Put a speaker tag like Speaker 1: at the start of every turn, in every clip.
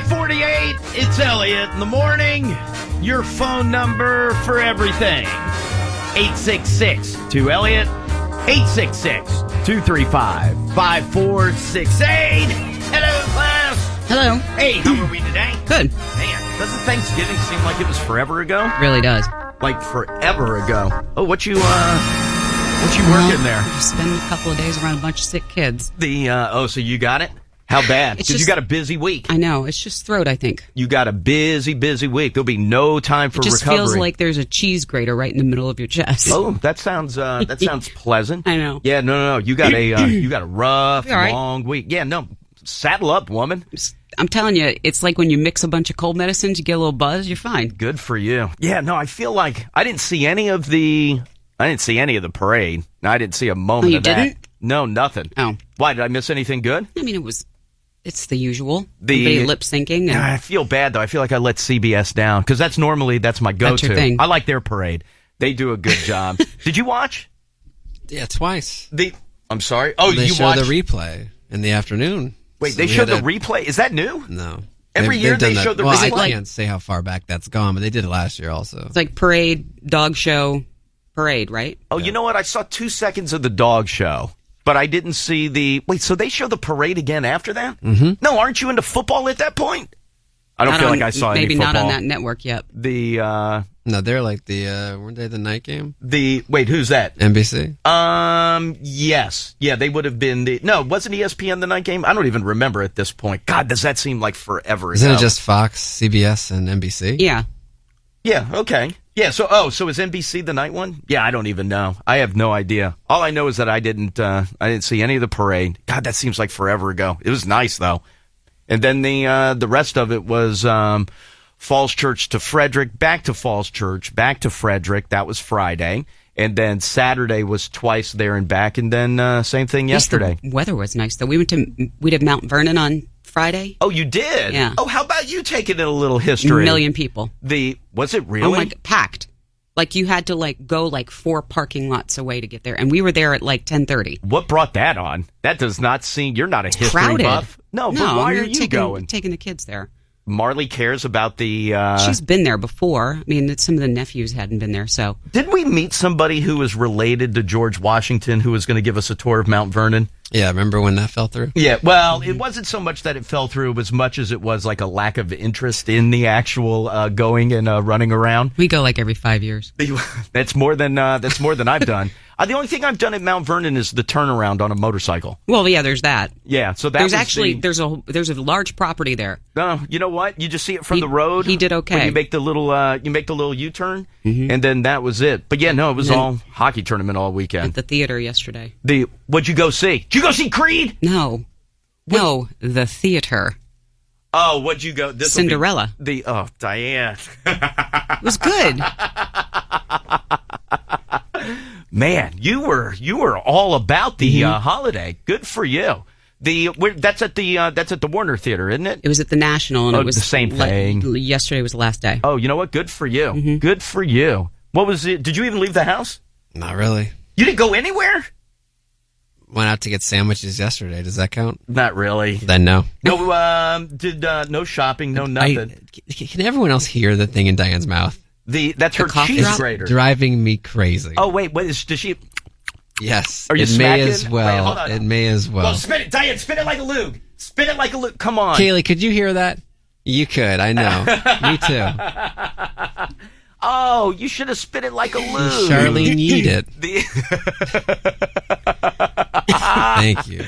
Speaker 1: 548, it's Elliot in the morning. Your phone number for everything. 866-2-ELLIOT. 866-235-5468. Hello, class.
Speaker 2: Hello.
Speaker 1: Hey, how are we today?
Speaker 2: Good.
Speaker 1: Man, doesn't Thanksgiving seem like it was forever ago?
Speaker 2: Really does.
Speaker 1: Like forever ago. Oh, what you working there?
Speaker 2: Just spend a couple of days around a bunch of sick kids.
Speaker 1: So you got it? How bad?
Speaker 2: It's
Speaker 1: Because you got a busy week.
Speaker 2: I know. It's just throat, I think.
Speaker 1: You got a busy week. There'll be no time for recovery.
Speaker 2: It just feels like there's a cheese grater right in the middle of your chest.
Speaker 1: Oh, that sounds pleasant.
Speaker 2: I know.
Speaker 1: Yeah, no. You got a rough, long week. Yeah, no. Saddle up, woman.
Speaker 2: I'm telling you, it's like when you mix a bunch of cold medicines, you get a little buzz, you're fine.
Speaker 1: Good for you. Yeah, no, I feel like I didn't see any of the parade. I didn't see a moment of that.
Speaker 2: You didn't?
Speaker 1: No, nothing.
Speaker 2: Oh.
Speaker 1: Why, did I miss anything good?
Speaker 2: I mean, it's the usual. Everybody lip syncing.
Speaker 1: I feel bad, though. I feel like I let CBS down, because that's my go-to.
Speaker 2: That's your thing.
Speaker 1: I like their parade. They do a good job. Did you watch?
Speaker 3: Yeah, twice.
Speaker 1: I'm sorry? Oh,
Speaker 3: they
Speaker 1: you
Speaker 3: show
Speaker 1: watched?
Speaker 3: the replay in the afternoon.
Speaker 1: Wait, they showed the replay? Is that new?
Speaker 3: No.
Speaker 1: Every year they show the replay?
Speaker 3: I can't say how far back that's gone, but they did it last year also.
Speaker 2: It's like parade, dog show, parade, right?
Speaker 1: Oh, yeah. You know what? I saw 2 seconds of the dog show, but I didn't see the... Wait, so they show the parade again after that?
Speaker 3: Mm-hmm.
Speaker 1: No, aren't you into football at that point? I don't feel like I saw any football.
Speaker 2: Maybe not on that network yet.
Speaker 3: No, they're like weren't they the night game?
Speaker 1: Wait, who's that?
Speaker 3: NBC?
Speaker 1: Yes. Yeah, they would have been wasn't ESPN the night game? I don't even remember at this point. God, does that seem like forever ago?
Speaker 3: Isn't it just Fox, CBS, and NBC?
Speaker 2: Yeah.
Speaker 1: Yeah, okay. Yeah, so is NBC the night one? Yeah, I don't even know. I have no idea. All I know is that I didn't see any of the parade. God, that seems like forever ago. It was nice, though. And then the rest of it was Falls Church to Frederick, back to Falls Church, back to Frederick. That was Friday. And then Saturday was twice there and back. And then same thing yesterday.
Speaker 2: The weather was nice, though. We did Mount Vernon on Friday.
Speaker 1: Oh, you did?
Speaker 2: Yeah.
Speaker 1: Oh, how about you taking in a little history?
Speaker 2: 1 million people.
Speaker 1: Was it really?
Speaker 2: Oh, my God, packed. Like, you had to, go 4 parking lots away to get there. And we were there at, 10:30.
Speaker 1: What brought that on? That does not seem... You're not a history
Speaker 2: crowded.
Speaker 1: buff. No, but why are you going?
Speaker 2: Taking the kids there.
Speaker 1: Marley cares about the...
Speaker 2: She's been there before. I mean, some of the nephews hadn't been there, so...
Speaker 1: Didn't we meet somebody who was related to George Washington who was going to give us a tour of Mount Vernon?
Speaker 3: Yeah, remember when that fell through?
Speaker 1: Yeah, well, it wasn't so much that it fell through as much as it was like a lack of interest in the actual going and running around.
Speaker 2: We go every 5 years.
Speaker 1: That's more than I've done. The only thing I've done at Mount Vernon is the turnaround on a motorcycle.
Speaker 2: Well, yeah, there's that.
Speaker 1: Yeah, so
Speaker 2: there's a large property there.
Speaker 1: No, you know what? You just see it from the road.
Speaker 2: He did okay.
Speaker 1: When you make the little U-turn, and then that was it. But yeah, no, it was all hockey tournament all weekend.
Speaker 2: At the theater yesterday.
Speaker 1: What'd you go see? Did you go see Creed?
Speaker 2: No, the theater.
Speaker 1: Oh, what'd you go?
Speaker 2: Cinderella.
Speaker 1: Diane.
Speaker 2: It was good.
Speaker 1: Man, you were all about the holiday. Good for you. That's at the Warner Theater, isn't it?
Speaker 2: It was at the National, and it was
Speaker 1: the same thing.
Speaker 2: Yesterday was the last day.
Speaker 1: Oh, you know what? Good for you. Good for you. What was it? Did you even leave the house?
Speaker 3: Not really.
Speaker 1: You didn't go anywhere?
Speaker 3: Went out to get sandwiches yesterday. Does that count?
Speaker 1: Not really.
Speaker 3: Then no.
Speaker 1: No. No shopping. No nothing.
Speaker 3: Can everyone else hear the thing in Diane's mouth?
Speaker 1: That's her cheese grater.
Speaker 3: Driving me crazy.
Speaker 1: Oh wait, does she?
Speaker 3: Yes.
Speaker 1: Are you
Speaker 3: may as well.
Speaker 1: Wait,
Speaker 3: it may as well.
Speaker 1: Well, spin it, Diane. Spin it like a lug. Spin it like a lug. Come on,
Speaker 3: Kaylee. Could you hear that? You could. I know. Me too.
Speaker 1: Oh, you should have spit it like a lug.
Speaker 3: Charlene need it. Thank you.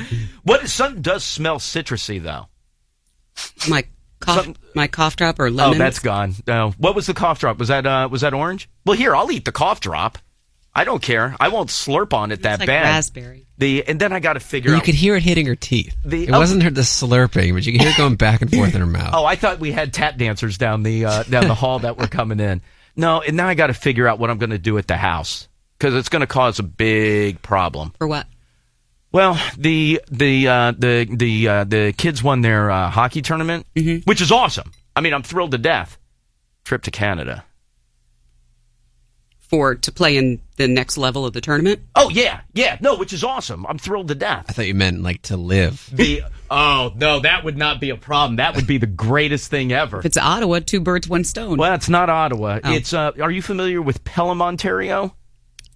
Speaker 1: Something does smell citrusy though.
Speaker 2: My cough drop or lemon.
Speaker 1: Oh, that's gone. No. What was the cough drop? Was that orange? Well, here, I'll eat the cough drop. I don't care. I won't slurp on it that
Speaker 2: like
Speaker 1: bad.
Speaker 2: Raspberry.
Speaker 1: And then I got to figure out.
Speaker 3: You could hear it hitting her teeth. It wasn't her the slurping, but you could hear it going back and forth in her mouth.
Speaker 1: Oh, I thought we had tap dancers down the hall that were coming in. No, and now I got to figure out what I'm going to do at the house because it's going to cause a big problem.
Speaker 2: For what?
Speaker 1: Well, the kids won their hockey tournament, which is awesome. I mean, I'm thrilled to death. Trip to Canada.
Speaker 2: to play in the next level of the tournament.
Speaker 1: Oh, yeah. No, which is awesome. I'm thrilled to death.
Speaker 3: I thought you meant like to live.
Speaker 1: Oh, no, that would not be a problem. That would be the greatest thing ever.
Speaker 2: If it's Ottawa, 2 birds, 1 stone.
Speaker 1: Well, it's not Ottawa.
Speaker 2: Oh.
Speaker 1: It's, are you familiar with Pelham, Ontario?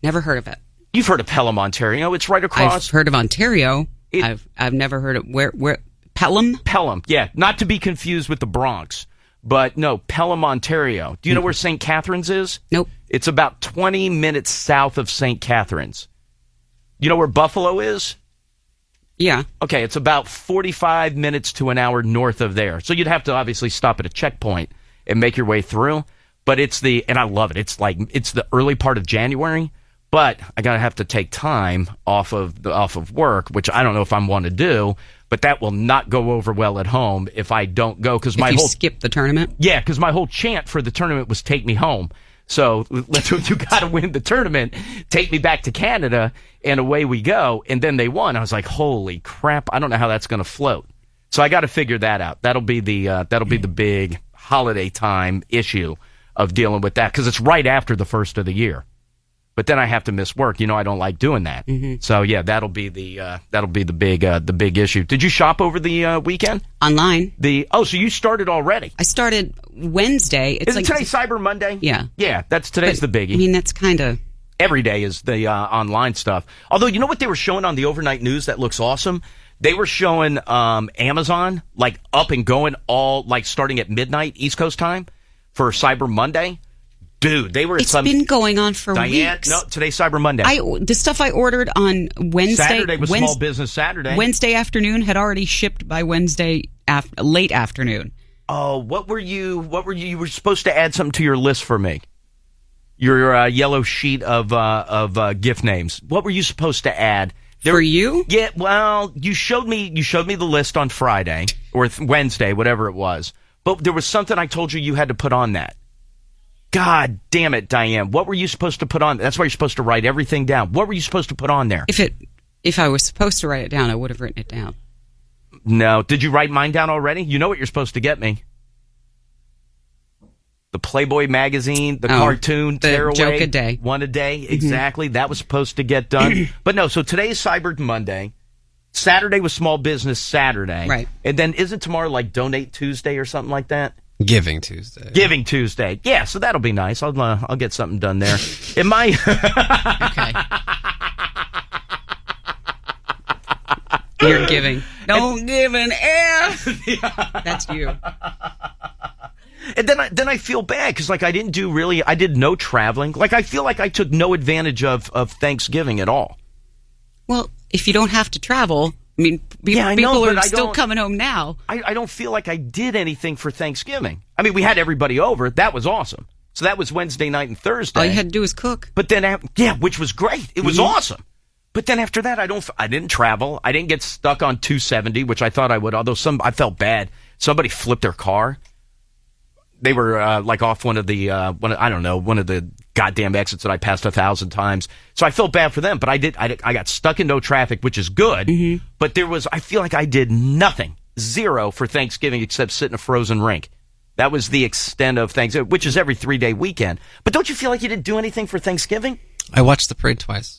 Speaker 2: Never heard of it.
Speaker 1: You've heard of Pelham, Ontario. It's right across.
Speaker 2: I've heard of Ontario. I've never heard of where Pelham?
Speaker 1: Pelham, yeah. Not to be confused with the Bronx. But no, Pelham, Ontario. Do you know where St. Catharines is?
Speaker 2: Nope.
Speaker 1: It's about 20 minutes south of St. Catharines. You know where Buffalo is?
Speaker 2: Yeah.
Speaker 1: Okay, it's about 45 minutes to an hour north of there. So you'd have to obviously stop at a checkpoint and make your way through. But and I love it. It's the early part of January. But I gotta have to take time off of work, which I don't know if I'm one to do. But that will not go over well at home if I don't go, because
Speaker 2: skip the tournament.
Speaker 1: Yeah, because my whole chant for the tournament was "Take me home." So you got to win the tournament, take me back to Canada, and away we go. And then they won. I was like, holy crap! I don't know how that's going to float. So I got to figure that out. That'll be the big holiday time issue of dealing with that, because it's right after the first of the year. But then I have to miss work. I don't like doing that. Mm-hmm. So yeah, that'll be the big issue. Did you shop over the weekend?
Speaker 2: Online.
Speaker 1: So you started already?
Speaker 2: I started Wednesday.
Speaker 1: Isn't today Cyber Monday?
Speaker 2: Yeah.
Speaker 1: Yeah, today's the biggie.
Speaker 2: I mean, that's kind of
Speaker 1: every day is the online stuff. Although you know what they were showing on the overnight news that looks awesome? They were showing Amazon like up and going all like starting at midnight East Coast time for Cyber Monday. Dude, they were.
Speaker 2: It's been going on for weeks.
Speaker 1: No, today's Cyber Monday.
Speaker 2: The stuff I ordered on Wednesday.
Speaker 1: Saturday was Small Business Saturday.
Speaker 2: Wednesday afternoon had already shipped by Wednesday late afternoon.
Speaker 1: Oh, what were you? You were supposed to add something to your list for me. Your yellow sheet of gift names. What were you supposed to add?
Speaker 2: For you?
Speaker 1: Yeah. Well, you showed me the list on Friday or Wednesday, whatever it was. But there was something I told you had to put on that. God damn it, Diane. What were you supposed to put on? That's why you're supposed to write everything down. What were you supposed to put on there?
Speaker 2: If I was supposed to write it down, I would have written it down.
Speaker 1: No. Did you write mine down already? You know what you're supposed to get me. The Playboy magazine, the cartoon,
Speaker 2: the
Speaker 1: Tearaway,
Speaker 2: joke a day.
Speaker 1: One a day. Exactly. That was supposed to get done. But no, so today's Cyber Monday. Saturday was Small Business Saturday.
Speaker 2: Right.
Speaker 1: And then isn't tomorrow like Donate Tuesday or something like that?
Speaker 3: Giving Tuesday.
Speaker 1: Giving Tuesday. Yeah, so that'll be nice. I'll get something done there. Am I?
Speaker 2: Okay. You're giving. Don't give an F. That's you.
Speaker 1: And then I feel bad because like I did no traveling. Like I feel like I took no advantage of Thanksgiving at all.
Speaker 2: Well, if you don't have to travel. I mean, people are still coming home now.
Speaker 1: I don't feel like I did anything for Thanksgiving. I mean, we had everybody over. That was awesome. So that was Wednesday night and Thursday.
Speaker 2: All you had to do was cook.
Speaker 1: But then, which was great. It was awesome. But then after that, I didn't travel. I didn't get stuck on 270, which I thought I would. Although I felt bad. Somebody flipped their car. They were like off one of the goddamn exits that I passed 1,000 times. So I felt bad for them, but I got stuck in no traffic, which is good. Mm-hmm. But I feel like I did nothing, zero for Thanksgiving except sit in a frozen rink. That was the extent of Thanksgiving, which is every 3-day weekend. But don't you feel like you didn't do anything for Thanksgiving?
Speaker 3: I watched the parade twice.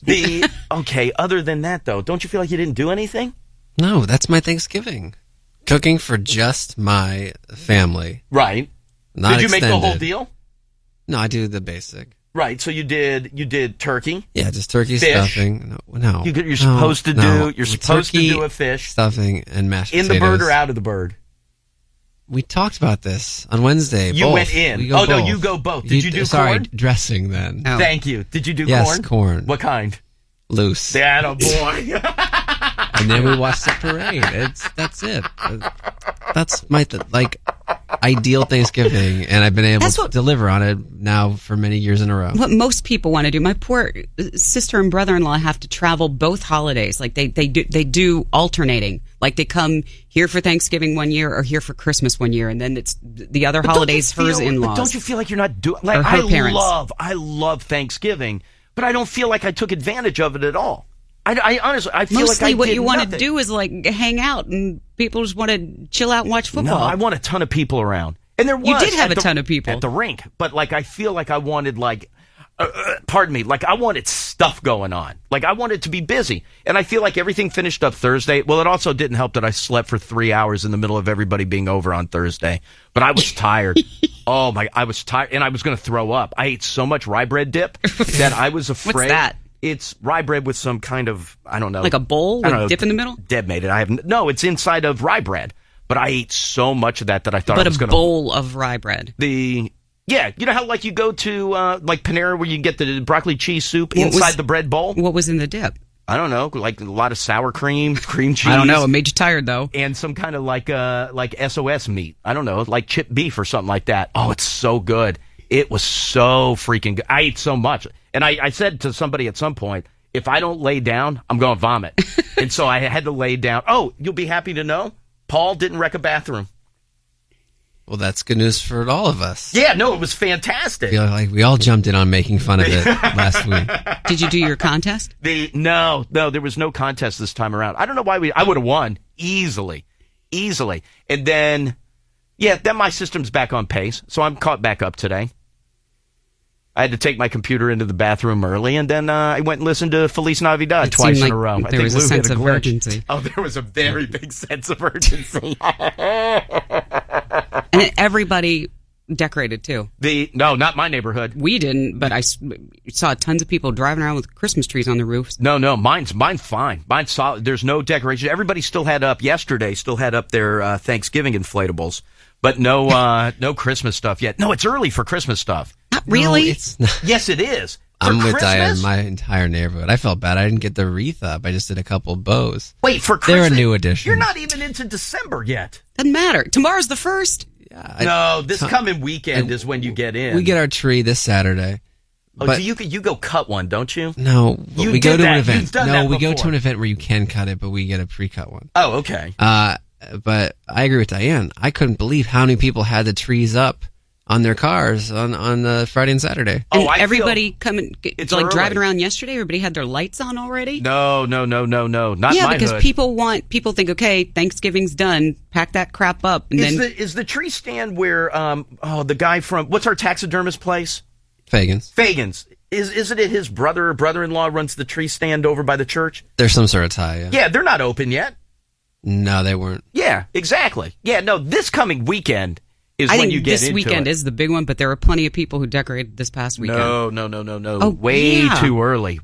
Speaker 1: Okay, other than that though, don't you feel like you didn't do anything?
Speaker 3: No, that's my Thanksgiving. Cooking for just my family.
Speaker 1: Right.
Speaker 3: Not
Speaker 1: Did you
Speaker 3: extended.
Speaker 1: make the whole deal?
Speaker 3: No, I do the basic.
Speaker 1: Right, so you did turkey.
Speaker 3: Yeah, just turkey
Speaker 1: fish.
Speaker 3: Stuffing. No,
Speaker 1: you're supposed to do a fish,
Speaker 3: stuffing, and mashed potatoes.
Speaker 1: In the bird or out of the bird?
Speaker 3: We talked about this on Wednesday.
Speaker 1: You
Speaker 3: both.
Speaker 1: went in.
Speaker 3: No,
Speaker 1: you go both. Did you do corn?
Speaker 3: Dressing then.
Speaker 2: Oh.
Speaker 1: Thank you. Did you do corn?
Speaker 3: Yes, corn.
Speaker 1: What kind?
Speaker 3: Loose.
Speaker 1: That boy.
Speaker 3: And then we watched the parade. That's it. That's my ideal Thanksgiving, and I've been able to deliver on it now for many years in a row.
Speaker 2: What most people want to do. My poor sister and brother-in-law have to travel both holidays. Like they do alternating. Like they come here for Thanksgiving one year or here for Christmas one year, and then it's the other holidays hers in-laws.
Speaker 1: But don't you feel like you're not doing? Like I love Thanksgiving, but I don't feel like I took advantage of it at all. I honestly, I feel
Speaker 2: mostly
Speaker 1: like
Speaker 2: what you want
Speaker 1: nothing.
Speaker 2: to do is like hang out, and people just want to chill out and watch football.
Speaker 1: No, I want a ton of people around, and there was.
Speaker 2: You did have a ton of people
Speaker 1: at the rink, but like I feel like I wanted pardon me, like I wanted stuff going on. Like I wanted to be busy. And I feel like everything finished up Thursday. Well, it also didn't help that I slept for 3 hours in the middle of everybody being over on Thursday. But I was tired. I was tired, and I was going to throw up. I ate so much rye bread dip that I was afraid.
Speaker 2: What's that?
Speaker 1: It's rye bread with some kind of, I don't know.
Speaker 2: Like a bowl with dip in the middle?
Speaker 1: Deb made it. No, it's inside of rye bread. But I ate so much of that I thought I was going to.
Speaker 2: But a bowl of rye bread.
Speaker 1: Yeah, you know how like you go to like Panera where you get the broccoli cheese soup inside the bread bowl?
Speaker 2: What was in the dip?
Speaker 1: I don't know, like a lot of sour cream cheese.
Speaker 2: I don't know, it made you tired though.
Speaker 1: And some kind of like SOS meat. I don't know, like chipped beef or something like that. Oh, it's so good. It was so freaking good. I ate so much. And I said to somebody at some point, if I don't lay down, I'm going to vomit. And so I had to lay down. Oh, you'll be happy to know, Paul didn't wreck a bathroom.
Speaker 3: Well, that's good news for all of us.
Speaker 1: Yeah, no, it was fantastic.
Speaker 3: I feel like we all jumped in on making fun of it last week.
Speaker 2: Did you do your contest?
Speaker 1: No, there was no contest this time around. I don't know why I would have won easily. And then my system's back on pace, so I'm caught back up today. I had to take my computer into the bathroom early, and then I went and listened to Feliz Navidad twice in a row.
Speaker 2: There was a sense of urgency.
Speaker 1: Oh, there was a very big sense of urgency.
Speaker 2: And everybody decorated, too.
Speaker 1: No, not my neighborhood.
Speaker 2: We didn't, but I saw tons of people driving around with Christmas trees on their roofs.
Speaker 1: No, mine's fine. Mine's solid. There's no decoration. Everybody still had up their Thanksgiving inflatables, but no Christmas stuff yet. No, it's early for Christmas stuff.
Speaker 2: Not really?
Speaker 3: No, it's not.
Speaker 1: Yes, it is.
Speaker 3: I'm with Diane. My entire neighborhood. I felt bad. I didn't get the wreath up. I just did a couple bows.
Speaker 1: Wait, for Christmas?
Speaker 3: They're a new addition.
Speaker 1: You're not even into December yet.
Speaker 2: Doesn't matter. Tomorrow's the 1st.
Speaker 1: Yeah, this coming weekend is when you get in.
Speaker 3: We get our tree this Saturday.
Speaker 1: Oh, so you go cut one, don't you?
Speaker 3: No, we go to an event.
Speaker 1: No,
Speaker 3: we go to an event where you can cut it, but we get a pre-cut one.
Speaker 1: Oh, okay.
Speaker 3: But I agree with Diane. I couldn't believe how many people had the trees up on their cars on Friday and Saturday.
Speaker 2: And everybody driving around yesterday, everybody had their lights on already?
Speaker 1: No. Not
Speaker 2: yeah,
Speaker 1: my
Speaker 2: because
Speaker 1: hood.
Speaker 2: people think, okay, Thanksgiving's done, pack that crap up. And
Speaker 1: is the tree stand where the guy from what's our taxidermist place?
Speaker 3: Fagan's.
Speaker 1: Isn't it his brother or brother-in-law runs the tree stand over by the church?
Speaker 3: There's some sort of tie, yeah.
Speaker 1: Yeah, they're not open yet.
Speaker 3: No, they weren't.
Speaker 1: Yeah, exactly. Yeah, no, this coming weekend is when you get into it.
Speaker 2: I think this weekend is the big one, but there were plenty of people who decorated this past weekend.
Speaker 1: No.
Speaker 2: Oh,
Speaker 1: Way too early.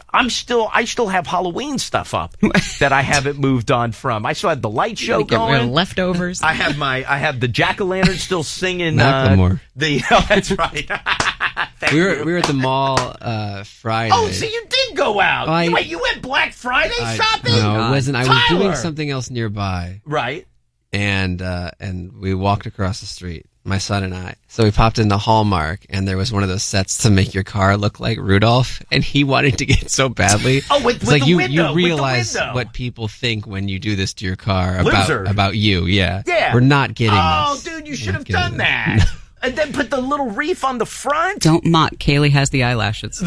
Speaker 1: I still have Halloween stuff up that I haven't moved on from. I still have the light show going.
Speaker 2: Leftovers.
Speaker 1: I have the jack-o'-lantern still singing.
Speaker 3: Macklemore.
Speaker 1: That's right.
Speaker 3: We were at the mall Friday.
Speaker 1: Oh, so you did go out. Wait, you went Black Friday shopping?
Speaker 3: No, it wasn't. I was
Speaker 1: Tyler.
Speaker 3: doing something else nearby.
Speaker 1: Right.
Speaker 3: And we walked across the street, my son and I. So we popped into Hallmark, and there was one of those sets to make your car look like Rudolph, and he wanted to get so badly.
Speaker 1: Oh, with the window.
Speaker 3: You realize what people think when you do this to your car about you. Yeah. We're not getting this.
Speaker 1: Oh, dude, you should have done that. And then put the little wreath on the front.
Speaker 2: Don't mock. Kaylee has the eyelashes.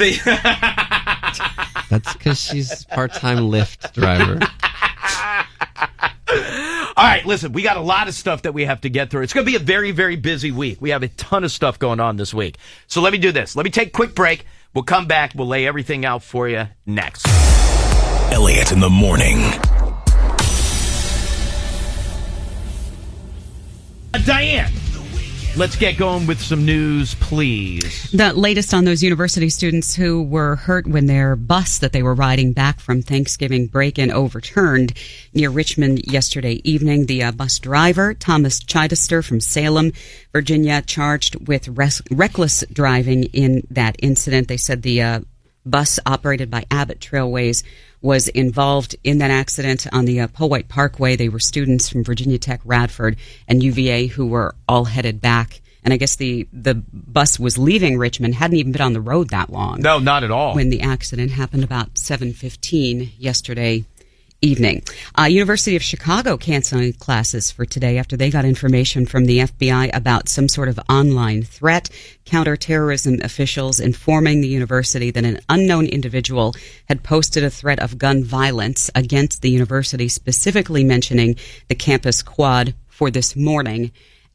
Speaker 3: That's because she's part-time Lyft driver.
Speaker 1: All right, listen, we got a lot of stuff that we have to get through. It's going to be a very, very busy week. We have a ton of stuff going on this week. So let me do this. Let me take a quick break. We'll come back. We'll lay everything out for you next.
Speaker 4: Elliot in the morning.
Speaker 1: Diane, let's get going with some news, please.
Speaker 2: The latest on those university students who were hurt when their bus that they were riding back from Thanksgiving break-in overturned near Richmond yesterday evening. The bus driver, Thomas Chichester from Salem, Virginia, charged with reckless driving in that incident. They said the bus operated by Abbott Trailways was involved in that accident on the Powhite Parkway. They were students from Virginia Tech, Radford, and UVA who were all headed back. And I guess the bus was leaving Richmond, hadn't even been on the road that long.
Speaker 1: No, not at all.
Speaker 2: When the accident happened about 7:15 yesterday evening. University of Chicago canceling classes for today after they got information from the FBI about some sort of online threat. Counterterrorism officials informing the university that an unknown individual had posted a threat of gun violence against the university, specifically mentioning the campus quad for this morning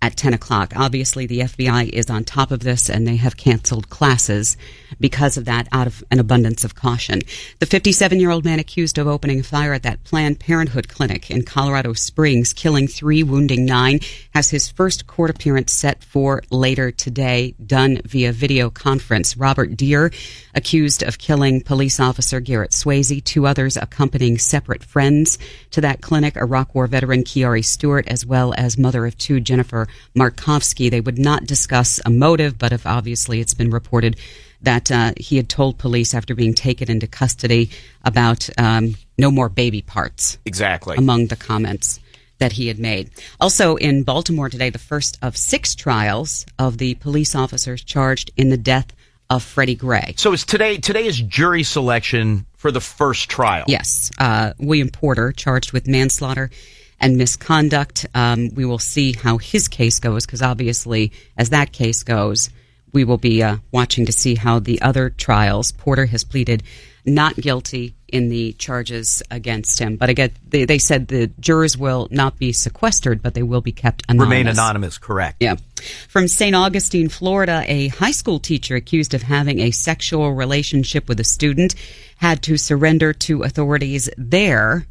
Speaker 2: at 10 o'clock. Obviously, the FBI is on top of this, and they have canceled classes because of that, out of an abundance of caution. The 57-year-old man accused of opening fire at that Planned Parenthood clinic in Colorado Springs, killing 3, wounding 9, has his first court appearance set for later today, done via video conference. Robert Deere, accused of killing police officer Garrett Swayze, 2 others accompanying separate friends to that clinic, Iraq War veteran Kiari Stewart, as well as mother of 2, Jennifer Markovsky. They would not discuss a motive, but obviously it's been reported that he had told police after being taken into custody about no more baby parts.
Speaker 1: Exactly.
Speaker 2: Among the comments that he had made. Also in Baltimore today, the first of 6 trials of the police officers charged in the death of Freddie Gray.
Speaker 1: So is today is jury selection for the first trial?
Speaker 2: Yes. William Porter, charged with manslaughter and misconduct. We will see how his case goes, because obviously, as that case goes, we will be watching to see how the other trials. Porter has pleaded not guilty in the charges against him. But again, they said the jurors will not be sequestered, but they will be kept anonymous.
Speaker 1: Remain anonymous, correct.
Speaker 2: Yeah. From St. Augustine, Florida, a high school teacher accused of having a sexual relationship with a student had to surrender to authorities there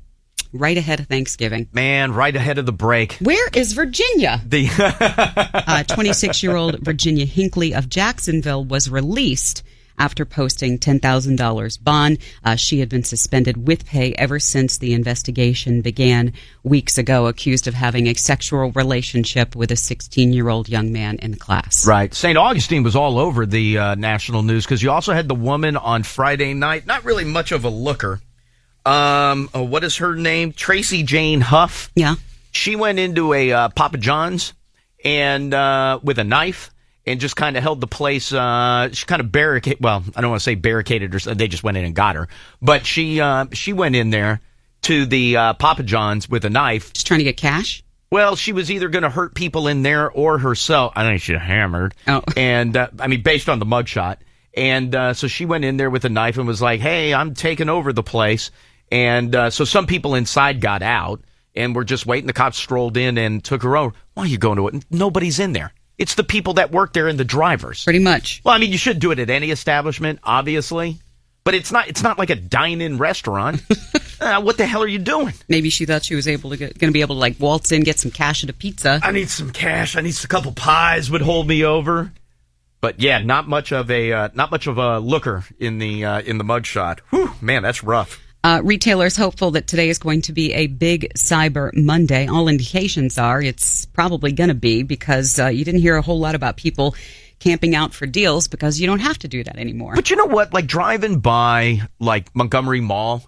Speaker 2: right ahead of Thanksgiving.
Speaker 1: Man, right ahead of the break.
Speaker 2: Where is Virginia?
Speaker 1: The
Speaker 2: 26-year-old Virginia Hinckley of Jacksonville was released after posting $10,000 bond. She had been suspended with pay ever since the investigation began weeks ago, accused of having a sexual relationship with a 16-year-old young man in class.
Speaker 1: Right. St. Augustine was all over the national news, because you also had the woman on Friday night, not really much of a looker. What is her name? Tracy Jane Huff.
Speaker 2: Yeah.
Speaker 1: She went into a Papa John's and with a knife and just kind of held the place. She kind of barricaded. Well, I don't want to say barricaded her. They just went in and got her. But she went in there to the Papa John's with a knife.
Speaker 2: Just trying to get cash?
Speaker 1: Well, she was either going to hurt people in there or herself. I think she hammered.
Speaker 2: Oh.
Speaker 1: And, based on the mugshot. And so she went in there with a knife and was like, hey, I'm taking over the place. And so some people inside got out and were just waiting. The cops strolled in and took her over. Why are you going to it? Nobody's in there. It's the people that work there and the drivers.
Speaker 2: Pretty much.
Speaker 1: Well, you should do it at any establishment, obviously. But it's not like a dine-in restaurant. What the hell are you doing?
Speaker 2: Maybe she thought she was going to be able to waltz in, get some cash at a pizza.
Speaker 1: I need some cash. I need a couple pies would hold me over. But yeah, not much of a looker in the mugshot. Whew, man, that's rough.
Speaker 2: Retailers hopeful that today is going to be a big Cyber Monday. All indications are it's probably going to be, because you didn't hear a whole lot about people camping out for deals, because you don't have to do that anymore.
Speaker 1: But you know what? Driving by Montgomery Mall,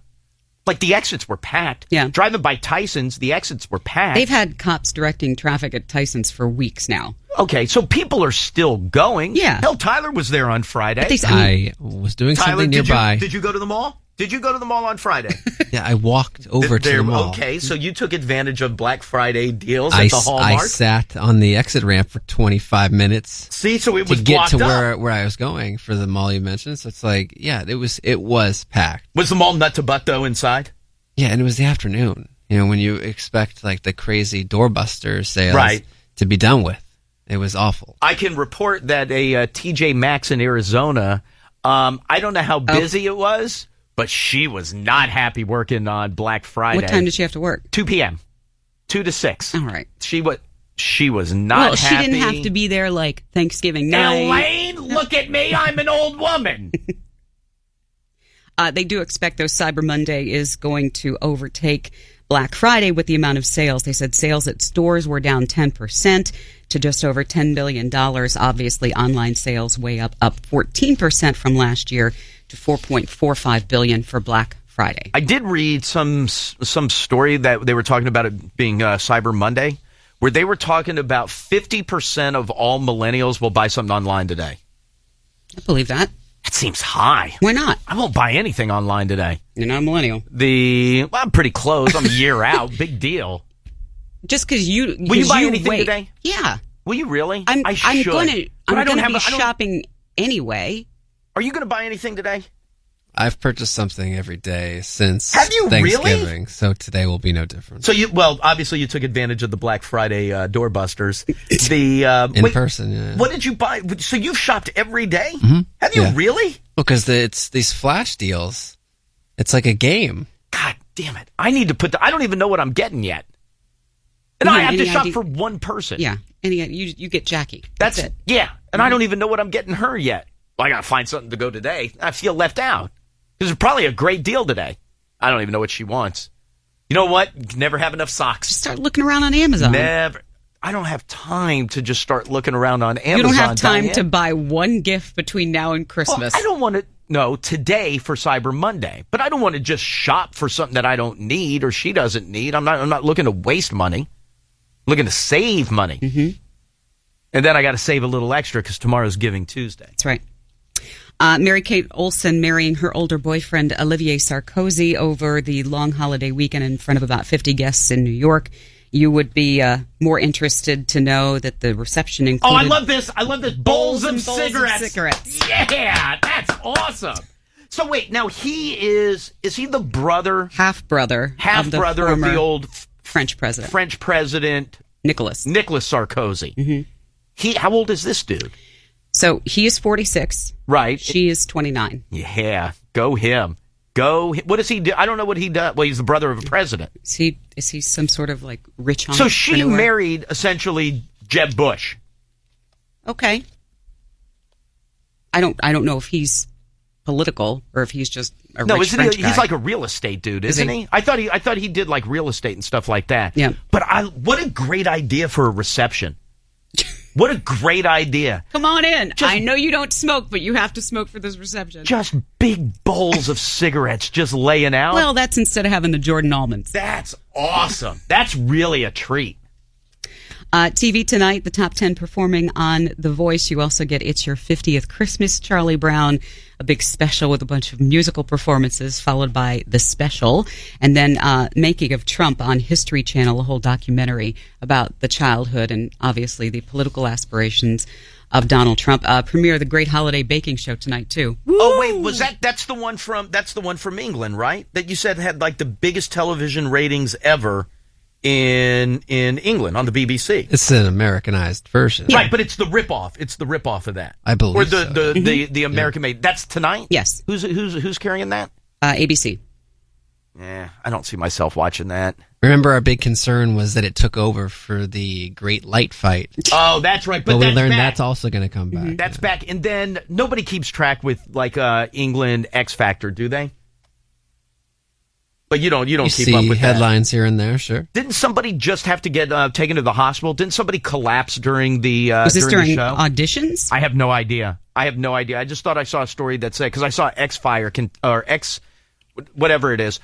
Speaker 1: the exits were packed.
Speaker 2: Yeah.
Speaker 1: Driving by Tyson's, the exits were packed.
Speaker 2: They've had cops directing traffic at Tyson's for weeks now.
Speaker 1: Okay, so people are still going.
Speaker 2: Yeah.
Speaker 1: Hell, Tyler was there on Friday.
Speaker 3: I was doing
Speaker 1: Tyler,
Speaker 3: something nearby.
Speaker 1: Did you go to the mall? Did you go to the mall on Friday?
Speaker 3: Yeah, I walked over to the mall.
Speaker 1: Okay, so you took advantage of Black Friday deals at the Hallmark?
Speaker 3: I sat on the exit ramp for 25 minutes.
Speaker 1: See, so it was
Speaker 3: to get
Speaker 1: blocked
Speaker 3: to
Speaker 1: up.
Speaker 3: where I was going for the mall you mentioned. So it's it was packed.
Speaker 1: Was the mall nut to butt, though, inside?
Speaker 3: Yeah, and it was the afternoon. When you expect the crazy doorbuster sales to be done with. It was awful.
Speaker 1: I can report that a TJ Maxx in Arizona, I don't know how busy it was, but she was not happy working on Black Friday.
Speaker 2: What time did she have to work?
Speaker 1: 2 p.m. 2 to 6.
Speaker 2: All right.
Speaker 1: She was not happy.
Speaker 2: She didn't have to be there Thanksgiving night.
Speaker 1: Elaine, look at me. I'm an old woman.
Speaker 2: They do expect, though, Cyber Monday is going to overtake Black Friday with the amount of sales. They said sales at stores were down 10% to just over $10 billion. Obviously, online sales way up 14% from last year to $4.45 billion for Black Friday.
Speaker 1: I did read some story that they were talking about it being Cyber Monday, where they were talking about 50% of all millennials will buy something online today.
Speaker 2: I believe that.
Speaker 1: That seems high.
Speaker 2: Why not?
Speaker 1: I won't buy anything online today.
Speaker 2: You're not a millennial.
Speaker 1: I'm pretty close. I'm a year out. Big deal.
Speaker 2: Just because you
Speaker 1: will you buy anything today?
Speaker 2: Yeah.
Speaker 1: Will you really?
Speaker 2: I'm going to be
Speaker 1: shopping
Speaker 2: shopping anyway.
Speaker 1: Are you going to buy anything today?
Speaker 3: I've purchased something every day since
Speaker 1: Have you
Speaker 3: Thanksgiving,
Speaker 1: really?
Speaker 3: So today will be no different.
Speaker 1: So obviously you took advantage of the Black Friday doorbusters.
Speaker 3: In person, yeah.
Speaker 1: What did you buy? So you've shopped every day?
Speaker 3: Mm-hmm.
Speaker 1: Have you really?
Speaker 3: Well, because it's these flash deals. It's like a game.
Speaker 1: God damn it. I need to I don't even know what I'm getting yet. And I have to shop for one person.
Speaker 2: Yeah. And you get Jackie. That's it.
Speaker 1: Yeah. And I don't even know what I'm getting her yet. Well, I got to find something to go today. I feel left out. This is probably a great deal today. I don't even know what she wants. You know what? Never have enough socks.
Speaker 2: Just start looking around on Amazon.
Speaker 1: Never. I don't have time to just start looking around on Amazon.
Speaker 2: You don't have time to buy one gift between now and Christmas.
Speaker 1: Well, I don't want to. No, today for Cyber Monday. But I don't want to just shop for something that I don't need or she doesn't need. I'm not looking to waste money. I'm looking to save money.
Speaker 2: Mm-hmm.
Speaker 1: And then I got to save a little extra because tomorrow's Giving Tuesday.
Speaker 2: That's right. Mary-Kate Olsen marrying her older boyfriend Olivier Sarkozy over the long holiday weekend in front of about 50 guests in New York. You would be more interested to know that the reception included...
Speaker 1: Oh, I love this. Bowls of cigarettes.
Speaker 2: Of cigarettes.
Speaker 1: Yeah, that's awesome. So wait, now is he the brother?
Speaker 2: Half-brother
Speaker 1: of the old...
Speaker 2: French
Speaker 1: president.
Speaker 2: Nicolas
Speaker 1: Sarkozy.
Speaker 2: Mm-hmm.
Speaker 1: How old is this dude?
Speaker 2: So he is 46.
Speaker 1: Right.
Speaker 2: She is 29.
Speaker 1: Yeah. Go him. What does he do? I don't know what he does. Well, he's the brother of a president.
Speaker 2: Is he some sort of like rich
Speaker 1: So
Speaker 2: entrepreneur?
Speaker 1: she married essentially Jeb Bush.
Speaker 2: Okay. I don't know if he's political or if he's just a rich French guy.
Speaker 1: He's like a real estate dude, isn't he? I thought he did like real estate and stuff like that.
Speaker 2: Yeah.
Speaker 1: But what a great idea for a reception. What a great idea.
Speaker 2: Come on in. I know you don't smoke, but you have to smoke for this reception.
Speaker 1: Just big bowls of cigarettes just laying out.
Speaker 2: Well, that's instead of having the Jordan almonds.
Speaker 1: That's awesome. That's really a treat.
Speaker 2: TV tonight, the top 10 performing on The Voice. You also get It's Your 50th Christmas, Charlie Brown, a big special with a bunch of musical performances, followed by The Special, and then Making of Trump on History Channel, a whole documentary about the childhood and obviously the political aspirations of Donald Trump. Premiere of the Great Holiday Baking Show tonight, too. Woo!
Speaker 1: Oh, wait, that's the one from England, right? That you said had like the biggest television ratings ever in England on the BBC.
Speaker 3: It's an Americanized version.
Speaker 1: Yeah. Right, but it's the ripoff. It's the ripoff of that.
Speaker 3: I believe
Speaker 1: or the American made. That's tonight?
Speaker 2: Yes.
Speaker 1: Who's carrying that?
Speaker 2: ABC.
Speaker 1: Yeah, I don't see myself watching that.
Speaker 3: Remember, our big concern was that it took over for the Great Light Fight.
Speaker 1: Oh, that's right. But
Speaker 3: we
Speaker 1: that's
Speaker 3: learned
Speaker 1: back.
Speaker 3: That's also going to come back.
Speaker 1: That's back. And then nobody keeps track with like England X Factor, do they? But you don't keep up with
Speaker 3: headlines here and there, sure.
Speaker 1: Didn't somebody just have to get taken to the hospital? Didn't somebody collapse during the
Speaker 2: was this during
Speaker 1: the show?
Speaker 2: Auditions?
Speaker 1: I have no idea. I just thought I saw a story that said, because I saw X whatever it is,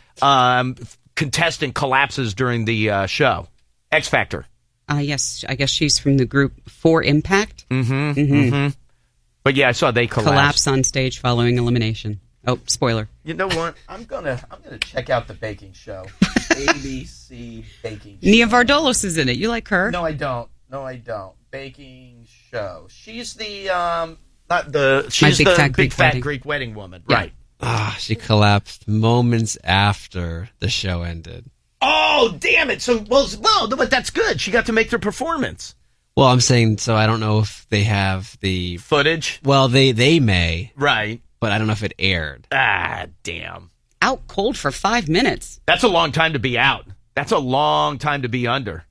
Speaker 1: contestant collapses during the show. X Factor.
Speaker 2: Yes, I guess she's from the group For Impact.
Speaker 1: Mm-hmm. But yeah, I saw they
Speaker 2: collapse on stage following elimination. Oh, spoiler.
Speaker 1: You know what? I'm gonna check out the baking show. ABC baking show.
Speaker 2: Nia Vardalos is in it. You like her?
Speaker 1: No, I don't. Baking show. She's the big fat Greek wedding woman. Yeah. Right.
Speaker 3: She collapsed moments after the show ended.
Speaker 1: Oh, damn it. So but that's good. She got to make their performance.
Speaker 3: Well, I'm saying, so I don't know if they have the
Speaker 1: footage.
Speaker 3: Well, they may.
Speaker 1: Right.
Speaker 3: But I don't know if it aired.
Speaker 1: Ah, damn.
Speaker 2: Out cold for 5 minutes.
Speaker 1: That's a long time to be out. That's a long time to be under.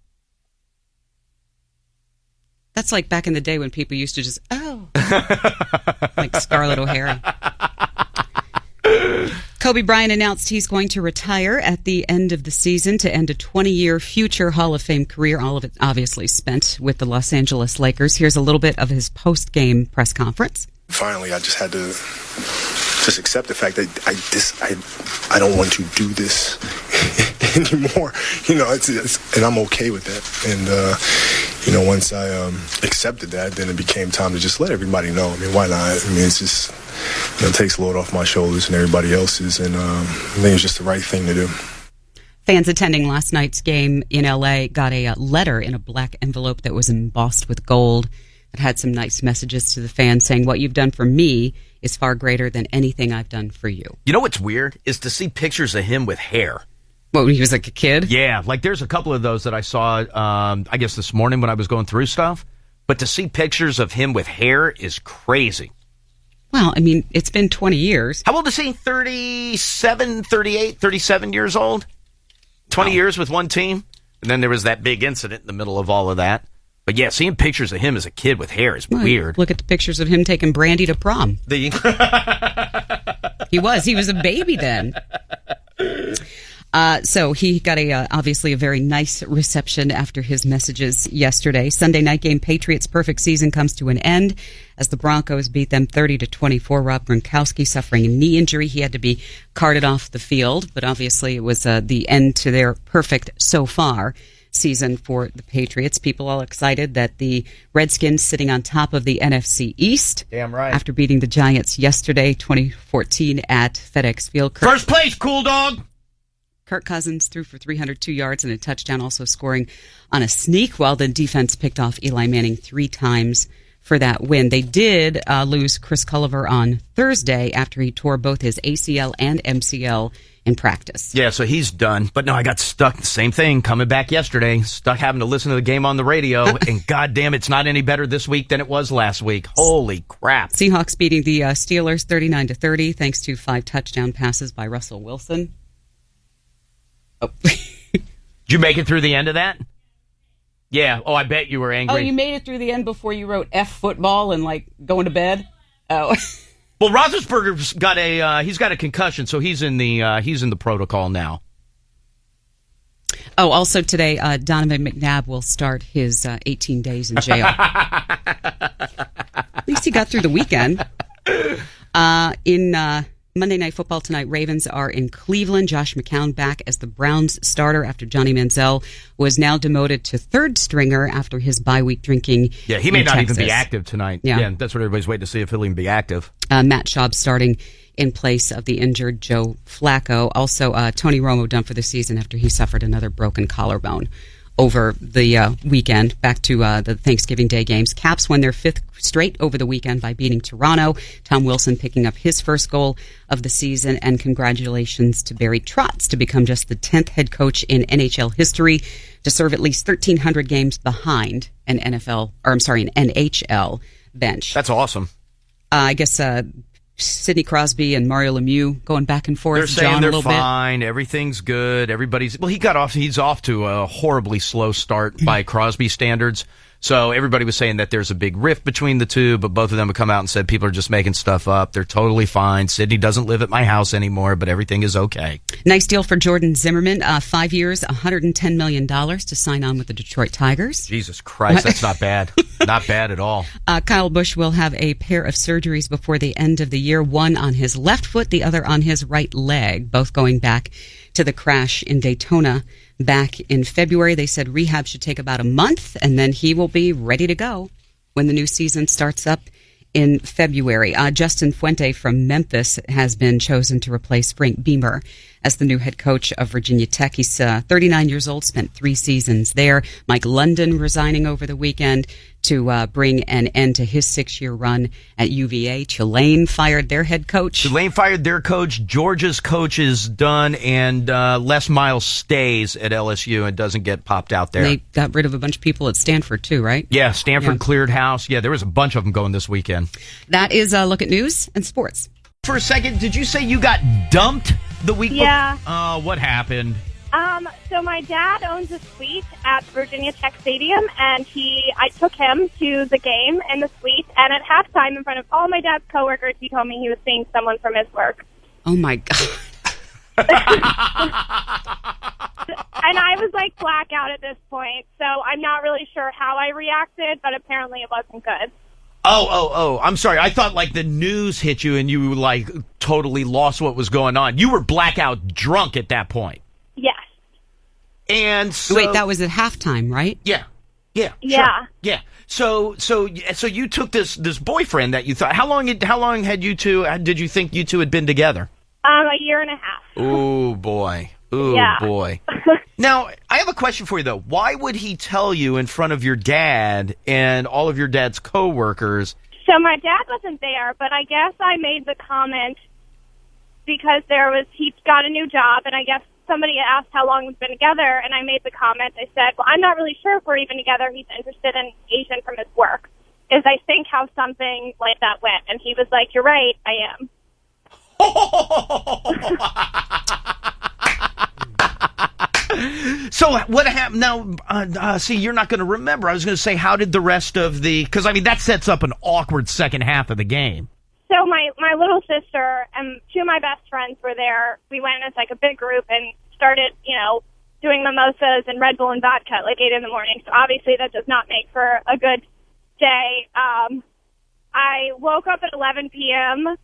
Speaker 2: That's like back in the day when people used to just, like Scarlett O'Hara. Kobe Bryant announced he's going to retire at the end of the season to end a 20-year future Hall of Fame career, all of it obviously spent with the Los Angeles Lakers. Here's a little bit of his post-game press conference.
Speaker 5: Finally, I just had to accept the fact that I don't want to do this anymore. And I'm okay with that. And once I accepted that, then it became time to just let everybody know. I mean, why not? I mean, it's just it takes a load off my shoulders and everybody else's, and I think it's just the right thing to do.
Speaker 2: Fans attending last night's game in L.A. got a letter in a black envelope that was embossed with gold. but had some nice messages to the fans saying, what you've done for me is far greater than anything I've done for you.
Speaker 1: You know what's weird is to see pictures of him with hair.
Speaker 2: Well, when he was like a kid?
Speaker 1: Yeah, like there's a couple of those that I saw, I guess this morning when I was going through stuff. But to see pictures of him with hair is crazy.
Speaker 2: Well, I mean, it's been 20 years.
Speaker 1: How old is he? 37, 38, 37 years old? 20 years with one team? And then there was that big incident in the middle of all of that. But yeah, seeing pictures of him as a kid with hair is weird.
Speaker 2: Look at the pictures of him taking Brandy to prom. He was a baby then. So he got obviously a very nice reception after his messages yesterday. Sunday night game, Patriots' perfect season comes to an end as the Broncos beat them 30-24. Rob Gronkowski suffering a knee injury. He had to be carted off the field, but obviously it was the end to their perfect so far season for the Patriots. People all excited that the Redskins sitting on top of the NFC East.
Speaker 1: Damn right.
Speaker 2: After beating the Giants yesterday, 2014 at FedEx Field.
Speaker 1: First place, cool dog.
Speaker 2: Kirk Cousins threw for 302 yards and a touchdown, also scoring on a sneak, while the defense picked off Eli Manning 3 times for that win. They did lose Chris Culliver on Thursday after he tore both his ACL and MCL in practice.
Speaker 1: Yeah, so he's done. But no, I got stuck. Same thing, coming back yesterday. Stuck having to listen to the game on the radio. And goddamn, it's not any better this week than it was last week. Holy crap.
Speaker 2: Seahawks beating the Steelers 39-30 thanks to 5 touchdown passes by Russell Wilson. Oh.
Speaker 1: Did you make it through the end of that? Yeah. Oh, I bet you were angry.
Speaker 2: Oh, you made it through the end before you wrote F football and like going to bed? Oh.
Speaker 1: Well, Roethlisberger's got a concussion, so he's in the protocol now.
Speaker 2: Oh, also today, Donovan McNabb will start his 18 days in jail. At least he got through the weekend. In Monday Night Football tonight, Ravens are in Cleveland. Josh McCown back as the Browns starter after Johnny Manziel was now demoted to third stringer after his bye week drinking.
Speaker 1: Yeah, he may not
Speaker 2: Texas.
Speaker 1: even be active tonight. Yeah, that's what everybody's waiting to see if he'll even be active.
Speaker 2: Matt Schaub starting in place of the injured Joe Flacco. Also, Tony Romo done for the season after he suffered another broken collarbone over the weekend. Back to the Thanksgiving Day games. Caps won their 5th straight over the weekend by beating Toronto. Tom Wilson picking up his first goal of the season, and congratulations to Barry Trotz to become just the 10th head coach in NHL history to serve at least 1,300 games behind an NHL bench.
Speaker 1: That's awesome.
Speaker 2: I guess Sidney Crosby and Mario Lemieux going back and forth.
Speaker 1: They're saying
Speaker 2: they're
Speaker 1: fine. Everything's good. He's off to a horribly slow start by Crosby standards. So everybody was saying that there's a big rift between the two, but both of them have come out and said people are just making stuff up. They're totally fine. Sidney doesn't live at my house anymore, but everything is okay. Nice
Speaker 2: deal for Jordan Zimmerman. 5 years, $110 million to sign on with the Detroit Tigers.
Speaker 1: Jesus Christ, that's not bad. Not bad at all.
Speaker 2: Kyle Busch will have a pair of surgeries before the end of the year, one on his left foot, the other on his right leg, both going back to the crash in Daytona back in February. They said rehab should take about a month, and then he will be ready to go when the new season starts up in February. Justin Fuente from Memphis has been chosen to replace Frank Beamer as the new head coach of Virginia Tech. He's 39 years old, spent 3 seasons there. Mike London resigning over the weekend to bring an end to his 6-year run at UVA. Tulane fired their head coach.
Speaker 1: Tulane fired their coach. Georgia's coach is done, and Les Miles stays at LSU and doesn't get popped out there.
Speaker 2: They got rid of a bunch of people at Stanford, too, right?
Speaker 1: Yeah, Stanford cleared house. Yeah, there was a bunch of them going this weekend.
Speaker 2: That is a look at news and sports.
Speaker 1: For a second, did you say you got dumped the week before?
Speaker 6: Yeah.
Speaker 1: What happened?
Speaker 6: So my dad owns a suite at Virginia Tech Stadium, and I took him to the game in the suite, and at halftime in front of all my dad's coworkers, he told me he was seeing someone from his work.
Speaker 2: Oh, my God.
Speaker 6: And I was like blackout at this point, so I'm not really sure how I reacted, but apparently it wasn't good.
Speaker 1: Oh, I'm sorry. I thought like the news hit you and you like totally lost what was going on. You were blackout drunk at that point.
Speaker 6: Yes.
Speaker 1: And so,
Speaker 2: wait, that was at halftime, right?
Speaker 1: Yeah.
Speaker 6: Yeah.
Speaker 1: Sure. Yeah. So you took this boyfriend that you thought, how long did you two think you two had been together?
Speaker 6: A year and a half.
Speaker 1: Oh boy. Oh,
Speaker 6: Yeah.
Speaker 1: boy. Now, I have a question for you, though. Why would he tell you in front of your dad and all of your dad's coworkers?
Speaker 6: So my dad wasn't there, but I guess I made the comment because he got a new job, and I guess somebody asked how long we've been together, and I made the comment. I said, well, I'm not really sure if we're even together. He's interested in Asian from his work. Is I think how something like that went. And he was like, you're right, I am.
Speaker 1: So what happened now? See, you're not going to remember. I was going to say, how did the rest of because that sets up an awkward second half of the game.
Speaker 6: So my little sister and two of my best friends were there. We went as like a big group and started, doing mimosas and Red Bull and vodka at like 8 in the morning. So obviously that does not make for a good day. I woke up at 11 p.m.,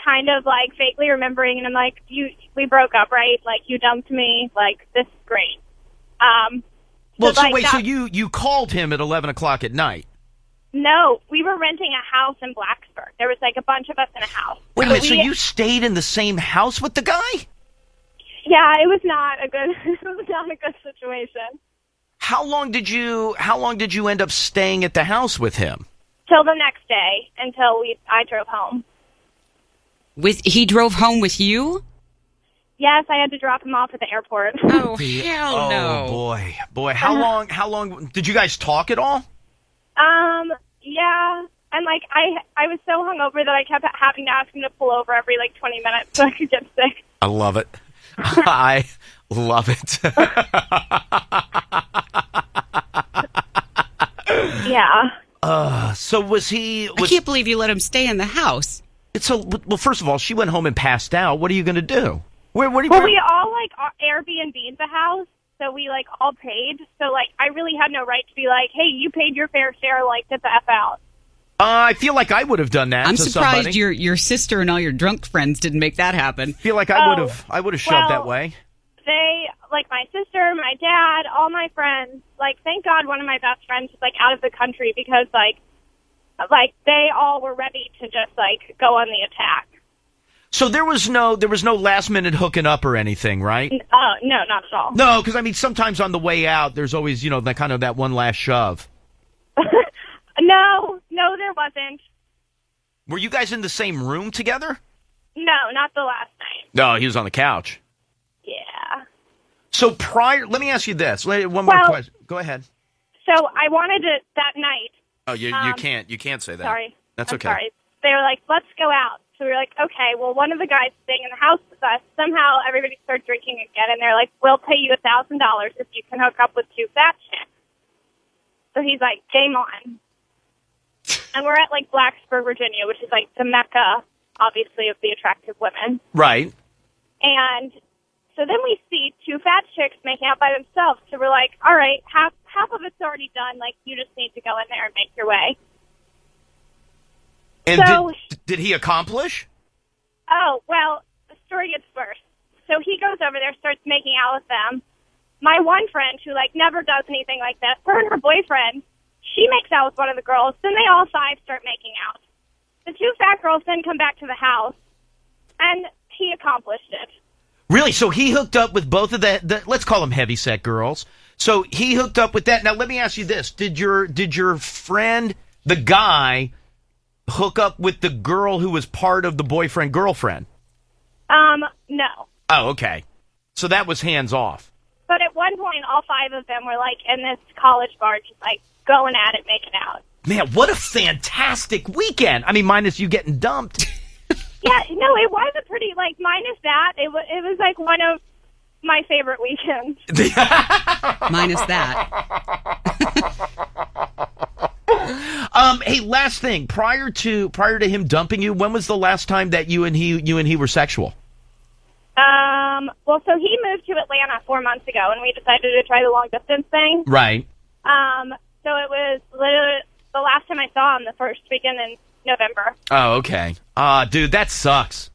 Speaker 6: kind of like vaguely remembering, and I'm like, we broke up, right? Like, you dumped me. Like, this is great.
Speaker 1: So you called him at 11 o'clock at night?
Speaker 6: No, we were renting a house in Blacksburg. There was like a bunch of us in a house.
Speaker 1: Wait a minute, so you stayed in the same house with the guy?
Speaker 6: Yeah, it was not a good situation.
Speaker 1: How long did you end up staying at the house with him?
Speaker 6: Till the next day, until I drove home.
Speaker 2: He drove home with you?
Speaker 6: Yes, I had to drop him off at the airport.
Speaker 2: Oh, hell no.
Speaker 1: Oh, boy. How long did you guys talk at all?
Speaker 6: Yeah. And, like, I was so hungover that I kept having to ask him to pull over every, 20 minutes so I could get sick.
Speaker 1: I love it. I love it.
Speaker 6: Yeah.
Speaker 1: So was he...
Speaker 2: I can't believe you let him stay in the house.
Speaker 1: Well, first of all, she went home and passed out. What are you going to do?
Speaker 6: We all, Airbnb'd the house, so we, all paid. So, I really had no right to be like, hey, you paid your fair share, get the F out.
Speaker 1: I feel like I would have done that.
Speaker 2: I'm
Speaker 1: to
Speaker 2: surprised
Speaker 1: somebody.
Speaker 2: your sister and all your drunk friends didn't make that happen.
Speaker 1: I feel like I would have shoved that way.
Speaker 6: They, my sister, my dad, all my friends, thank God one of my best friends is, out of the country because, they all were ready to just, go on the attack.
Speaker 1: So there was no last minute hooking up or anything, right?
Speaker 6: No, not at all.
Speaker 1: No, because sometimes on the way out, there's always that one last shove.
Speaker 6: No, there wasn't.
Speaker 1: Were you guys in the same room together?
Speaker 6: No, not the last night.
Speaker 1: No, he was on the couch.
Speaker 6: Yeah.
Speaker 1: So let me ask you this. One more question. Go ahead.
Speaker 6: So I wanted it that night.
Speaker 1: Oh, you can't say that.
Speaker 6: Sorry.
Speaker 1: That's okay.
Speaker 6: Sorry. They were like, let's go out. So we were like, okay, well, one of the guys staying in the house with us, somehow everybody started drinking again, and they're like, we'll pay you $1,000 if you can hook up with two fat chicks. So he's like, game on. And we're at, Blacksburg, Virginia, which is, the Mecca, obviously, of the attractive women.
Speaker 1: Right.
Speaker 6: And so then we see two fat chicks making out by themselves. So we're like, all right, half of it's already done. You just need to go in there and make your way.
Speaker 1: And
Speaker 6: so,
Speaker 1: did he accomplish?
Speaker 6: Oh, well, the story gets worse. So he goes over there, starts making out with them. My one friend, who, never does anything like this, her and her boyfriend, she makes out with one of the girls. Then they all five start making out. The two fat girls then come back to the house, and he accomplished it.
Speaker 1: Really? So he hooked up with both of the let's call them heavyset girls. So he hooked up with that. Now let me ask you this: Did your friend, the guy, hook up with the girl who was part of the boyfriend-girlfriend?
Speaker 6: No.
Speaker 1: Oh, okay. So that was hands off.
Speaker 6: But at one point, all five of them were in this college bar, just going at it, making out.
Speaker 1: Man, what a fantastic weekend! Minus you getting dumped.
Speaker 6: Yeah, no, it was a pretty minus that. It was one of my favorite weekends.
Speaker 2: Minus that.
Speaker 1: Hey, last thing. Prior to him dumping you, when was the last time that you and he were sexual?
Speaker 6: Well, so he moved to Atlanta 4 months ago, and we decided to try the long distance thing.
Speaker 1: Right.
Speaker 6: So it was literally the last time I saw him, the first weekend in November.
Speaker 1: Oh, okay. Dude, that sucks.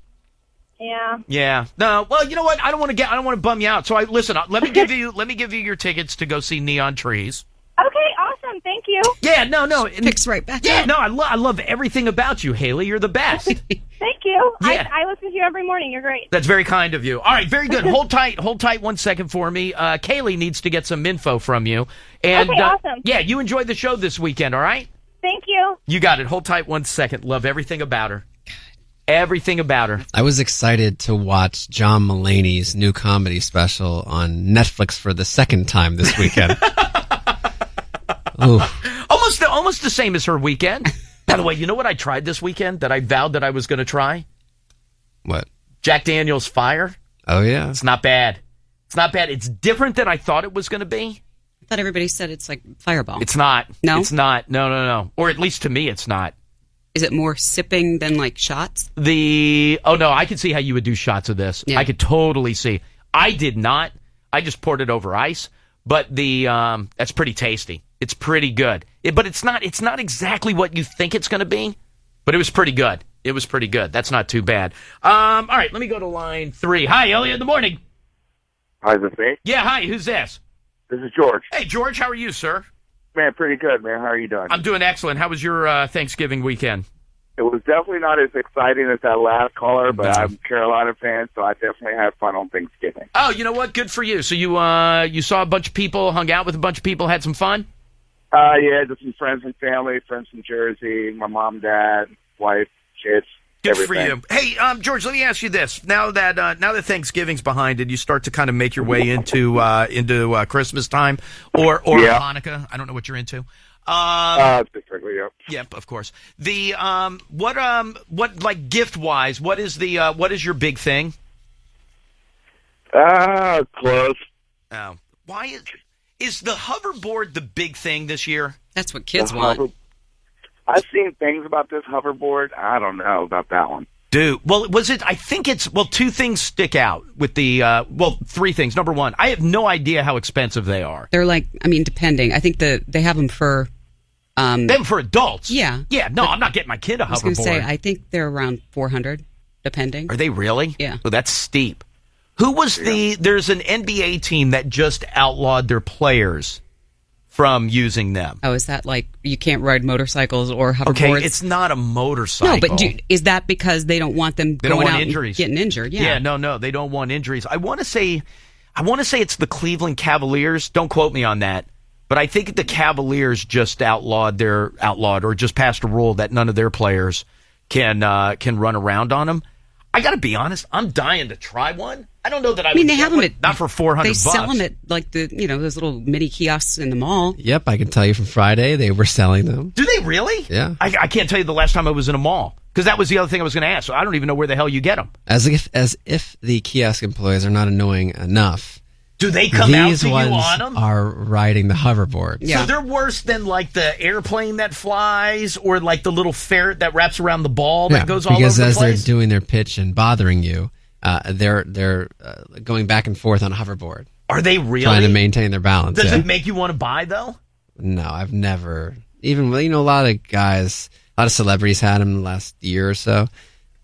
Speaker 6: Yeah.
Speaker 1: Yeah. No. Well, you know what? I don't want to bum you out. So listen. Let me give you your tickets to go see Neon Trees.
Speaker 6: Okay. Awesome. Thank you.
Speaker 1: Yeah. No.
Speaker 2: Picks right back.
Speaker 1: Yeah.
Speaker 2: up.
Speaker 1: No. I love everything about you, Haley. You're the best.
Speaker 6: Thank you. you.
Speaker 1: Yeah.
Speaker 6: I listen to you every morning. You're great.
Speaker 1: That's very kind of you. All right, very good. Hold tight 1 second for me. Kaylee needs to get some info from you. And,
Speaker 6: okay, awesome.
Speaker 1: Yeah, you enjoy the show this weekend, all right?
Speaker 6: Thank you.
Speaker 1: You got it. Hold tight 1 second. Love everything about her. Everything about her.
Speaker 3: I was excited to watch John Mulaney's new comedy special on Netflix for the second time this weekend. Ooh.
Speaker 1: Almost the same as her weekend. By the way, you know what I tried this weekend that I vowed that I was going to try?
Speaker 3: What?
Speaker 1: Jack Daniel's Fire.
Speaker 3: Oh, yeah.
Speaker 1: It's not bad. It's not bad. It's different than I thought it was going to be.
Speaker 2: I thought everybody said it's like Fireball.
Speaker 1: It's not.
Speaker 2: No?
Speaker 1: It's not. No. Or at least to me, it's not.
Speaker 2: Is it more sipping than like shots?
Speaker 1: Oh, no, I can see how you would do shots of this.
Speaker 2: Yeah.
Speaker 1: I could totally see. I did not. I just poured it over ice. But that's pretty tasty. It's pretty good. But it's not exactly what you think it's going to be. But it was pretty good. It was pretty good. That's not too bad. All right, let me go to line 3. Hi, Elliot in the morning.
Speaker 7: Hi, is this me?
Speaker 1: Yeah, hi, who's this?
Speaker 7: This is George.
Speaker 1: Hey, George, how are you, sir?
Speaker 7: Man, pretty good, man. How are you doing?
Speaker 1: I'm doing excellent. How was your Thanksgiving weekend?
Speaker 7: It was definitely not as exciting as that last caller, but I'm a Carolina fan, so I definitely had fun on Thanksgiving.
Speaker 1: Oh, you know what? Good for you. So you saw a bunch of people, hung out with a bunch of people, had some fun?
Speaker 7: Yeah, just some friends and family, friends from Jersey, my mom, dad, wife, kids.
Speaker 1: Good
Speaker 7: everything.
Speaker 1: for you. Hey, George, let me ask you this. Now that Thanksgiving's behind it, you start to kind of make your way into Christmas time or Hanukkah. I don't know what you're into.
Speaker 7: Specifically, yeah.
Speaker 1: Yep, of course. The what like gift wise, what is your big thing?
Speaker 7: Close.
Speaker 1: Oh, why is the hoverboard the big thing this year?
Speaker 2: That's what kids want.
Speaker 7: I've seen things about this hoverboard. I don't know about that one.
Speaker 1: Dude, well, I think it's, two things stick out with the, three things. Number one, I have no idea how expensive they are.
Speaker 2: They're like, depending. I think they have them for...
Speaker 1: they have them for adults?
Speaker 2: Yeah.
Speaker 1: Yeah, no, I'm not getting my kid a hoverboard.
Speaker 2: I was going to say, I think they're around $400, depending.
Speaker 1: Are they really?
Speaker 2: Yeah.
Speaker 1: Well, that's steep. Who was there's an NBA team that just outlawed their players from using them.
Speaker 2: Oh, is that like you can't ride motorcycles or hoverboards?
Speaker 1: Okay, it's not a motorcycle.
Speaker 2: No, but is that because they don't want them going out
Speaker 1: injuries.
Speaker 2: And getting injured? Yeah.
Speaker 1: Yeah, no, they don't want injuries. I want to say it's the Cleveland Cavaliers. Don't quote me on that. But I think the Cavaliers just outlawed or just passed a rule that none of their players can run around on them. I got to be honest, I'm dying to try one. I don't know that I would
Speaker 2: they have them
Speaker 1: not for $400.
Speaker 2: They sell them at like those little mini kiosks in the mall.
Speaker 3: Yep, I can tell you from Friday they were selling them.
Speaker 1: Do they really?
Speaker 3: Yeah.
Speaker 1: I can't tell you the last time I was in a mall because that was the other thing I was going to ask. So I don't even know where the hell you get them.
Speaker 3: As if the kiosk employees are not annoying enough.
Speaker 1: Do they come out to
Speaker 3: These
Speaker 1: you
Speaker 3: ones
Speaker 1: on them?
Speaker 3: are riding the hoverboard.
Speaker 2: Yeah.
Speaker 1: So they're worse than like the airplane that flies or like the little ferret that wraps around the ball that goes all over the place?
Speaker 3: Because as they're doing their pitch and bothering you, they're going back and forth on a hoverboard.
Speaker 1: Are they really?
Speaker 3: Trying to maintain their balance.
Speaker 1: Does it make you want to buy, though?
Speaker 3: No, I've never. Even, a lot of celebrities had them the last year or so.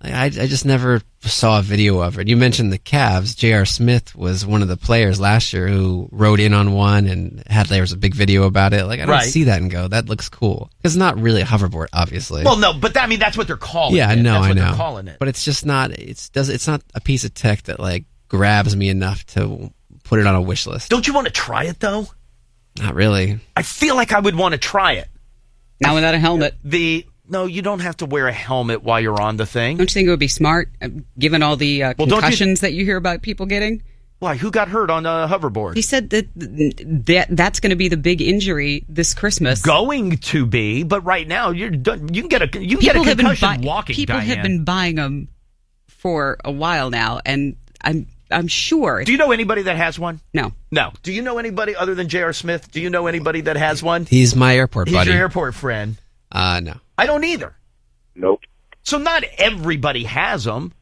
Speaker 3: I just never saw a video of it. You mentioned the Cavs. J.R. Smith was one of the players last year who rode in on one and there was a big video about it. Like, I don't see that and go, that looks cool. It's not really a hoverboard, obviously.
Speaker 1: Well, no, but that's what they're calling it.
Speaker 3: Yeah, I know.
Speaker 1: That's what they're calling it.
Speaker 3: But it's just not, it's not a piece of tech that, like, grabs me enough to put it on a wish list.
Speaker 1: Don't you want to try it, though?
Speaker 3: Not really.
Speaker 1: I feel like I would want to try it.
Speaker 2: Not without a helmet.
Speaker 1: No, you don't have to wear a helmet while you're on the thing.
Speaker 2: Don't you think it would be smart, given all the concussions that you hear about people getting?
Speaker 1: Why? Who got hurt on a hoverboard?
Speaker 2: He said that's going to be the big injury this Christmas.
Speaker 1: Going to be, but right now you can get a concussion walking.
Speaker 2: People have been buying them for a while now, and I'm sure.
Speaker 1: Do you know anybody that has one?
Speaker 2: No.
Speaker 1: Do you know anybody other than J.R. Smith? Do you know anybody that has one?
Speaker 3: He's my airport buddy.
Speaker 1: He's your airport friend.
Speaker 3: No.
Speaker 1: I don't either.
Speaker 7: Nope.
Speaker 1: So not everybody has them.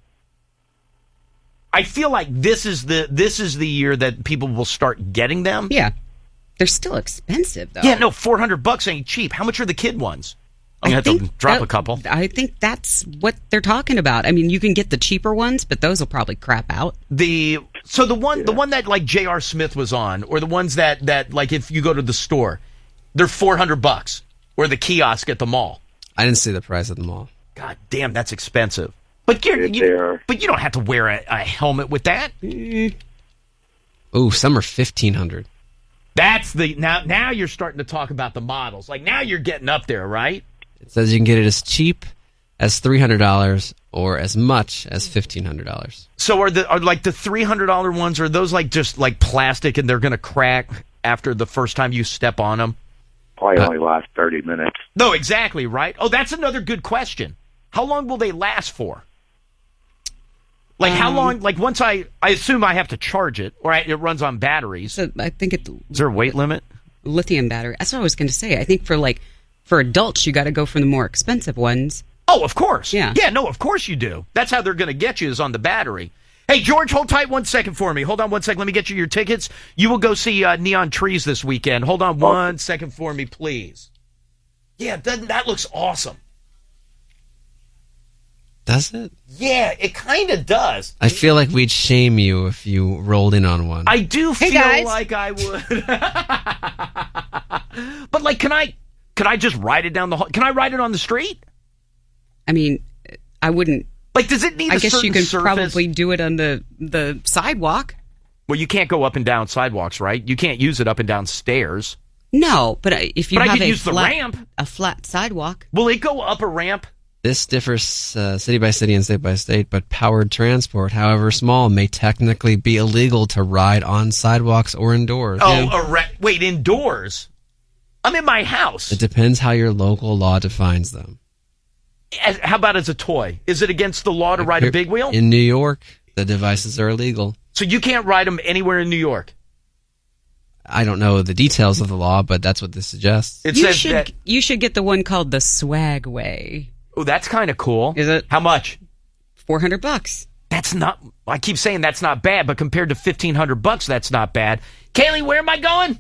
Speaker 1: I feel like this is the year that people will start getting them.
Speaker 2: Yeah. They're still expensive, though.
Speaker 1: Yeah, no, $400 ain't cheap. How much are the kid ones? I'm going to have to drop a couple.
Speaker 2: I think that's what they're talking about. I mean, you can get the cheaper ones, but those will probably crap out.
Speaker 1: The one that like J.R. Smith was on, or the ones that like if you go to the store, they're $400, or the kiosk at the mall.
Speaker 3: I didn't see the price at the mall.
Speaker 1: God damn, that's expensive. But but you don't have to wear a helmet with that.
Speaker 3: Oh, some are $1,500.
Speaker 1: That's now you're starting to talk about the models. Like now you're getting up there, right?
Speaker 3: It says you can get it as cheap as $300 or as much as $1,500.
Speaker 1: So are like the $300 ones, are those like just like plastic and they're going to crack after the first time you step on them?
Speaker 7: Probably only last 30 minutes.
Speaker 1: No, exactly, right? Oh, that's another good question. How long will they last for? Like how long? Like once I assume I have to charge it, or it runs on batteries.
Speaker 2: So I think
Speaker 1: Is there a weight limit?
Speaker 2: Lithium battery. That's what I was going to say. I think for adults, you got to go for the more expensive ones.
Speaker 1: Oh, of course.
Speaker 2: Yeah.
Speaker 1: Yeah, no, of course you do. That's how they're going to get you, is on the battery. Hey, George, hold tight 1 second for me. Hold on 1 second. Let me get you your tickets. You will go see Neon Trees this weekend. Hold on 1 second for me, please. Yeah, that looks awesome.
Speaker 3: Does it?
Speaker 1: Yeah, it kind of does.
Speaker 3: I feel like we'd shame you if you rolled in on one.
Speaker 1: I do feel
Speaker 2: guys.
Speaker 1: like I would. But like, can I just ride it down the hall? Can I ride it on the street?
Speaker 2: I mean, I wouldn't.
Speaker 1: Like, does it need
Speaker 2: I
Speaker 1: a
Speaker 2: guess
Speaker 1: certain
Speaker 2: you can
Speaker 1: surface?
Speaker 2: probably do it on the sidewalk.
Speaker 1: Well, you can't go up and down sidewalks, right? You can't use it up and down stairs.
Speaker 2: No, but if you
Speaker 1: But I
Speaker 2: have
Speaker 1: could use the ramp.
Speaker 2: a flat sidewalk.
Speaker 1: Will it go up a ramp?
Speaker 3: This differs city by city and state by state, but powered transport, however small, may technically be illegal to ride on sidewalks or indoors.
Speaker 1: Oh, wait, indoors? I'm in my house.
Speaker 3: It depends how your local law defines them.
Speaker 1: How about as a toy? Is it against the law to ride a big wheel?
Speaker 3: In New York, the devices are illegal.
Speaker 1: So you can't ride them anywhere in New York?
Speaker 3: I don't know the details of the law, but that's what this suggests.
Speaker 1: It
Speaker 2: You
Speaker 1: says
Speaker 2: should
Speaker 1: that.
Speaker 2: you should get the one called the Swagway.
Speaker 1: Oh, that's kind of cool.
Speaker 2: Is it?
Speaker 1: How much?
Speaker 2: $400.
Speaker 1: That's not. I keep saying that's not bad, but compared to $1,500, that's not bad. Kaylee, where am I going?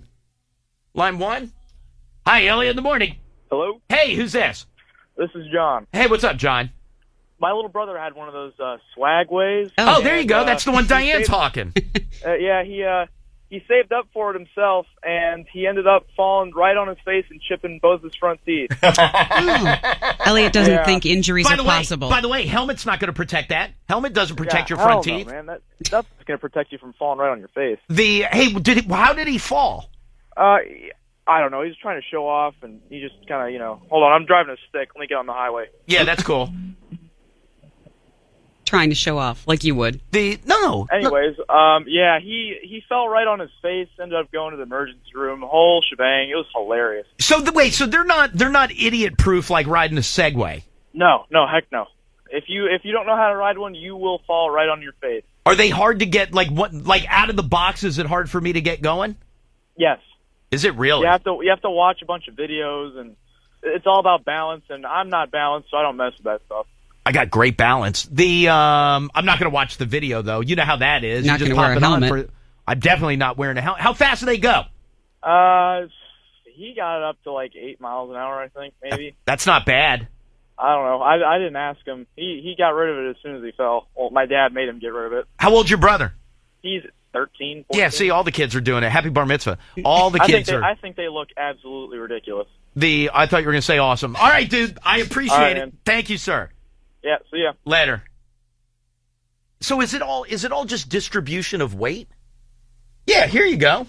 Speaker 1: Line 1. Hi, Elliot. In the morning.
Speaker 8: Hello,
Speaker 1: Hey, who's this?
Speaker 8: this is John.
Speaker 1: Hey, what's up, John?
Speaker 8: My little brother had one of those Swagways.
Speaker 1: Oh, there you go. That's the one
Speaker 8: he
Speaker 1: Diane's
Speaker 8: saved-
Speaker 1: hawking.
Speaker 8: Yeah, he saved up for it himself, and he ended up falling right on his face and chipping both his front teeth.
Speaker 2: Elliot doesn't
Speaker 8: Yeah.
Speaker 2: think injuries are
Speaker 1: By
Speaker 2: possible.
Speaker 1: the way, helmet's not going to protect that. Helmet doesn't protect your
Speaker 8: hell
Speaker 1: front
Speaker 8: no,
Speaker 1: teeth.
Speaker 8: man. That's going to protect you from falling right on your face.
Speaker 1: How did he fall?
Speaker 8: I don't know. He was trying to show off, and he just kind of, hold on, I'm driving a stick. Let me get on the highway.
Speaker 1: Yeah, that's cool.
Speaker 2: Trying to show off like you would.
Speaker 8: Anyways, yeah, he fell right on his face. Ended up going to the emergency room. The whole shebang. It was hilarious.
Speaker 1: So they're not idiot proof like riding a Segway.
Speaker 8: No, heck no. If you don't know how to ride one, you will fall right on your face.
Speaker 1: Are they hard to get? Like out of the box? Is it hard for me to get going?
Speaker 8: Yes.
Speaker 1: Is it really?
Speaker 8: You have to watch a bunch of videos, and it's all about balance. And I'm not balanced, so I don't mess with that stuff.
Speaker 1: I got great balance. I'm not going to watch the video though. You know how that is.
Speaker 2: Not
Speaker 1: you just
Speaker 2: gonna
Speaker 1: pop
Speaker 2: wear a
Speaker 1: it on
Speaker 2: helmet.
Speaker 1: I'm definitely not wearing a helmet. How fast do they go?
Speaker 8: He got it up to like 8 miles an hour, I think, maybe.
Speaker 1: That's not bad.
Speaker 8: I don't know. I didn't ask him. He got rid of it as soon as he fell. Well, my dad made him get rid of it.
Speaker 1: How old's your brother?
Speaker 8: He's 13, 14.
Speaker 1: Yeah, see, all the kids are doing it. Happy bar mitzvah. All the kids
Speaker 8: I think they look absolutely ridiculous.
Speaker 1: I thought you were going to say awesome. All right, dude. I appreciate
Speaker 8: All right,
Speaker 1: it.
Speaker 8: man.
Speaker 1: Thank you, sir.
Speaker 8: Yeah, see ya.
Speaker 1: Later. So is it all just distribution of weight? Yeah, here you go.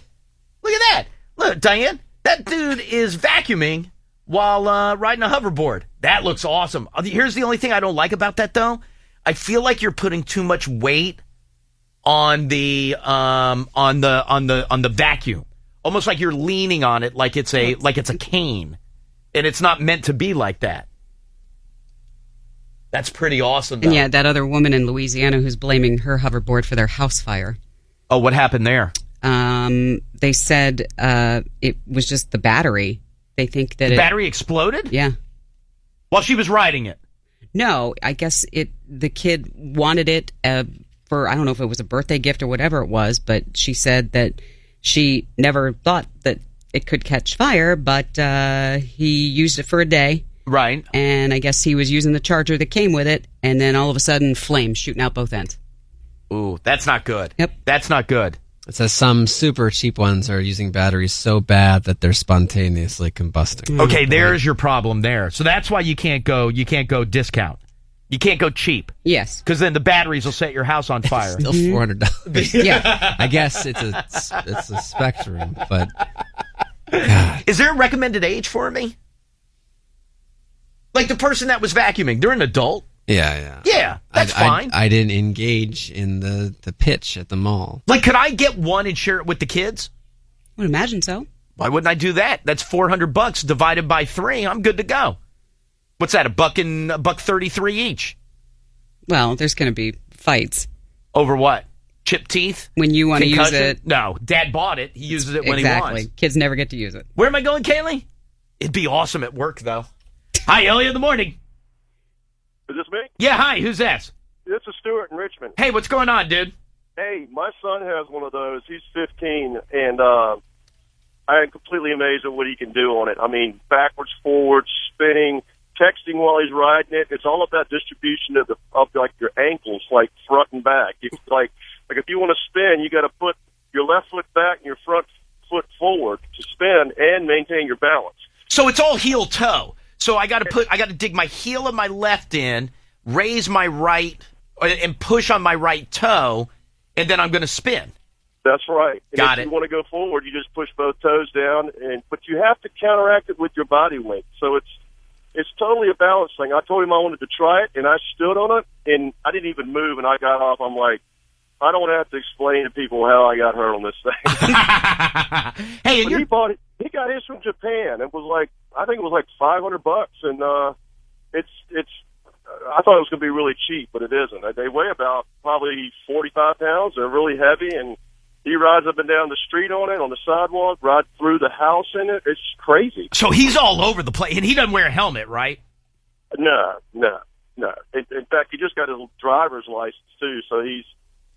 Speaker 1: Look at that. Look, Diane, that dude is vacuuming while riding a hoverboard. That looks awesome. Here's the only thing I don't like about that though. I feel like you're putting too much weight on the vacuum. Almost like you're leaning on it like it's a cane. And it's not meant to be like that. That's pretty awesome, though.
Speaker 2: And yeah, that other woman in Louisiana who's blaming her hoverboard for their house fire.
Speaker 1: Oh, what happened there?
Speaker 2: They said it was just the battery. They think that
Speaker 1: The battery exploded?
Speaker 2: Yeah.
Speaker 1: While she was riding it?
Speaker 2: No, I guess the kid wanted it for, I don't know if it was a birthday gift or whatever it was, but she said that she never thought that it could catch fire, but he used it for a day.
Speaker 1: Right.
Speaker 2: And I guess he was using the charger that came with it, and then all of a sudden, flames shooting out both ends.
Speaker 1: Ooh, that's not good.
Speaker 2: Yep.
Speaker 1: That's not good.
Speaker 3: It says some super cheap ones are using batteries so bad that they're spontaneously combusting.
Speaker 1: Okay, there's your problem there. So that's why you can't go discount. You can't go cheap.
Speaker 2: Yes.
Speaker 1: Because then the batteries will set your house on fire.
Speaker 3: Still $400.
Speaker 2: Yeah.
Speaker 3: I guess it's a spectrum, but God.
Speaker 1: Is there a recommended age for me? Like the person that was vacuuming, they're an adult.
Speaker 3: Yeah.
Speaker 1: Yeah, that's fine.
Speaker 3: I didn't engage in the pitch at the mall.
Speaker 1: Like, could I get one and share it with the kids?
Speaker 2: I would imagine so.
Speaker 1: Why wouldn't I do that? That's $400 divided by 3. I'm good to go. What's that? $1.33 each.
Speaker 2: Well, there's going to be fights.
Speaker 1: Over what? Chipped teeth?
Speaker 2: When you want to use it.
Speaker 1: No, Dad bought it. He uses it when he wants.
Speaker 2: Kids never get to use it.
Speaker 1: Where am I going, Kaylee? It'd be awesome at work, though. Hi, Elliot in the morning.
Speaker 9: Is this me?
Speaker 1: Yeah, hi. Who's this?
Speaker 9: This is Stuart in Richmond.
Speaker 1: Hey, what's going on, dude?
Speaker 9: Hey, my son has one of those. He's 15, and I am completely amazed at what he can do on it. I mean, backwards, forwards, spinning, texting while he's riding it. It's all about distribution of like your ankles, like front and back. It's like if you want to spin, you got to put your left foot back and your front foot forward to spin and maintain your balance.
Speaker 1: So it's all heel toe. So I got to dig my heel of my left in, raise my right, and push on my right toe, and then I'm going to spin.
Speaker 9: That's right. And
Speaker 1: Got
Speaker 9: if
Speaker 1: it.
Speaker 9: you want to go forward, you just push both toes down, but you have to counteract it with your body weight. So it's totally a balance thing. I told him I wanted to try it, and I stood on it, and I didn't even move, and I got off. I'm like, I don't have to explain to people how I got hurt on this thing.
Speaker 1: Hey,
Speaker 9: and he bought it. He got his from Japan. It was like, I think it was like $500, and it's. I thought it was going to be really cheap, but it isn't. They weigh about probably 45 pounds. They're really heavy, and he rides up and down the street on it, on the sidewalk, rides through the house in it. It's crazy.
Speaker 1: So he's all over the place, and he doesn't wear a helmet, right?
Speaker 9: No. In fact, he just got his driver's license too, so he's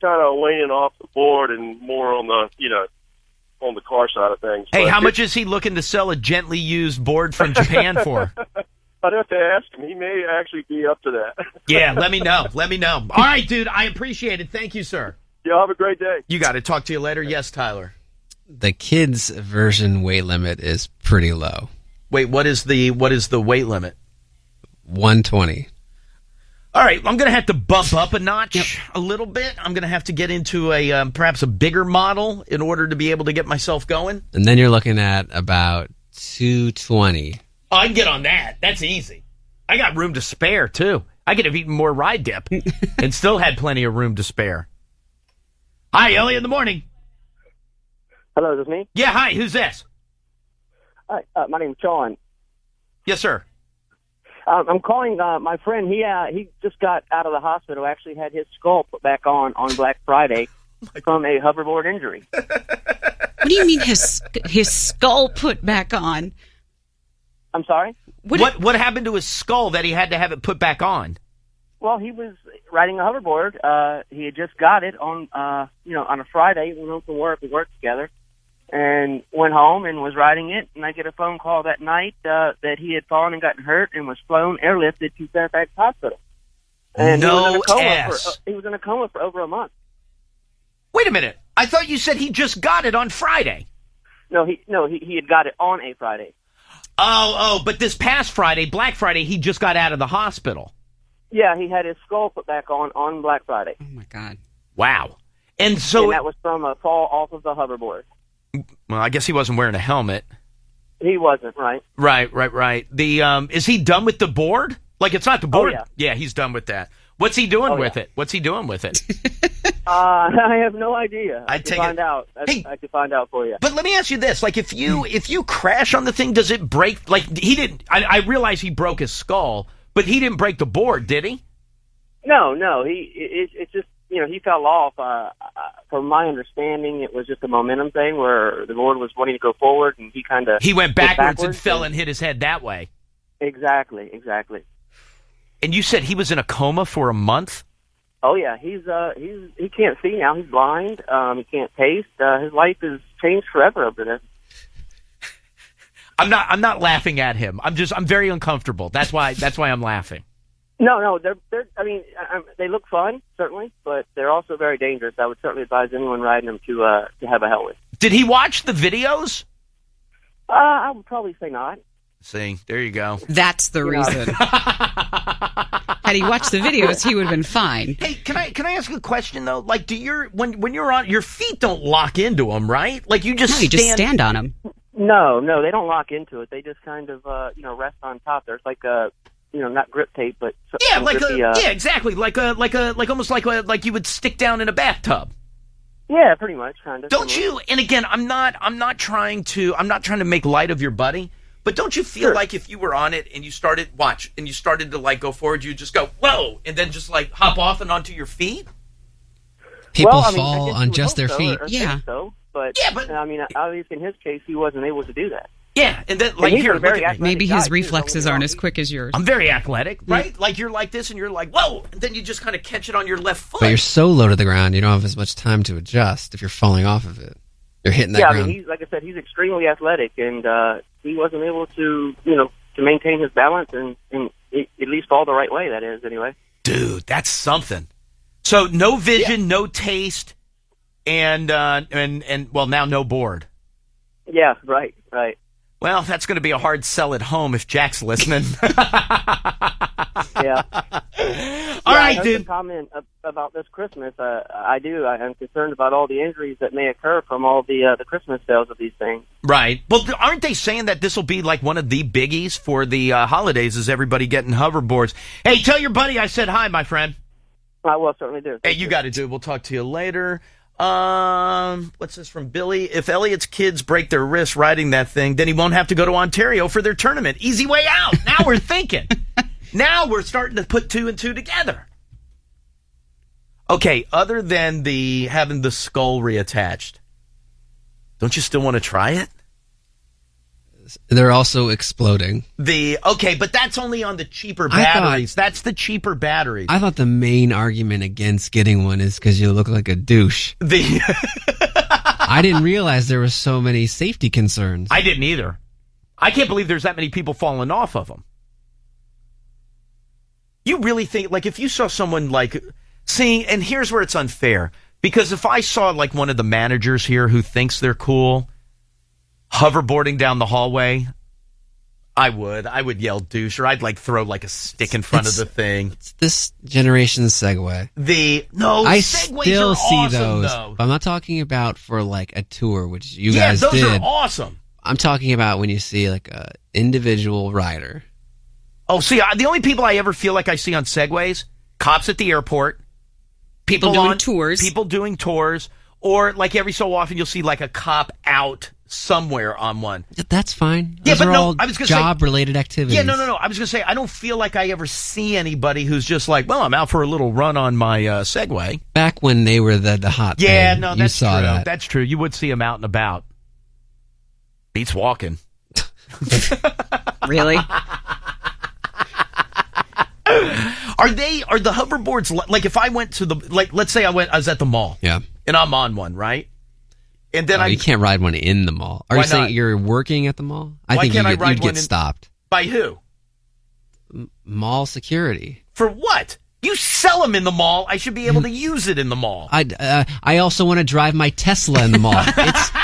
Speaker 9: kind of leaning off the board and more on the, on the car side of things.
Speaker 1: Hey,
Speaker 9: but
Speaker 1: how much is he looking to sell a gently used board from Japan for?
Speaker 9: I'd have to ask him. He may actually be up to that.
Speaker 1: Yeah, let me know. All right, dude, I appreciate it. Thank you, sir.
Speaker 9: Yeah, have a great day.
Speaker 1: You got it. Talk to you later. Yes, Tyler.
Speaker 3: The kids' version weight limit is pretty low.
Speaker 1: Wait, what is the weight limit?
Speaker 3: 120.
Speaker 1: All right, I'm going to have to bump up a notch a little bit. I'm going to have to get into a perhaps a bigger model in order to be able to get myself going.
Speaker 3: And then you're looking at about 220.
Speaker 1: Oh, I can get on that. That's easy. I got room to spare, too. I could have eaten more ride dip and still had plenty of room to spare. Hi, Elliot in the morning.
Speaker 10: Hello, is this me?
Speaker 1: Yeah, hi. Who's this?
Speaker 10: Hi, my name's Sean.
Speaker 1: Yes, sir.
Speaker 10: I'm calling my friend. He just got out of the hospital. Actually had his skull put back on Black Friday from a hoverboard injury.
Speaker 2: What do you mean his skull put back on?
Speaker 10: I'm sorry?
Speaker 1: What happened to his skull that he had to have it put back on?
Speaker 10: Well, he was riding a hoverboard. He had just got it on a Friday. Went home from work. We worked together. And went home and was riding it, and I get a phone call that night that he had fallen and gotten hurt and was flown, airlifted to Fairfax Hospital. And he was in a coma for over a month.
Speaker 1: Wait a minute. I thought you said he just got it on Friday.
Speaker 10: No, he had got it on a Friday.
Speaker 1: Oh, but this past Friday, Black Friday, he just got out of the hospital.
Speaker 10: Yeah, he had his skull put back on Black Friday.
Speaker 2: Oh, my God.
Speaker 1: Wow. And
Speaker 10: that was from a fall off of the hoverboard.
Speaker 1: Well, I guess he wasn't wearing a helmet.
Speaker 10: He wasn't, right?
Speaker 1: Right. The is he done with the board? Like, it's not the board.
Speaker 10: Oh, yeah.
Speaker 1: He's done with that. What's he doing with it?
Speaker 10: I have no idea. I can find out.
Speaker 1: Hey,
Speaker 10: I can find out for you.
Speaker 1: But let me ask you this: like, if you crash on the thing, does it break? Like, he didn't. I realize he broke his skull, but he didn't break the board, did he?
Speaker 10: No. It's just he fell off. From my understanding, it was just a momentum thing where the board was wanting to go forward, and he
Speaker 1: went backwards and fell and hit his head that way.
Speaker 10: Exactly.
Speaker 1: And you said he was in a coma for a month?
Speaker 10: Oh yeah, he can't see now. He's blind. He can't taste. His life has changed forever over this.
Speaker 1: I'm not laughing at him. I'm very uncomfortable. That's why I'm laughing.
Speaker 10: No, they're. I mean, they look fun certainly, but they're also very dangerous. I would certainly advise anyone riding them to have a helmet.
Speaker 1: Did he watch the videos?
Speaker 10: I would probably say not.
Speaker 1: See, there you go.
Speaker 2: That's the reason. Had he watched the videos, he would have been fine.
Speaker 1: Hey, can I ask a question though? Like, when you're on, your feet don't lock into them, right? Like you just
Speaker 2: just stand on them.
Speaker 10: No, they don't lock into it. They just kind of rest on top. There's like a not grip tape, but grippy,
Speaker 1: exactly, like almost like you would stick down in a bathtub.
Speaker 10: Yeah, pretty much, kind of.
Speaker 1: Don't you? And again, I'm not trying to make light of your buddy, but don't you feel like if you were on it and you started to like go forward, you just go whoa, and then just like hop off and onto your feet?
Speaker 3: People fall on just their feet.
Speaker 10: Yeah. So, but I mean, at least in his case, he wasn't able to do that.
Speaker 1: Yeah, and then like here,
Speaker 2: maybe his reflexes aren't as quick as yours.
Speaker 1: I'm very athletic, right? Like you're like this, and you're like whoa, and then you just kind of catch it on your left foot.
Speaker 3: But you're so low to the ground, you don't have as much time to adjust if you're falling off of it. You're hitting that ground.
Speaker 10: Yeah, I mean, like I said, he's extremely athletic, and he wasn't able to maintain his balance and at least fall the right way. That is, anyway.
Speaker 1: Dude, that's something. So no vision, no taste, and well now no board.
Speaker 10: Yeah, right.
Speaker 1: Well, that's going to be a hard sell at home if Jack's listening.
Speaker 10: Yeah.
Speaker 1: All right, dude.
Speaker 10: Comment about this Christmas. I'm concerned about all the injuries that may occur from all the Christmas sales of these things.
Speaker 1: Right. Well, aren't they saying that this will be like one of the biggies for the holidays? Is everybody getting hoverboards? Hey, tell your buddy I said hi, my friend.
Speaker 10: I will certainly do.
Speaker 1: Hey, you got to do it. We'll talk to you later. What's this from Billy? If Elliot's kids break their wrists riding that thing, then he won't have to go to Ontario for their tournament. Easy way out. Now we're thinking. Now we're starting to put two and two together. Okay, other than having the skull reattached, don't you still want to try it?
Speaker 3: They're also exploding.
Speaker 1: Okay, but that's only on the cheaper batteries. That's the cheaper batteries.
Speaker 3: I thought the main argument against getting one is because you look like a douche. I didn't realize there were so many safety concerns.
Speaker 1: I didn't either. I can't believe there's that many people falling off of them. You really think, like, if you saw someone, like, seeing, and here's where it's unfair, because if I saw, like, one of the managers here who thinks they're cool hoverboarding down the hallway, I would yell douche, or I'd like throw like a stick in front of the thing.
Speaker 3: It's this generation's Segway.
Speaker 1: I
Speaker 3: still see
Speaker 1: awesome,
Speaker 3: those.
Speaker 1: though.
Speaker 3: But I'm not talking about for like a tour, which you
Speaker 1: guys
Speaker 3: did.
Speaker 1: Yeah, those are awesome.
Speaker 3: I'm talking about when you see like a individual rider.
Speaker 1: Oh, see, the only people I ever feel like I see on Segways, cops at the airport, people doing tours, or like every so often you'll see like a cop out somewhere on one.
Speaker 3: That's fine.
Speaker 1: Those
Speaker 3: are all job-related activities.
Speaker 1: Yeah, no. I was going to say, I don't feel like I ever see anybody who's just like, well, I'm out for a little run on my Segway.
Speaker 3: Back when they were the hot thing.
Speaker 1: No,
Speaker 3: you
Speaker 1: that's
Speaker 3: saw
Speaker 1: true.
Speaker 3: that.
Speaker 1: That's true. You would see them out and about. Beats walking.
Speaker 2: Really?
Speaker 1: Are the hoverboards, like if I went to let's say I was at the mall.
Speaker 3: Yeah.
Speaker 1: And I'm on one, right? And then
Speaker 3: you can't ride one in the mall. Are you saying
Speaker 1: not?
Speaker 3: You're working at the mall? I
Speaker 1: Why
Speaker 3: think
Speaker 1: can't
Speaker 3: you'd get stopped.
Speaker 1: By who?
Speaker 3: Mall security.
Speaker 1: For what? You sell them in the mall. I should be able to use it in the mall.
Speaker 3: I also want to drive my Tesla in the mall.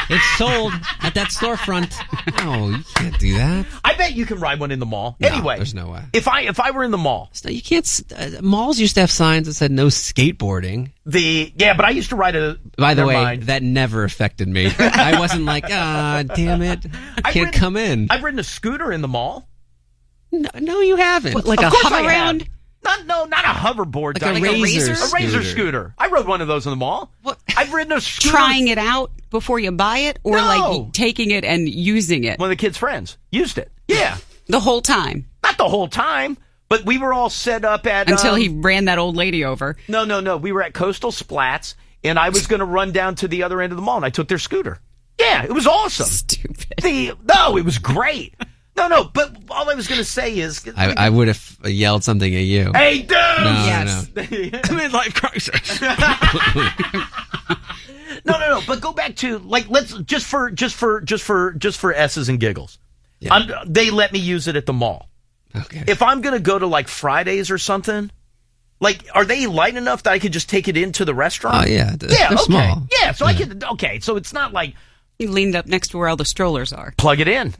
Speaker 3: It's sold at that storefront. No, you can't do that.
Speaker 1: I bet you can ride one in the mall.
Speaker 3: No,
Speaker 1: anyway,
Speaker 3: there's no way.
Speaker 1: If I were in the mall,
Speaker 3: you can't. Malls used to have signs that said no skateboarding.
Speaker 1: But I used to ride a.
Speaker 3: By the way, that never affected me. I wasn't like, damn it, I can't come in.
Speaker 1: I've ridden a scooter in the mall.
Speaker 3: No, you haven't.
Speaker 2: What, like a hover round?
Speaker 1: Not a hoverboard.
Speaker 3: Like a razor
Speaker 1: scooter. I rode one of those in the mall.
Speaker 2: What?
Speaker 1: I've ridden a scooter.
Speaker 2: Trying it out before you buy it, or like taking it and using it?
Speaker 1: One of the kids' friends used it. Yeah.
Speaker 2: The whole time?
Speaker 1: Not the whole time, but we were all set up at...
Speaker 2: Until he ran that old lady over.
Speaker 1: No. We were at Coastal Splats, and I was going to run down to the other end of the mall, and I took their scooter. Yeah, it was awesome.
Speaker 2: Stupid.
Speaker 1: It was great. No, but all I was going to say is...
Speaker 3: I would have yelled something at you.
Speaker 1: Hey, dude!
Speaker 3: Yes.
Speaker 1: No. Midlife crisis. No, but go back to, like, let's, just for S's and giggles. Yeah. They let me use it at the mall.
Speaker 3: Okay.
Speaker 1: If I'm going to go to, like, Fridays or something, like, are they light enough that I could just take it into the restaurant?
Speaker 3: Oh, yeah. They're small.
Speaker 1: Yeah, so I could, so it's not like...
Speaker 2: He leaned up next to where all the strollers are.
Speaker 1: Plug it in.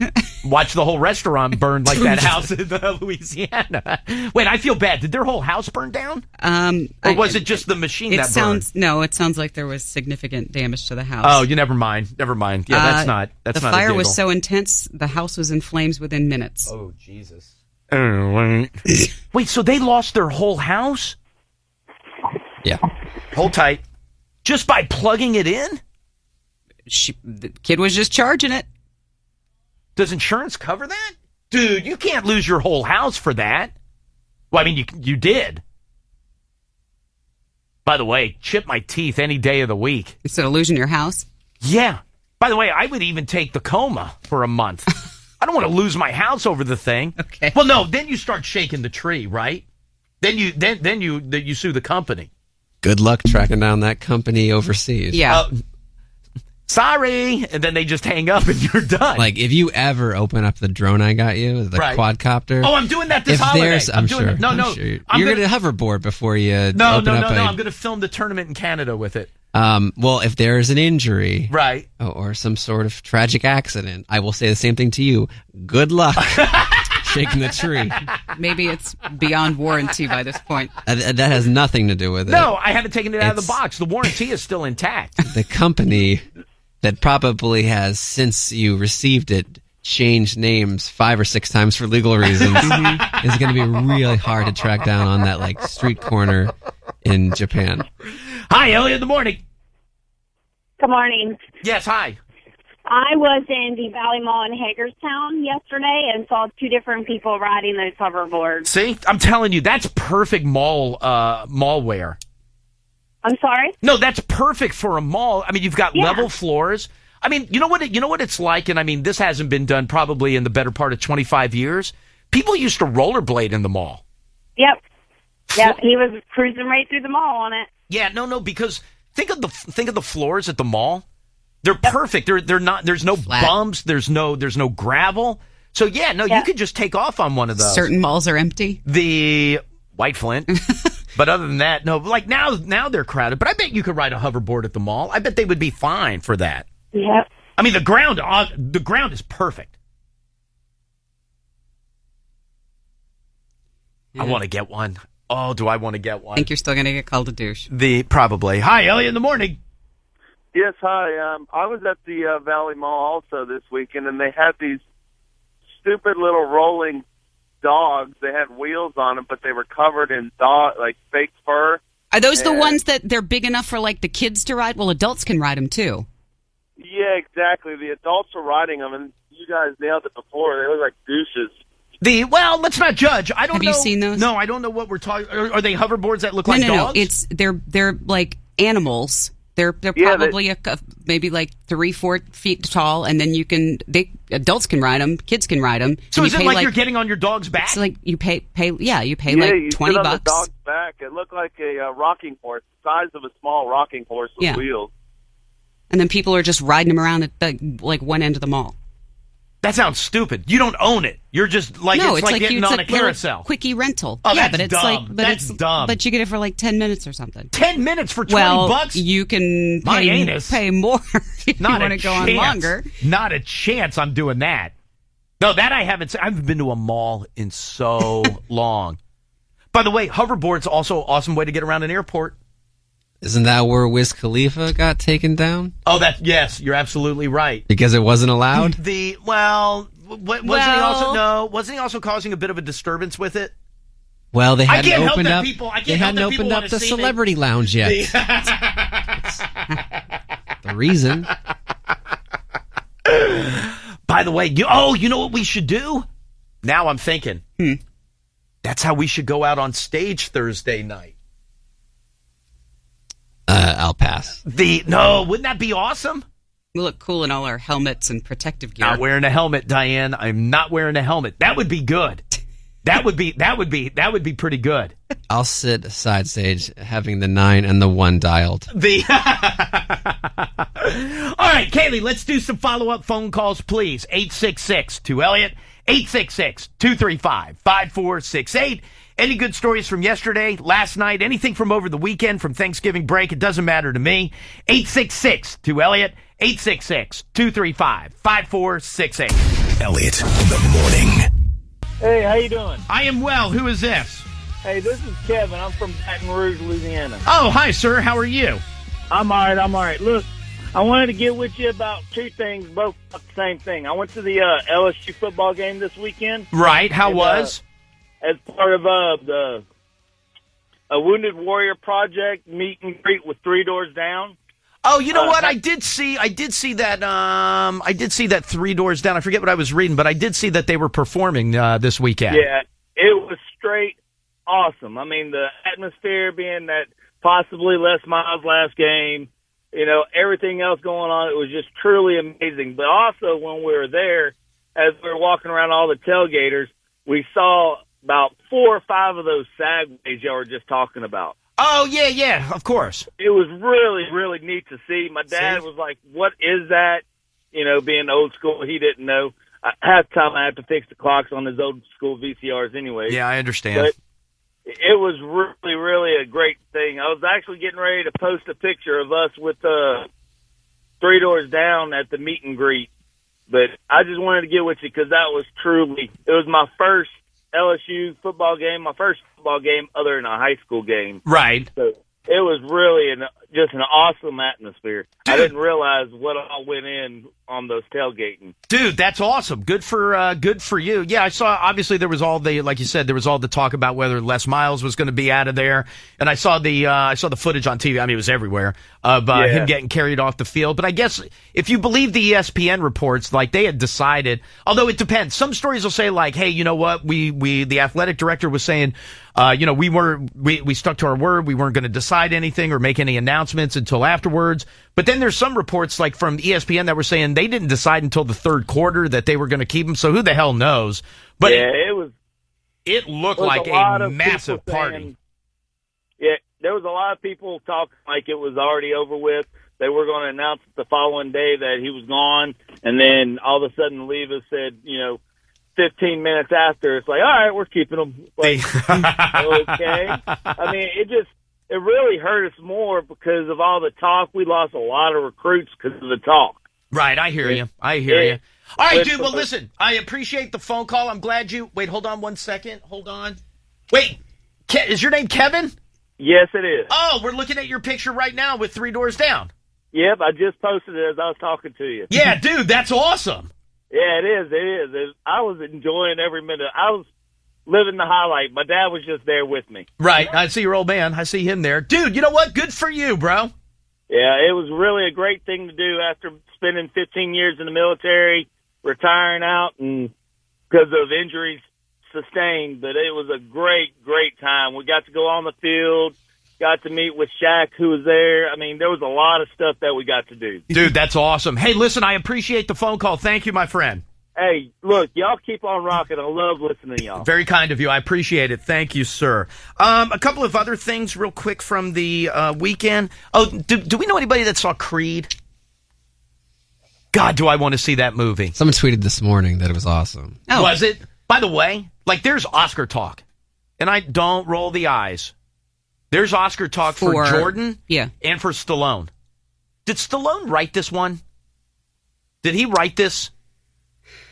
Speaker 1: Watch the whole restaurant burn like that house in Louisiana. Wait, I feel bad. Did their whole house burn down? Or was it just the machine that burned?
Speaker 2: No, it sounds like there was significant damage to the house.
Speaker 1: Oh, never mind. Never mind. Yeah, that's not a
Speaker 2: The fire was so intense, the house was in flames within minutes.
Speaker 1: Oh, Jesus. Wait, so they lost their whole house?
Speaker 3: Yeah.
Speaker 1: Hold tight. Just by plugging it in?
Speaker 2: The kid was just charging it.
Speaker 1: Does insurance cover that? Dude, you can't lose your whole house for that. Well, I mean, you did. By the way, chip my teeth any day of the week.
Speaker 2: Instead of losing your house?
Speaker 1: Yeah. By the way, I would even take the coma for a month. I don't want to lose my house over the thing.
Speaker 2: Okay.
Speaker 1: Well, no, then you start shaking the tree, right? Then you sue the company.
Speaker 3: Good luck tracking down that company overseas.
Speaker 2: Yeah.
Speaker 1: Sorry, and then they just hang up and you're done.
Speaker 3: Like, if you ever open up the drone I got you, the quadcopter.
Speaker 1: Oh, I'm doing that this holiday.
Speaker 3: I'm sure.
Speaker 1: No.
Speaker 3: You're going to hoverboard before you
Speaker 1: No.
Speaker 3: open up
Speaker 1: I'm going to film the tournament in Canada with it.
Speaker 3: Well, if there's an injury,
Speaker 1: right,
Speaker 3: or some sort of tragic accident, I will say the same thing to you. Good luck shaking the tree.
Speaker 2: Maybe it's beyond warranty by this point.
Speaker 3: That has nothing to do with it.
Speaker 1: No, I haven't taken it out of the box. The warranty is still intact.
Speaker 3: The company that probably has, since you received it, changed names 5 or 6 times for legal reasons is going to be really hard to track down on that like street corner in Japan.
Speaker 1: Hi, Elliot in the morning.
Speaker 6: Good morning.
Speaker 1: Yes, hi.
Speaker 6: I was in the Valley Mall in Hagerstown yesterday and saw 2 different people riding those hoverboards.
Speaker 1: See, I'm telling you, that's perfect mall wear.
Speaker 6: I'm sorry?
Speaker 1: No, that's perfect for a mall. I mean, you've got level floors. I mean, you know what it's like, and I mean, this hasn't been done probably in the better part of 25 years. People used to rollerblade in the mall.
Speaker 6: Yep. He was cruising right through the mall on it.
Speaker 1: Yeah, no, because think of the floors at the mall. They're perfect. They're not. There's no bumps. There's no gravel. So you could just take off on one of those.
Speaker 2: Certain malls are empty.
Speaker 1: The White Flint. But other than that, no. Like now they're crowded. But I bet you could ride a hoverboard at the mall. I bet they would be fine for that.
Speaker 6: Yep.
Speaker 1: I mean, the ground is perfect. I want to get one. Oh, do I want to get one?
Speaker 2: I think you're still going to get called a douche.
Speaker 1: Probably. Hi, Elliot in the morning.
Speaker 7: Yes, hi. I was at the Valley Mall also this weekend, and they had these stupid little rolling dogs. They had wheels on them, but they were covered in fake fur.
Speaker 2: Are those the ones that they're big enough for like the kids to ride? Well, adults can ride them too.
Speaker 7: Yeah, exactly. The adults were riding them, and you guys nailed it before. They look like douches.
Speaker 1: Well, let's not judge. I don't know.
Speaker 2: Have you seen those?
Speaker 1: No, I don't know what we're talking. Are they hoverboards that look like dogs?
Speaker 2: No. They're like animals. They're probably maybe like 3-4 feet tall, and then adults can ride them, kids can ride them.
Speaker 1: So is it like you're getting on your dog's back?
Speaker 2: It's like you pay like
Speaker 7: you
Speaker 2: $20.
Speaker 7: sit on the dog's back. It looked like a rocking horse, the size of a small rocking horse with wheels.
Speaker 2: And then people are just riding them around at like one end of the mall.
Speaker 1: That sounds stupid. You don't own it. You're just like it's like getting on a carousel.
Speaker 2: Quickie rental.
Speaker 1: Oh,
Speaker 2: yeah,
Speaker 1: that's
Speaker 2: but it's
Speaker 1: dumb. That's dumb.
Speaker 2: But you get it for like 10 minutes or something.
Speaker 1: 10 minutes for $20?
Speaker 2: You can pay more if you want to go on longer.
Speaker 1: Not a chance I'm doing that. No, that I haven't. I haven't been to a mall in so long. By the way, hoverboard's also an awesome way to get around an airport.
Speaker 3: Isn't that where Wiz Khalifa got taken down?
Speaker 1: Oh, yes, you're absolutely right.
Speaker 3: Because it wasn't allowed?
Speaker 1: Wasn't he also causing a bit of a disturbance with it?
Speaker 3: Well, they hadn't opened up the celebrity lounge yet. That's the reason.
Speaker 1: By the way, you know what we should do? Now I'm thinking. That's how we should go out on stage Thursday night.
Speaker 3: I'll pass.
Speaker 1: Wouldn't that be awesome?
Speaker 2: We look cool in all our helmets and protective gear.
Speaker 1: Not wearing a helmet, Diane. I'm not wearing a helmet. That would be good. That would be pretty good.
Speaker 3: I'll sit side stage having the 9 and the 1 dialed. All
Speaker 1: right, Kaylee, let's do some follow-up phone calls, please. 866-2-ELLIOT, 866-235-5468. Any good stories from yesterday, last night, anything from over the weekend, from Thanksgiving break, it doesn't matter to me. 866-2-ELLIOT, 866-235-5468.
Speaker 4: Elliot in the morning.
Speaker 11: Hey, how you doing?
Speaker 1: I am well. Who is this?
Speaker 11: Hey, this is Kevin. I'm from Baton Rouge, Louisiana.
Speaker 1: Oh, hi, sir. How are you?
Speaker 11: I'm all right. Look, I wanted to get with you about two things, both about the same thing. I went to the LSU football game this weekend.
Speaker 1: Right. How was?
Speaker 11: As part of a Wounded Warrior Project meet and greet with 3 Doors Down.
Speaker 1: Oh, you know what? I did see that. I did see that 3 Doors Down. I forget what I was reading, but I did see that they were performing this weekend.
Speaker 11: Yeah, it was straight awesome. I mean, the atmosphere being that possibly Les Miles' last game, everything else going on, it was just truly amazing. But also, when we were there, as we were walking around all the tailgaters, we saw about 4 or 5 of those segways y'all were just talking about.
Speaker 1: Oh, yeah, of course.
Speaker 11: It was really, really neat to see. My dad was like, what is that? Being old school, he didn't know. Half the time I had to fix the clocks on his old school VCRs anyway.
Speaker 1: Yeah, I understand.
Speaker 11: But it was really, really a great thing. I was actually getting ready to post a picture of us with 3 Doors Down at the meet and greet. But I just wanted to get with you because that was it was my first LSU football game, my first football game other than a high school game.
Speaker 1: Right.
Speaker 11: So it was really just an awesome atmosphere.
Speaker 1: Dude.
Speaker 11: I didn't realize what all went in on those tailgating.
Speaker 1: Dude, that's awesome. Good for you. Yeah, I saw, obviously there was all the, like you said, there was all the talk about whether Les Miles was going to be out of there. And I saw the footage on TV. I mean, it was everywhere of him getting carried off the field. But I guess if you believe the ESPN reports, like they had decided, although it depends. Some stories will say like, hey, you know what? The athletic director was saying, we stuck to our word. We weren't going to decide anything or make any announcements until afterwards. But then there's some reports like from ESPN that were saying they didn't decide until the third quarter that they were going to keep him. So who the hell knows? But it looked like a massive party.
Speaker 11: There was a lot of people talking like it was already over with. They were going to announce it the following day that he was gone. And then all of a sudden Leva said, 15 minutes after, it's like, all right, we're keeping him. Like, okay. I mean, it really hurt us more because of all the talk. We lost a lot of recruits because of the talk.
Speaker 1: Right, I hear you. All right, dude, well, listen, I appreciate the phone call. I'm glad you... Wait, hold on 1 second. Hold on. Wait, is your name Kevin?
Speaker 11: Yes, it is.
Speaker 1: Oh, we're looking at your picture right now with 3 Doors Down.
Speaker 11: Yep, I just posted it as I was talking to you.
Speaker 1: Yeah, dude, that's awesome.
Speaker 11: Yeah, it is. I was enjoying every minute. I was living the highlight. My dad was just there with me.
Speaker 1: Right. I see your old man. I see him there. Dude, you know what? Good for you, bro.
Speaker 11: Yeah, it was really a great thing to do after spending 15 years in the military, retiring out, and because of injuries sustained. But it was a great, great time. We got to go on the field, got to meet with Shaq, who was there. I mean, there was a lot of stuff that we got to do.
Speaker 1: Dude, that's awesome. Hey, listen, I appreciate the phone call. Thank you, my friend.
Speaker 11: Hey, look, y'all keep on rocking. I love listening to y'all.
Speaker 1: Very kind of you. I appreciate it. Thank you, sir. A couple of other things real quick from the weekend. Oh, do we know anybody that saw Creed? God, do I want to see that movie.
Speaker 3: Someone tweeted this morning that it was awesome.
Speaker 1: Oh. Was it? By the way, like there's Oscar talk. And I don't roll the eyes. There's Oscar talk for Jordan and for Stallone. Did Stallone write this one? Did he write this?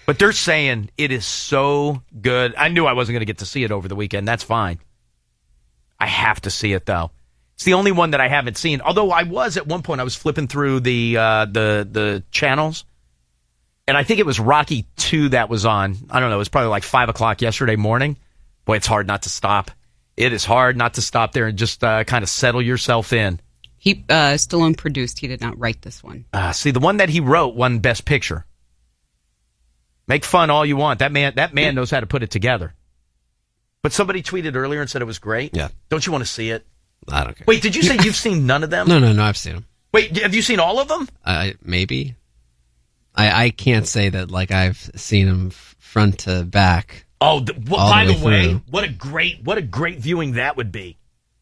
Speaker 1: But they're saying it is so good. I knew I wasn't going to get to see it over the weekend. That's fine. I have to see it, though. It's the only one that I haven't seen. Although I was at one point, I was flipping through the channels, and I think it was Rocky 2 that was on. I don't know. It was probably like 5 o'clock yesterday morning. Boy, it's hard not to stop. It is hard not to stop there and just kind of settle yourself in.
Speaker 2: He Stallone produced. He did not write this one.
Speaker 1: See, the one that he wrote won Best Picture. Make fun all you want. That man knows how to put it together. But somebody tweeted earlier and said it was great.
Speaker 3: Yeah.
Speaker 1: Don't you want to see it?
Speaker 3: I don't care.
Speaker 1: Wait, did you say you've seen none of them?
Speaker 3: No, I've seen them.
Speaker 1: Wait, have you seen all of them?
Speaker 3: Maybe. I can't say that like I've seen them front to back.
Speaker 1: Oh, by the way, what a great viewing that would be.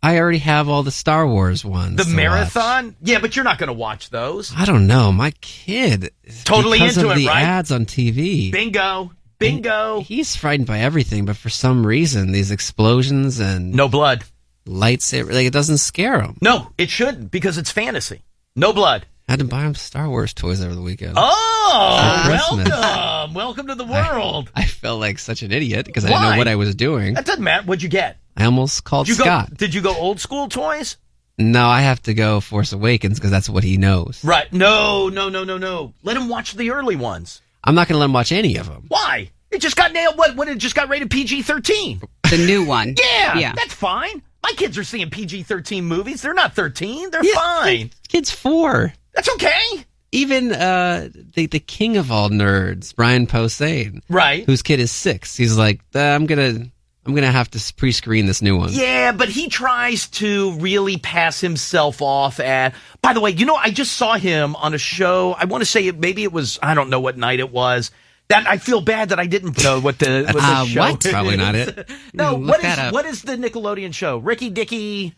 Speaker 3: I already have all the Star Wars ones.
Speaker 1: The marathon? Watch. Yeah, but you're not going to watch those.
Speaker 3: I don't know. My kid is
Speaker 1: totally
Speaker 3: because
Speaker 1: into
Speaker 3: of
Speaker 1: it,
Speaker 3: the
Speaker 1: right?
Speaker 3: ads on TV.
Speaker 1: Bingo. Bingo.
Speaker 3: He's frightened by everything, but for some reason, these explosions and
Speaker 1: no blood,
Speaker 3: lightsaber, like it doesn't scare him.
Speaker 1: No, it shouldn't because it's fantasy. No blood.
Speaker 3: I had to buy him Star Wars toys over the weekend.
Speaker 1: Oh, welcome to the world.
Speaker 3: I felt like such an idiot because I didn't know what I was doing.
Speaker 1: That doesn't matter. What'd you get?
Speaker 3: I almost called Scott.
Speaker 1: Did you go old school toys?
Speaker 3: No, I have to go Force Awakens because that's what he knows.
Speaker 1: Right. No. Let him watch the early ones.
Speaker 3: I'm not going to let him watch any of them.
Speaker 1: Why? It just got nailed. What? It just got rated PG-13.
Speaker 2: The new one.
Speaker 1: Yeah, that's fine. My kids are seeing PG-13 movies. They're not 13. They're fine.
Speaker 3: Kid's 4.
Speaker 1: That's okay.
Speaker 3: Even the king of all nerds, Brian Posehn,
Speaker 1: right,
Speaker 3: whose kid is 6. He's like, I'm gonna have to pre-screen this new one.
Speaker 1: Yeah, but he tries to really pass himself off at. By the way, I just saw him on a show. I want to say maybe it was. I don't know what night it was. That I feel bad that I didn't know what the show
Speaker 3: what?
Speaker 1: is.
Speaker 3: Probably not it.
Speaker 1: No, what is the Nickelodeon show? Ricky Dicky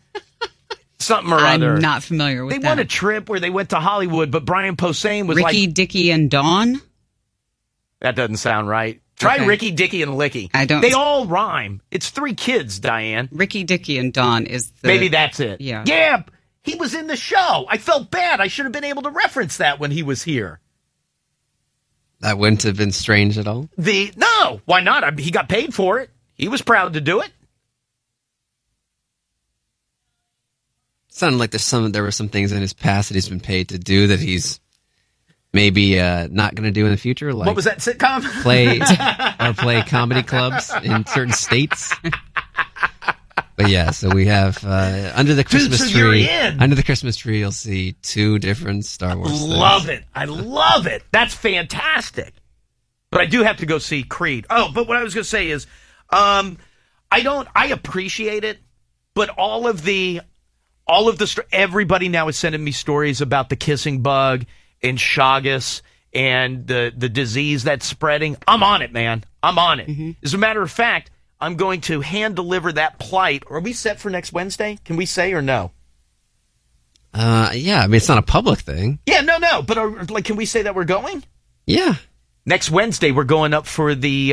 Speaker 1: something or other.
Speaker 2: I'm not familiar with that.
Speaker 1: They won a trip where they went to Hollywood, but Brian Posehn was
Speaker 2: Ricky, Dicky, and Dawn?
Speaker 1: That doesn't sound right. Try
Speaker 2: Okay.
Speaker 1: Ricky, Dicky, and Licky. They all rhyme. It's 3 kids, Diane.
Speaker 2: Ricky, Dicky, and Dawn is the...
Speaker 1: Maybe that's it.
Speaker 2: Yeah.
Speaker 1: Yeah, he was in the show. I felt bad. I should have been able to reference that when he was here.
Speaker 3: That wouldn't have been strange at all?
Speaker 1: No, why not? He got paid for it. He was proud to do it.
Speaker 3: Sounded like there were some things in his past that he's been paid to do that he's maybe not going to do in the future. Like
Speaker 1: what was that sitcom?
Speaker 3: play comedy clubs in certain states. But yeah, so we have under the Christmas tree. Under the Christmas tree, you'll see 2 different Star Wars.
Speaker 1: Love it! I love it. That's fantastic. But I do have to go see Creed. Oh, but what I was going to say is, I appreciate it, but all of the everybody now is sending me stories about the kissing bug and Chagas and the disease that's spreading. I'm on it, man. I'm on it. Mm-hmm. As a matter of fact, I'm going to hand deliver that plight. Are we set for next Wednesday? Can we say or no?
Speaker 3: Yeah, I mean, it's not a public thing.
Speaker 1: Yeah, no. But can we say that we're going?
Speaker 3: Yeah.
Speaker 1: Next Wednesday, we're going up for the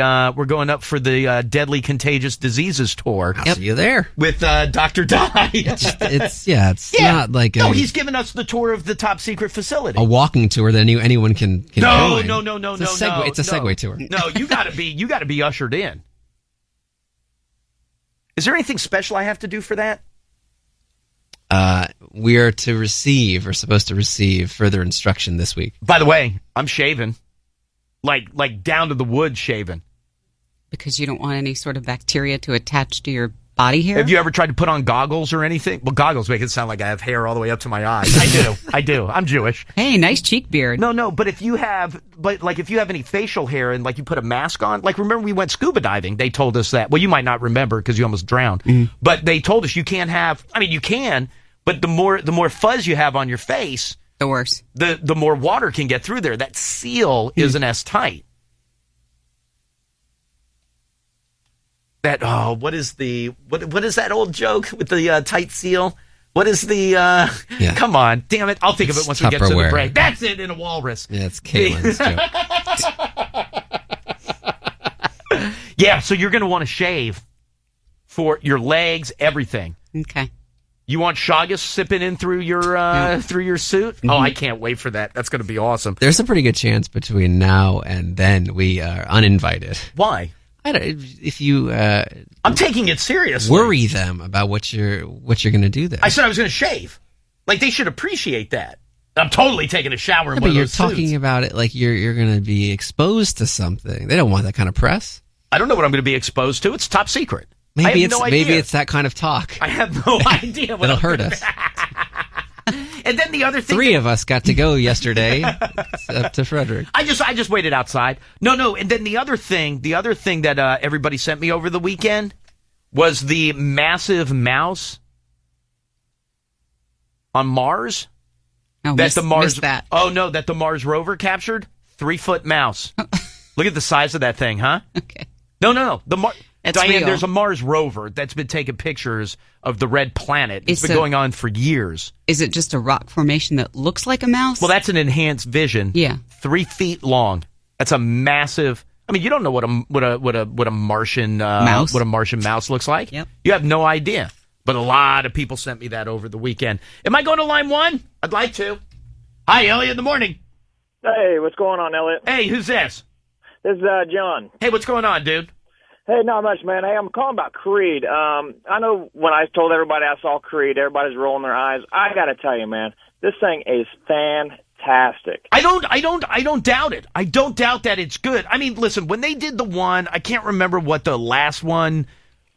Speaker 1: Deadly Contagious Diseases tour.
Speaker 3: I'll see you there
Speaker 1: with Dr. Dye.
Speaker 3: It's not like
Speaker 1: he's giving us the tour of the top secret facility,
Speaker 3: a walking tour that anyone can join.
Speaker 1: No.
Speaker 3: It's a Segway tour.
Speaker 1: No, you got to be ushered in. Is there anything special I have to do for that?
Speaker 3: We are supposed to receive further instruction this week.
Speaker 1: By the way, I'm shaving. Like down to the wood shaving.
Speaker 2: Because you don't want any sort of bacteria to attach to your body hair?
Speaker 1: Have you ever tried to put on goggles or anything? Well, goggles make it sound like I have hair all the way up to my eyes. I do. I'm Jewish.
Speaker 2: Hey, nice cheek beard.
Speaker 1: No, but if you have any facial hair and you put a mask on, remember we went scuba diving, they told us that. Well, you might not remember because you almost drowned. Mm. But they told us you can't have, you can, but the more fuzz you have on your face,
Speaker 2: the worse.
Speaker 1: The more water can get through there. That seal isn't as tight. What is that old joke with the tight seal? What is the Come on, damn it. I'll think of it once we get to the break. That's it, in a walrus.
Speaker 3: Yeah, it's Caitlin's
Speaker 1: joke. Yeah, so you're going to want to shave for your legs, everything.
Speaker 2: Okay.
Speaker 1: You want Chagas sipping in through your suit? Mm-hmm. Oh, I can't wait for that. That's going to be awesome.
Speaker 3: There's a pretty good chance between now and then we are uninvited.
Speaker 1: Why?
Speaker 3: I don't. If you,
Speaker 1: I'm taking it seriously.
Speaker 3: Worry them about what you're going to do there.
Speaker 1: I said I was going to shave. They should appreciate that. I'm totally taking a shower in one of
Speaker 3: you're
Speaker 1: those
Speaker 3: talking
Speaker 1: suits.
Speaker 3: about it like you're going to be exposed to something. They don't want that kind of press.
Speaker 1: I don't know what I'm going to be exposed to. It's top secret.
Speaker 3: Maybe it's that kind of talk.
Speaker 1: I have no idea.
Speaker 3: That'll hurt us.
Speaker 1: And then the other thing,
Speaker 3: 3 of us got to go yesterday up to Frederick.
Speaker 1: I just waited outside. No. And then the other thing that everybody sent me over the weekend was the massive mouse on Mars.
Speaker 2: Oh, missed that.
Speaker 1: Oh no, that the Mars rover captured. 3-foot mouse. Look at the size of that thing, huh?
Speaker 2: Okay.
Speaker 1: No. Diane,
Speaker 2: real.
Speaker 1: there's a Mars rover that's been taking pictures of the red planet. It's been going on for years.
Speaker 2: Is it just a rock formation that looks like a mouse?
Speaker 1: Well, that's an enhanced vision.
Speaker 2: Yeah.
Speaker 1: 3 feet long. That's a massive I mean, you don't know what a Martian
Speaker 2: mouse.
Speaker 1: what a Martian mouse looks like.
Speaker 2: Yep.
Speaker 1: You have no idea. But a lot of people sent me that over the weekend. Am I going to line one? I'd like to. Hi, Elliot. In the morning.
Speaker 12: Hey, what's going on, Elliot?
Speaker 1: Hey, who's this?
Speaker 12: This is John.
Speaker 1: Hey, what's going on, dude?
Speaker 12: Hey, not much, man. Hey, I'm calling about Creed. I know when I told everybody I saw Creed, everybody's rolling their eyes. I got to tell you, man, this thing is fantastic.
Speaker 1: I don't doubt it. I don't doubt that it's good. I mean, listen, when they did the one, I can't remember what the last one,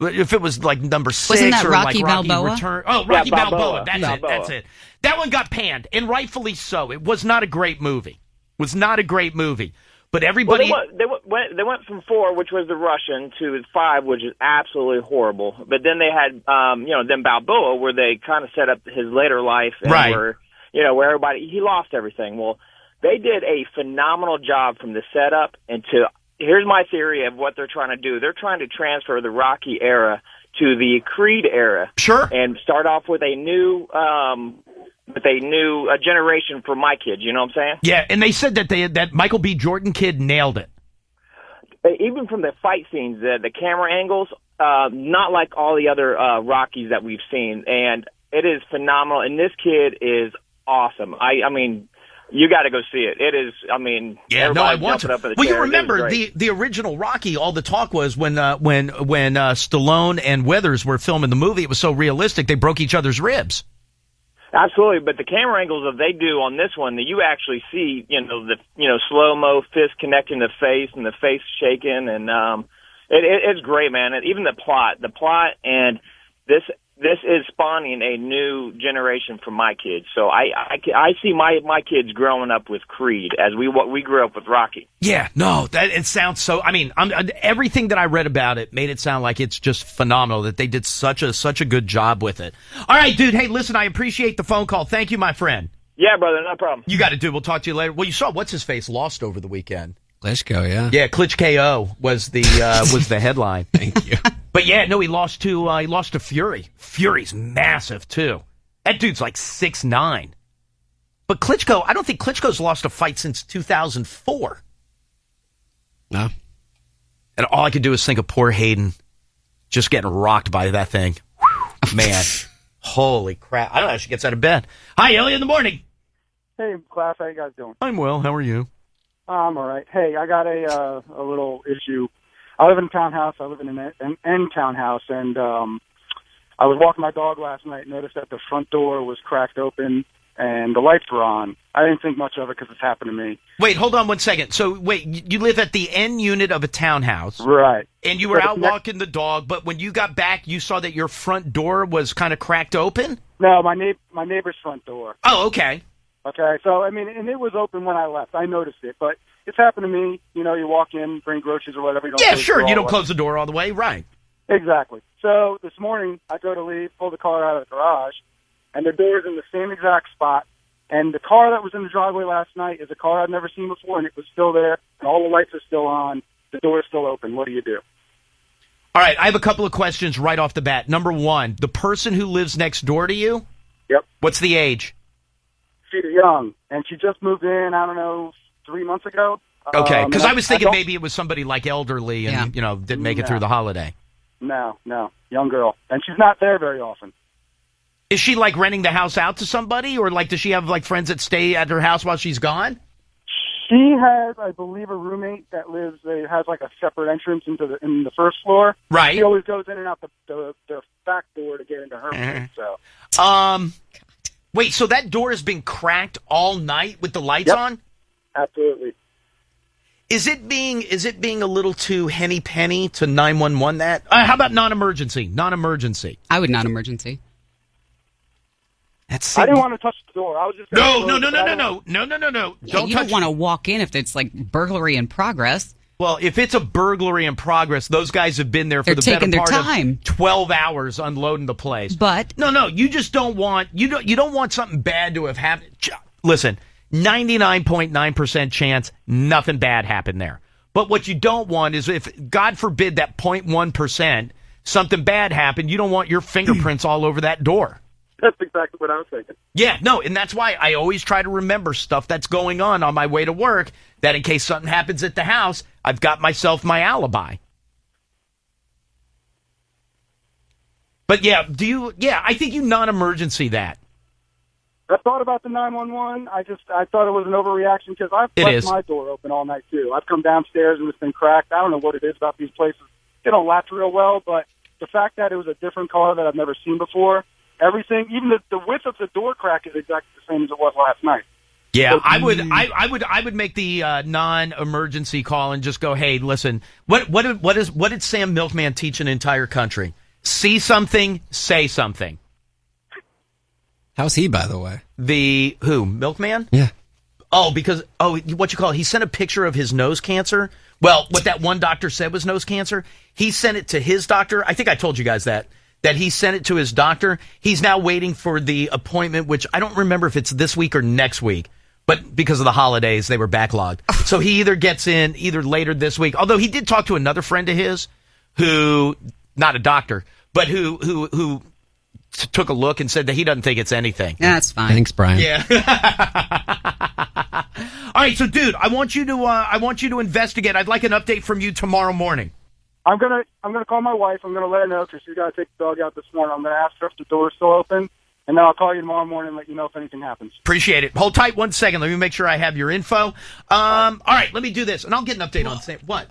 Speaker 1: if it was like number 6
Speaker 2: Wasn't that
Speaker 1: or
Speaker 2: Rocky
Speaker 1: like Rocky
Speaker 2: Balboa?
Speaker 1: Return. Oh, Rocky
Speaker 12: Yeah,
Speaker 1: Balboa.
Speaker 12: Balboa.
Speaker 1: That's it. That one got panned, and rightfully so. It was not a great movie. But everybody...
Speaker 12: Well, they went from 4, which was the Russian, to 5, which is absolutely horrible. But then they had, then Balboa, where they kind of set up his later life, and
Speaker 1: Right.
Speaker 12: where everybody, he lost everything. Well, they did a phenomenal job from the setup into. Here's my theory of what they're trying to do. They're trying to transfer the Rocky era to the Creed era.
Speaker 1: Sure.
Speaker 12: And start off with a new generation for my kids. You know what I'm saying?
Speaker 1: Yeah, and they said that Michael B. Jordan kid nailed it.
Speaker 12: Even from the fight scenes, the camera angles, not like all the other Rockies that we've seen, and it is phenomenal. And this kid is awesome. I mean, you got to go see it. It is. I mean,
Speaker 1: Yeah, no, I want to.
Speaker 12: Up in the
Speaker 1: Well, you
Speaker 12: chair. It is
Speaker 1: remember
Speaker 12: great.
Speaker 1: the original Rocky? All the talk was when Stallone and Withers were filming the movie. It was so realistic they broke each other's ribs.
Speaker 12: Absolutely, but the camera angles that they do on this one, that you actually see, the slow-mo fist connecting the face and the face shaking, and it's great, man. And even the plot, and this is spawning a new generation for my kids. So I see my kids growing up with Creed as we grew up with Rocky.
Speaker 1: Yeah, no, it sounds so. I mean, everything that I read about it made it sound like it's just phenomenal that they did such a good job with it. All right, dude. Hey, listen, I appreciate the phone call. Thank you, my friend.
Speaker 12: Yeah, brother, no problem.
Speaker 1: You got it, dude. We'll talk to you later. Well, you saw what's his face lost over the weekend.
Speaker 3: Klitschko, yeah.
Speaker 1: Yeah, Klitschko was the headline.
Speaker 3: Thank you.
Speaker 1: But yeah, no, he lost to Fury. Fury's massive too. That dude's like 6'9". But Klitschko, I don't think Klitschko's lost a fight since 2004.
Speaker 3: No.
Speaker 1: And all I could do is think of poor Hayden just getting rocked by that thing. Man, holy crap! I don't know how she gets out of bed. Hi, Elliot, in the morning.
Speaker 13: Hey, class, how you guys doing?
Speaker 1: I'm well. How are you?
Speaker 13: I'm all right. Hey, I got a little issue. I live in a townhouse. I live in an end townhouse, and I was walking my dog last night, noticed that the front door was cracked open, and the lights were on. I didn't think much of it because it's happened to me.
Speaker 1: Wait, hold on 1 second. So, wait, you live at the end unit of a townhouse.
Speaker 13: Right.
Speaker 1: And you were out walking the dog, but when you got back, you saw that your front door was kind of cracked open?
Speaker 13: No, my neighbor's front door.
Speaker 1: Oh, okay.
Speaker 13: Okay, so, I mean, and it was open when I left. I noticed it, but it's happened to me. You know, you walk in, bring groceries or whatever. You don't
Speaker 1: Yeah,
Speaker 13: close the
Speaker 1: sure.
Speaker 13: door
Speaker 1: You
Speaker 13: all
Speaker 1: don't
Speaker 13: the
Speaker 1: close the door all the way. Right.
Speaker 13: Exactly. So this morning, I go to leave, pull the car out of the garage, and the door's in the same exact spot. And the car that was in the driveway last night is a car I'd never seen before, and it was still there, and all the lights are still on. The door's still open. What do you do?
Speaker 1: All right, I have a couple of questions right off the bat. Number one, the person who lives next door to you?
Speaker 13: Yep.
Speaker 1: What's the age?
Speaker 13: She's young, and she just moved in, I don't know, 3 months ago.
Speaker 1: Okay, because I was thinking
Speaker 13: don't-
Speaker 1: maybe it was somebody like elderly and, didn't make it through the holiday.
Speaker 13: No, young girl. And she's not there very often.
Speaker 1: Is she, like, renting the house out to somebody? Or, like, does she have, like, friends that stay at her house while she's gone?
Speaker 13: She has, I believe, a roommate that has like a separate entrance in the first floor.
Speaker 1: Right.
Speaker 13: She always goes in and out the back door to get into her room. So.
Speaker 1: Wait, so that door has been cracked all night with the lights on?
Speaker 13: Absolutely.
Speaker 1: Is it being a little too henny penny to 911 that? How about non-emergency? Non-emergency.
Speaker 2: I would non-emergency.
Speaker 13: I didn't want to touch the door. I was just
Speaker 1: No.
Speaker 2: Yeah,
Speaker 1: Don't
Speaker 2: you don't want to walk in if it's like burglary in progress.
Speaker 1: Well, if it's a burglary in progress, those guys have been there for
Speaker 2: They're
Speaker 1: the better
Speaker 2: taking their
Speaker 1: part
Speaker 2: time.
Speaker 1: of 12 hours unloading the place.
Speaker 2: But
Speaker 1: no, you just don't want you don't want something bad to have happened. Listen, 99.9% chance nothing bad happened there. But what you don't want is if God forbid that 0.1% something bad happened, you don't want your fingerprints all over that door.
Speaker 13: That's exactly what I was thinking.
Speaker 1: Yeah, no, and that's why I always try to remember stuff that's going on my way to work, that in case something happens at the house, I've got myself my alibi. But yeah, I think you non-emergency that.
Speaker 13: I thought about the 911. I thought it was an overreaction because I've left my door open all night too. I've come downstairs and it's been cracked. I don't know what it is about these places. They don't latch real well, but the fact that it was a different color that I've never seen before, everything, even the width of the door crack is exactly the same as it was last night.
Speaker 1: Yeah,
Speaker 13: So,
Speaker 1: I would make the non-emergency call and just go, hey, listen, what did Sam Milkman teach an entire country? See something, say something.
Speaker 3: How's he, by the way?
Speaker 1: The who? Milkman?
Speaker 3: Yeah.
Speaker 1: Oh, because what you call it? He sent a picture of his nose cancer. Well, what that one doctor said was nose cancer. He sent it to his doctor. I think I told you guys that he sent it to his doctor. He's now waiting for the appointment, which I don't remember if it's this week or next week. But because of the holidays, they were backlogged. So he either gets in either later this week. Although he did talk to another friend of his who, not a doctor, but who took a look and said that he doesn't think it's anything.
Speaker 2: Yeah, that's fine.
Speaker 3: Thanks, Brian.
Speaker 1: Yeah. All right, so dude, I want you to investigate. I'd like an update from you tomorrow morning.
Speaker 13: I'm gonna call my wife. I'm gonna let her know because she's got to take the dog out this morning. I'm gonna ask her if the door's still open, and then I'll call you tomorrow morning and let you know if anything happens.
Speaker 1: Appreciate it. Hold tight 1 second. Let me make sure I have your info. All right, let me do this, and I'll get an update on what.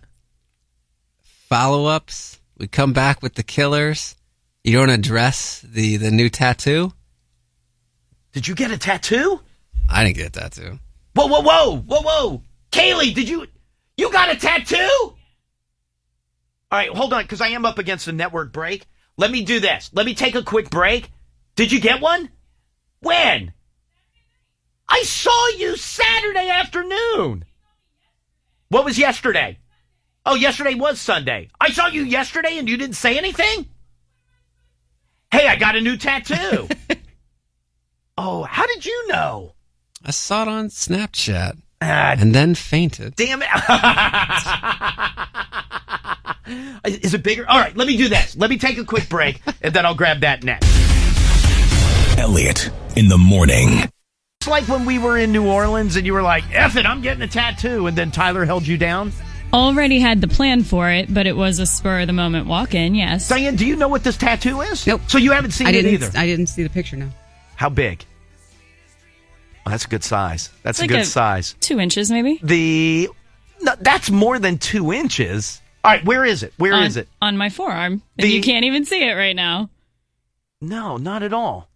Speaker 3: Follow-ups. We come back with the killers. You don't address the new tattoo?
Speaker 1: Did you get a tattoo?
Speaker 3: I didn't get a tattoo.
Speaker 1: Whoa. Kaylee, you got a tattoo? All right, hold on, because I am up against a network break. Let me do this. Let me take a quick break. Did you get one? When? I saw you Saturday afternoon. What was yesterday? Oh, yesterday was Sunday. I saw you yesterday and you didn't say anything? Hey, I got a new tattoo. Oh, how did you know?
Speaker 3: I saw it on Snapchat and then fainted.
Speaker 1: Damn it. Is it bigger? All right, let me do this. Let me take a quick break, and then I'll grab that next.
Speaker 4: Elliot in the morning.
Speaker 1: It's like when we were in New Orleans and you were like, F it, I'm getting a tattoo, and then Tyler held you down.
Speaker 14: Already had the plan for it, but it was a spur-of-the-moment walk-in, yes.
Speaker 1: Diane, do you know what this tattoo is?
Speaker 2: Nope.
Speaker 1: So you haven't seen it either?
Speaker 2: I didn't see the picture, no.
Speaker 1: How big? Oh, that's a good size. That's a good size.
Speaker 14: 2 inches, maybe?
Speaker 1: No, that's more than 2 inches. All right, where is it? Where is it?
Speaker 14: On my forearm. And you can't even see it right now.
Speaker 1: No, not at all.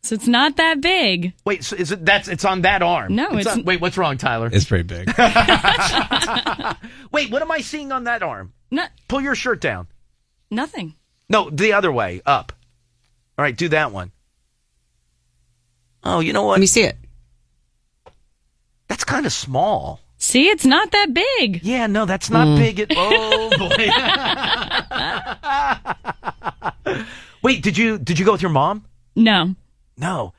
Speaker 14: So it's not that big.
Speaker 1: Wait, so it's on that arm?
Speaker 14: No, it's
Speaker 1: wait, what's wrong, Tyler?
Speaker 3: It's pretty big.
Speaker 1: Wait, what am I seeing on that arm? Pull your shirt down.
Speaker 14: Nothing.
Speaker 1: No, the other way, up. All right, do that one. Oh, you know what?
Speaker 2: Let me see it.
Speaker 1: That's kind of small.
Speaker 14: See, it's not that big.
Speaker 1: Yeah, no, that's not big. Oh, boy. Wait, did you go with your mom?
Speaker 14: No.
Speaker 1: No.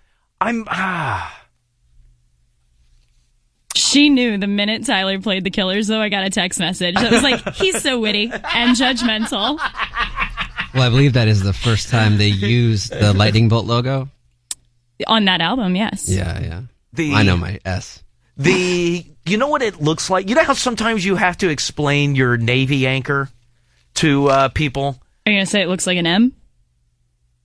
Speaker 14: She knew the minute Tyler played The Killers, though. I got a text message that was like, he's so witty and judgmental.
Speaker 3: Well, I believe that is the first time they used the lightning bolt logo.
Speaker 14: On that album, yes.
Speaker 3: Yeah. I know my S.
Speaker 1: You know what it looks like? You know how sometimes you have to explain your Navy anchor to people?
Speaker 14: Are you going to say it looks like an M?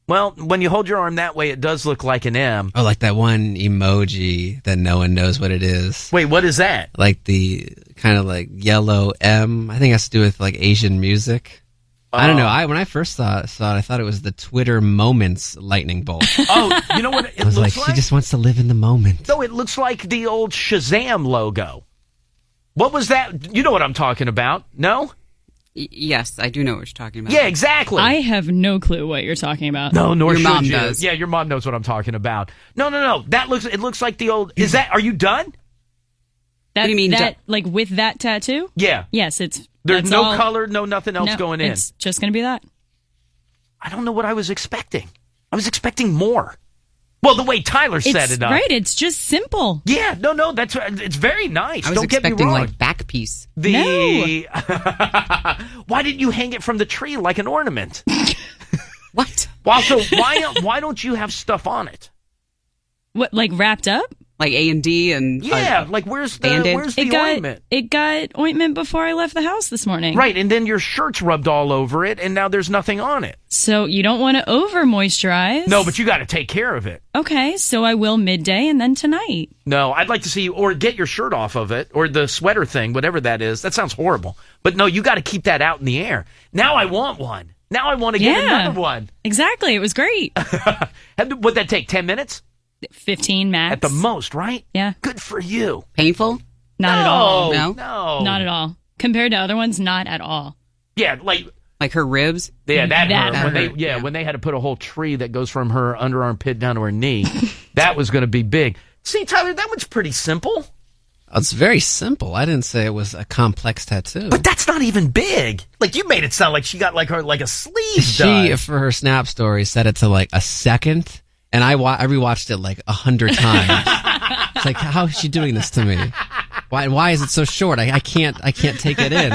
Speaker 1: Well, when you hold your arm that way, it does look like an M.
Speaker 3: Oh, like that one emoji that no one knows what it is.
Speaker 1: Wait, what is that?
Speaker 3: Like the kind of like yellow M. I think it has to do with like Asian music. I don't know. When I first saw it, I thought it was the Twitter Moments lightning bolt.
Speaker 1: Oh, you know what it
Speaker 3: I was
Speaker 1: looks
Speaker 3: like? She just wants to live in the moment.
Speaker 1: No, it looks like the old Shazam logo. What was that? You know what I'm talking about, no?
Speaker 2: Yes, I do know what you're talking about.
Speaker 1: Yeah, exactly.
Speaker 14: I have no clue what you're talking about.
Speaker 1: No, nor
Speaker 2: your
Speaker 1: should
Speaker 2: mom
Speaker 1: you.
Speaker 2: does.
Speaker 1: Yeah, your mom knows what I'm talking about. No. It looks like the old. Are you done?
Speaker 14: What
Speaker 2: do you mean?
Speaker 14: Like with that tattoo?
Speaker 1: Yeah.
Speaker 14: Yes,
Speaker 1: There's no color, no nothing else going in.
Speaker 14: It's just going to be that.
Speaker 1: I don't know what I was expecting. I was expecting more. Well, the way Tyler set it up.
Speaker 14: Right, it's just simple.
Speaker 1: Yeah, no, it's very nice.
Speaker 2: I was
Speaker 1: Don't get me
Speaker 2: expecting
Speaker 1: wrong.
Speaker 2: like back piece.
Speaker 1: Why didn't you hang it from the tree like an ornament?
Speaker 2: What?
Speaker 1: Well, so why don't you have stuff on it?
Speaker 14: What, like wrapped up?
Speaker 2: Like A&D and
Speaker 1: Yeah, like where's the ointment?
Speaker 14: It got ointment before I left the house this morning.
Speaker 1: Right, and then your shirt's rubbed all over it, and now there's nothing on it.
Speaker 14: So you don't want to over moisturize.
Speaker 1: No, but you got to take care of it.
Speaker 14: Okay, so I will midday and then tonight.
Speaker 1: No, I'd like to see you, or get your shirt off of it, or the sweater thing, whatever that is. That sounds horrible. But no, you got to keep that out in the air. Now I want one. Now I want to get another one.
Speaker 14: Exactly, it was great.
Speaker 1: Would that take 10 minutes?
Speaker 14: 15 max.
Speaker 1: At the most, right?
Speaker 14: Yeah.
Speaker 1: Good for you.
Speaker 2: Painful?
Speaker 14: Not at all.
Speaker 2: No?
Speaker 1: No.
Speaker 14: Not at all. Compared to other ones, not at all.
Speaker 1: Yeah, like
Speaker 2: her ribs?
Speaker 1: Yeah, that hurt.
Speaker 2: hurt.
Speaker 1: When they had to put a whole tree that goes from her underarm pit down to her knee, that was going to be big. See, Tyler, that one's pretty simple.
Speaker 3: It's very simple. I didn't say it was a complex tattoo.
Speaker 1: But that's not even big. Like, you made it sound like she got like a sleeve
Speaker 3: She,
Speaker 1: done.
Speaker 3: for her Snap story, set it to like a second, and I rewatched it like 100 times. It's like, how is she doing this to me? Why is it so short? I can't take it in.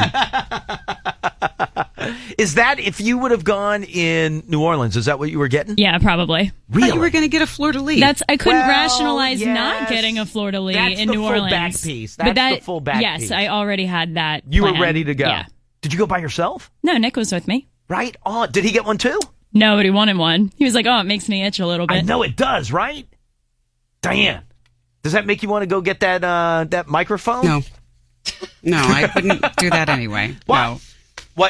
Speaker 1: Is that, if you would have gone in New Orleans, is that what you were getting?
Speaker 14: Yeah, probably.
Speaker 1: Really?
Speaker 2: You were going to get a fleur-de-lis.
Speaker 14: I couldn't rationalize not getting a fleur-de-lis
Speaker 1: That's
Speaker 14: in
Speaker 1: the
Speaker 14: New
Speaker 1: full
Speaker 14: Orleans.
Speaker 1: back piece. That's the full back
Speaker 14: yes,
Speaker 1: piece.
Speaker 14: I already had that.
Speaker 1: You were
Speaker 14: plan.
Speaker 1: ready to go.
Speaker 14: Yeah.
Speaker 1: Did you go by yourself?
Speaker 14: No, Nick was with me.
Speaker 1: Right on. Did he get one too?
Speaker 14: No, but he wanted one. He was like, "Oh, it makes me itch a little bit."
Speaker 1: I know it does, right? Diane, does that make you want to go get that microphone?
Speaker 2: No, I wouldn't do that anyway.
Speaker 1: What?
Speaker 2: No.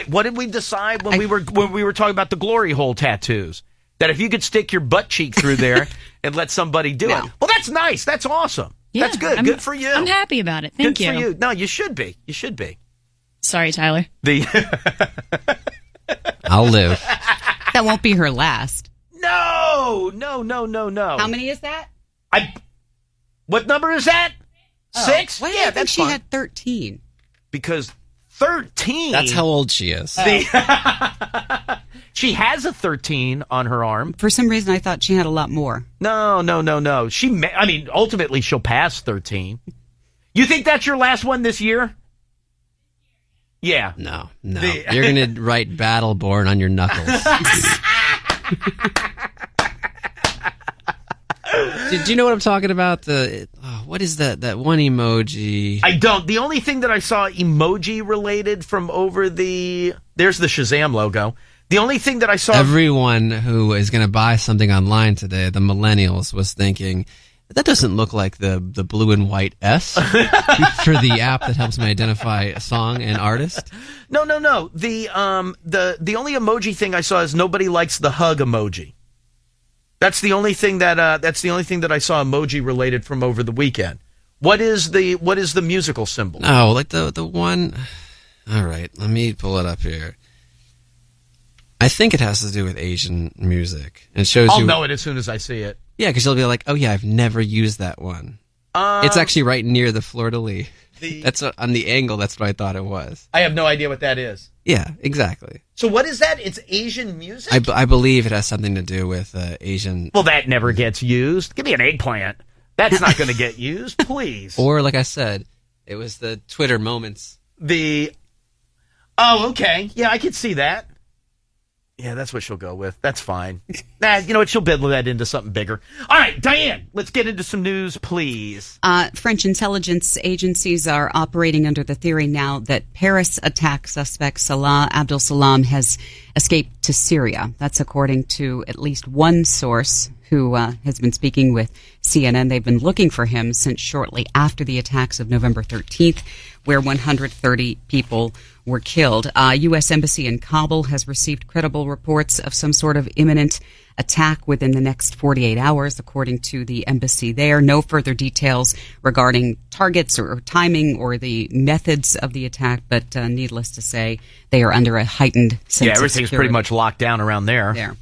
Speaker 1: What did we decide when we were talking about the glory hole tattoos? That if you could stick your butt cheek through there and let somebody do it. Well, that's nice. That's awesome.
Speaker 14: Yeah,
Speaker 1: that's good. Good for you.
Speaker 14: I'm happy about it. Thank
Speaker 1: Good for you. No, you should be. You should be.
Speaker 14: Sorry, Tyler.
Speaker 3: I'll live.
Speaker 2: That won't be her last.
Speaker 1: No.
Speaker 2: How many is that?
Speaker 1: What number is that? 6?
Speaker 2: Well,
Speaker 1: yeah,
Speaker 2: I think
Speaker 1: that's
Speaker 2: she
Speaker 1: fine.
Speaker 2: had 13.
Speaker 1: Because 13.
Speaker 3: That's how old she is.
Speaker 1: She has a 13 on her arm.
Speaker 2: For some reason, I thought she had a lot more.
Speaker 1: No. Ultimately, she'll pass 13. You think that's your last one this year? Yeah.
Speaker 3: No. You're going to write Battleborn on your knuckles. Did you know what I'm talking about? What is that one emoji?
Speaker 1: I don't. The only thing that I saw emoji related from over there's the Shazam logo. The only thing that I saw...
Speaker 3: Everyone who is going to buy something online today, the millennials, was thinking, that doesn't look like the blue and white S for the app that helps me identify a song and artist.
Speaker 1: No. The only emoji thing I saw is nobody likes the hug emoji. That's the only thing that I saw emoji related from over the weekend. What is the musical symbol?
Speaker 3: Oh, like the one. All right, let me pull it up here. I think it has to do with Asian music. It shows
Speaker 1: I'll
Speaker 3: you.
Speaker 1: know it as soon as I see it.
Speaker 3: Yeah, because you'll be like, oh yeah, I've never used that one. It's actually right near the fleur-de-lis. That's on the angle. That's what I thought it was.
Speaker 1: I have no idea what that is.
Speaker 3: Yeah, exactly.
Speaker 1: So what is that? It's Asian music?
Speaker 3: I believe it has something to do with Asian...
Speaker 1: Well, that never gets used. Give me an eggplant. That's not going to get used, please.
Speaker 3: Or, like I said, it was the Twitter moments.
Speaker 1: Oh, okay. Yeah, I could see that. Yeah, that's what she'll go with. That's fine. You know what? She'll bid that into something bigger. All right, Diane, let's get into some news, please.
Speaker 2: French intelligence agencies are operating under the theory now that Paris attack suspect Salah Abdel Salam has escaped to Syria. That's according to at least one source who has been speaking with CNN. They've been looking for him since shortly after the attacks of November 13th, where 130 people were killed. U.S. Embassy in Kabul has received credible reports of some sort of imminent attack within the next 48 hours, according to the embassy there. No further details regarding targets or timing or the methods of the attack, but needless to say, they are under a heightened sense of
Speaker 1: everything's
Speaker 2: security.
Speaker 1: pretty much locked down around there.
Speaker 2: There.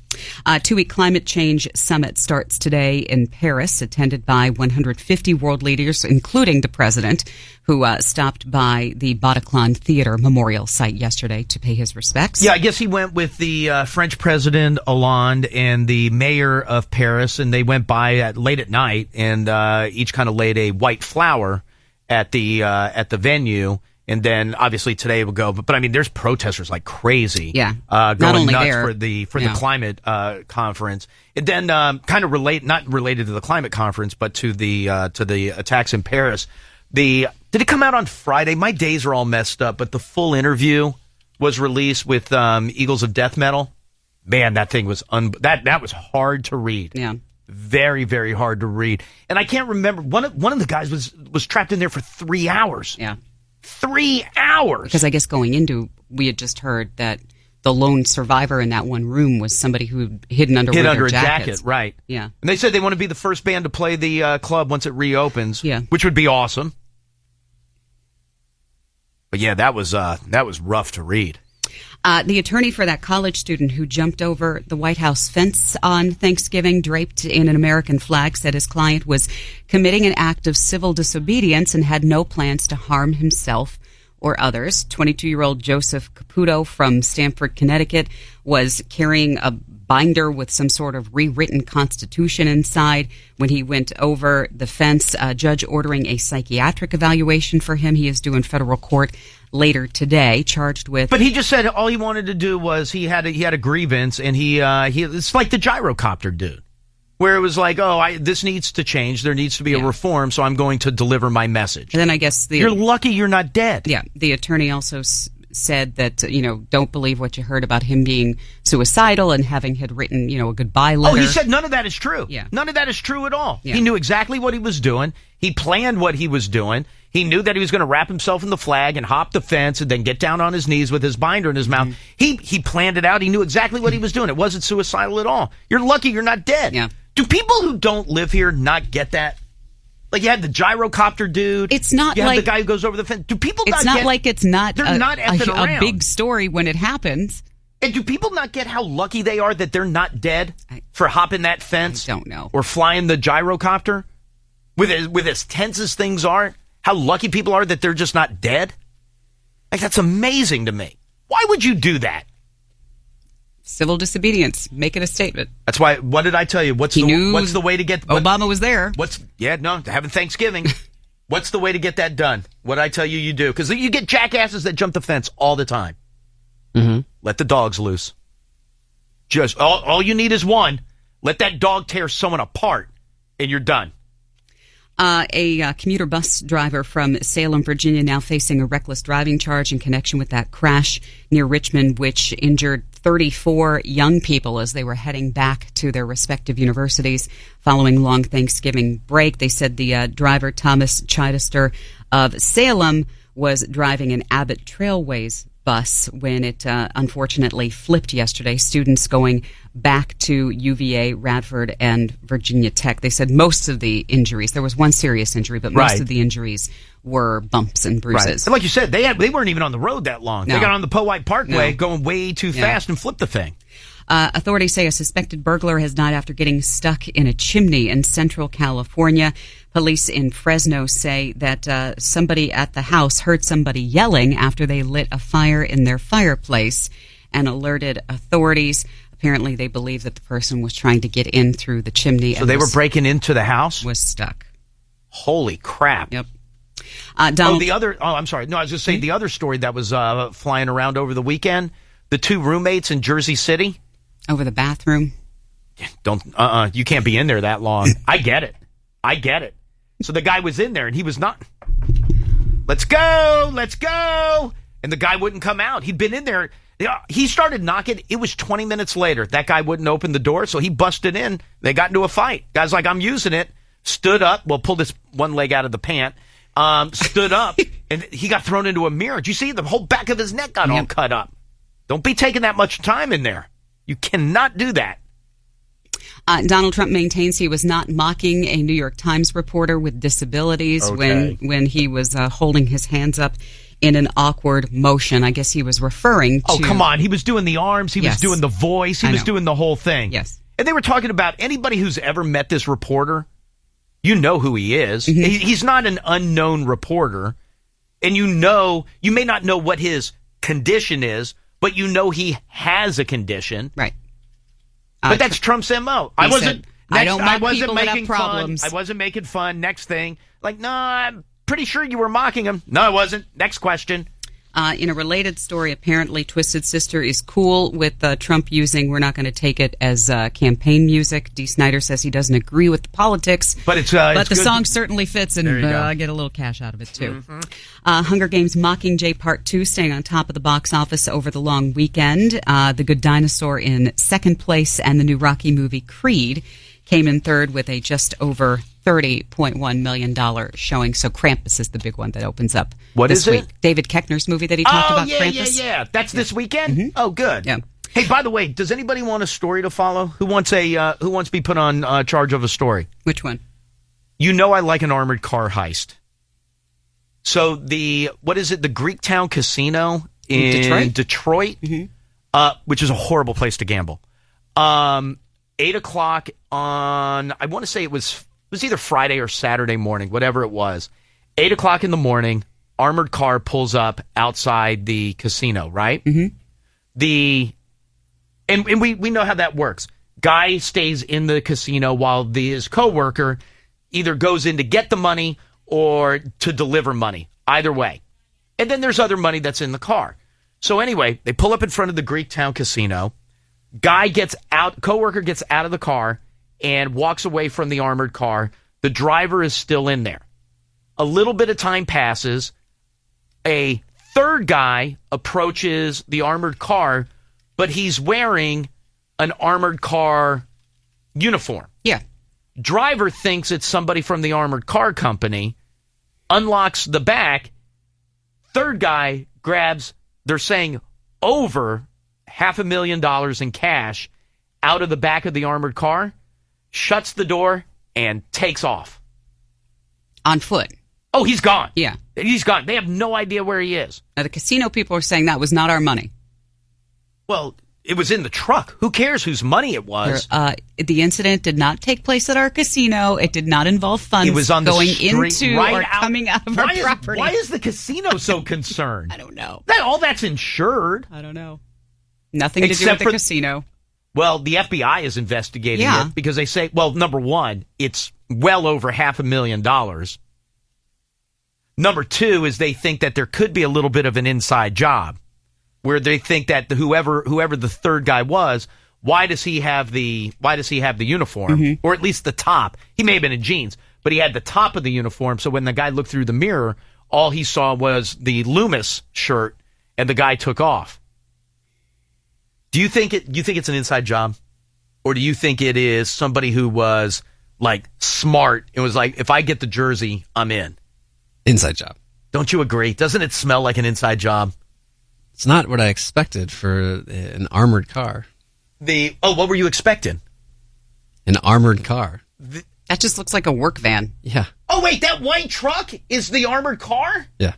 Speaker 2: 2-week climate change summit starts today in Paris, attended by 150 world leaders, including the president, who stopped by the Bataclan Theater Memorial site yesterday to pay his respects.
Speaker 1: Yeah, I guess he went with the French president Hollande and the mayor of Paris, and they went by late at night and each kind of laid a white flower at the venue. And then obviously today will go, but I mean, there's protesters like crazy.
Speaker 2: Yeah.
Speaker 1: Going
Speaker 2: Not only
Speaker 1: nuts
Speaker 2: there.
Speaker 1: for the climate conference. And then kind of not related to the climate conference, but to the attacks in Paris. Did it come out on Friday? My days are all messed up, but the full interview was released with Eagles of Death Metal. Man, that thing was that was hard to read.
Speaker 2: Yeah.
Speaker 1: Very, very hard to read. And I can't remember, one of the guys was trapped in there for 3 hours.
Speaker 2: Yeah.
Speaker 1: 3 hours.
Speaker 2: Because I guess going into, we had just heard that the lone survivor in that one room was somebody who had hidden under
Speaker 1: a
Speaker 2: jackets.
Speaker 1: jacket, right.
Speaker 2: Yeah.
Speaker 1: And they said they want to be the first band to play the club once it reopens, which would be awesome. But yeah, that was rough to read.
Speaker 2: The attorney for that college student who jumped over the White House fence on Thanksgiving draped in an American flag said his client was committing an act of civil disobedience and had no plans to harm himself or others. 22-year-old Joseph Caputo from Stamford, Connecticut, was carrying a binder with some sort of rewritten constitution inside when he went over the fence. A judge ordering a psychiatric evaluation for him. He is due in federal court later today, charged with.
Speaker 1: But he just said all he wanted to do was he had a grievance, and he it's like the gyrocopter dude, where it was like, this needs to change. There needs to be a reform, so I'm going to deliver my message.
Speaker 2: And then I guess
Speaker 1: you're lucky you're not dead.
Speaker 2: Yeah, the attorney also said that don't believe what you heard about him being suicidal and had written a goodbye letter.
Speaker 1: Oh, he said none of that is true.
Speaker 2: Yeah,
Speaker 1: none of that is true at all.
Speaker 2: Yeah.
Speaker 1: He knew exactly what he was doing. He planned what he was doing. He knew that he was going to wrap himself in the flag and hop the fence and then get down on his knees with his binder in his mouth. He planned it out. He knew exactly what he was doing. It wasn't suicidal at all. You're lucky you're not dead.
Speaker 2: Yeah.
Speaker 1: Do people who don't live here not get that? Like you had the gyrocopter dude.
Speaker 2: It's not
Speaker 1: you
Speaker 2: like
Speaker 1: have the guy who goes over the fence. Do people
Speaker 2: it's
Speaker 1: not
Speaker 2: not
Speaker 1: get,
Speaker 2: like it's not
Speaker 1: they're not effing
Speaker 2: a
Speaker 1: around.
Speaker 2: big story when it happens.
Speaker 1: And do people not get how lucky they are that they're not dead for hopping that fence?
Speaker 2: I don't know.
Speaker 1: Or flying the gyrocopter? With as tense as things are, how lucky people are that they're just not dead? Like, that's amazing to me. Why would you do that?
Speaker 2: Civil disobedience. Make it a statement.
Speaker 1: That's why, what did I tell you? What's the way to get...
Speaker 2: Obama was there.
Speaker 1: Having Thanksgiving. What's the way to get that done? What did I tell you do? Because you get jackasses that jump the fence all the time.
Speaker 3: Mm-hmm.
Speaker 1: Let the dogs loose. Just, all you need is one. Let that dog tear someone apart, and you're done.
Speaker 2: A commuter bus driver from Salem, Virginia, now facing a reckless driving charge in connection with that crash near Richmond, which injured 34 young people as they were heading back to their respective universities following long Thanksgiving break. They said the driver, Thomas Chichester of Salem, was driving an Abbott Trailways bus when it unfortunately flipped yesterday. Students going back to UVA, Radford, and Virginia Tech. They said most of the injuries, there was one serious injury, but most of the injuries were bumps and bruises.
Speaker 1: Right. And like you said, they weren't even on the road that long.
Speaker 2: No.
Speaker 1: They got on the Powhite Parkway
Speaker 2: No.
Speaker 1: going way too fast and flipped the thing.
Speaker 2: Authorities say a suspected burglar has died after getting stuck in a chimney in Central California. Police in Fresno say that somebody at the house heard somebody yelling after they lit a fire in their fireplace and alerted authorities. Apparently, they believe that the person was trying to get in through the chimney.
Speaker 1: So they were breaking into the house?
Speaker 2: Was stuck.
Speaker 1: Holy crap.
Speaker 2: Yep.
Speaker 1: I'm sorry. No, I was just saying the other story that was flying around over the weekend, the two roommates in Jersey City.
Speaker 2: Over the bathroom?
Speaker 1: You can't be in there that long. I get it. So the guy was in there and he was not. Let's go. And the guy wouldn't come out. He'd been in there. He started knocking. It was 20 minutes later. That guy wouldn't open the door, so he busted in. They got into a fight. Guy's like, I'm using it. Stood up. Well, pulled his one leg out of the pant. Stood up, and he got thrown into a mirror. Did you see? The whole back of his neck got all cut up. Don't be taking that much time in there. You cannot do that.
Speaker 2: Donald Trump maintains he was not mocking a New York Times reporter with disabilities when he was holding his hands up in an awkward motion. I guess he was referring to...
Speaker 1: Oh, come on. He was doing the arms. He was doing the voice. He was doing the whole thing.
Speaker 2: Yes.
Speaker 1: And they were talking about anybody who's ever met this reporter, you know who he is. Mm-hmm. He's not an unknown reporter. And you may not know what his condition is, but you know he has a condition.
Speaker 2: Right.
Speaker 1: But that's Trump's MO.
Speaker 2: I don't mock people that have problems.
Speaker 1: I wasn't making fun. Next thing. Like, no, pretty sure you were mocking him. No, I wasn't. Next question.
Speaker 2: In a related story, apparently Twisted Sister is cool with Trump using "We're not going to take it" as campaign music. Dee Snider says he doesn't agree with the politics,
Speaker 1: but it's
Speaker 2: the
Speaker 1: good.
Speaker 2: Song certainly fits, and I get a little cash out of it too.
Speaker 1: Mm-hmm.
Speaker 2: Hunger Games Mockingjay Part 2 staying on top of the box office over the long weekend. The Good Dinosaur in second place, and the new Rocky movie Creed came in third with a just over $30.1 million showing. So Krampus is the big one that opens up this week. David Koechner's movie that he talked about, Krampus.
Speaker 1: Yeah. That's this weekend?
Speaker 2: Mm-hmm.
Speaker 1: Oh, good.
Speaker 2: Yeah.
Speaker 1: Hey, by the way, does anybody want a story to follow? Who wants to be put on charge of a story?
Speaker 2: Which one?
Speaker 1: You know I like an armored car heist. So the Greektown Casino in Detroit, which is a horrible place to gamble. 8 o'clock on, I want to say it was either Friday or Saturday morning, whatever it was. 8 o'clock in the morning, armored car pulls up outside the casino, right?
Speaker 2: Mm-hmm.
Speaker 1: And we know how that works. Guy stays in the casino while his coworker either goes in to get the money or to deliver money. Either way. And then there's other money that's in the car. So anyway, they pull up in front of the Greektown Casino. Guy gets out, coworker gets out of the car and walks away from the armored car. The driver is still in there. A little bit of time passes. A third guy approaches the armored car, but he's wearing an armored car uniform.
Speaker 2: Yeah.
Speaker 1: Driver thinks it's somebody from the armored car company, unlocks the back. Third guy grabs, they're saying, over $500,000 in cash out of the back of the armored car, shuts the door, and takes off.
Speaker 2: On foot.
Speaker 1: Oh, he's gone.
Speaker 2: Yeah.
Speaker 1: He's gone. They have no idea where he is.
Speaker 2: Now, the casino people are saying that was not our money.
Speaker 1: Well, it was in the truck. Who cares whose money it was?
Speaker 2: The incident did not take place at our casino. It did not involve funds
Speaker 1: it was on
Speaker 2: going
Speaker 1: the street,
Speaker 2: into
Speaker 1: right
Speaker 2: or
Speaker 1: out,
Speaker 2: coming out of our property.
Speaker 1: Why is the casino so concerned?
Speaker 2: I don't know.
Speaker 1: All that's insured.
Speaker 2: I don't know. Nothing to do with the casino.
Speaker 1: Well, the FBI is investigating it because they say, well, number one, it's well over $500,000. Number two is they think that there could be a little bit of an inside job where they think that whoever the third guy was, why does he have the uniform or at least the top? He may have been in jeans, but he had the top of the uniform. So when the guy looked through the mirror, all he saw was the Loomis shirt, and the guy took off. Do you think it's an inside job, or do you think it is somebody who was like smart and was like, if I get the jersey, I'm in?
Speaker 3: Inside job.
Speaker 1: Don't you agree? Doesn't it smell like an inside job?
Speaker 3: It's not what I expected for an armored car.
Speaker 1: What were you expecting?
Speaker 3: An armored car.
Speaker 2: That just looks like a work van.
Speaker 3: Yeah.
Speaker 1: Oh, wait, that white truck is the armored car?
Speaker 3: Yeah.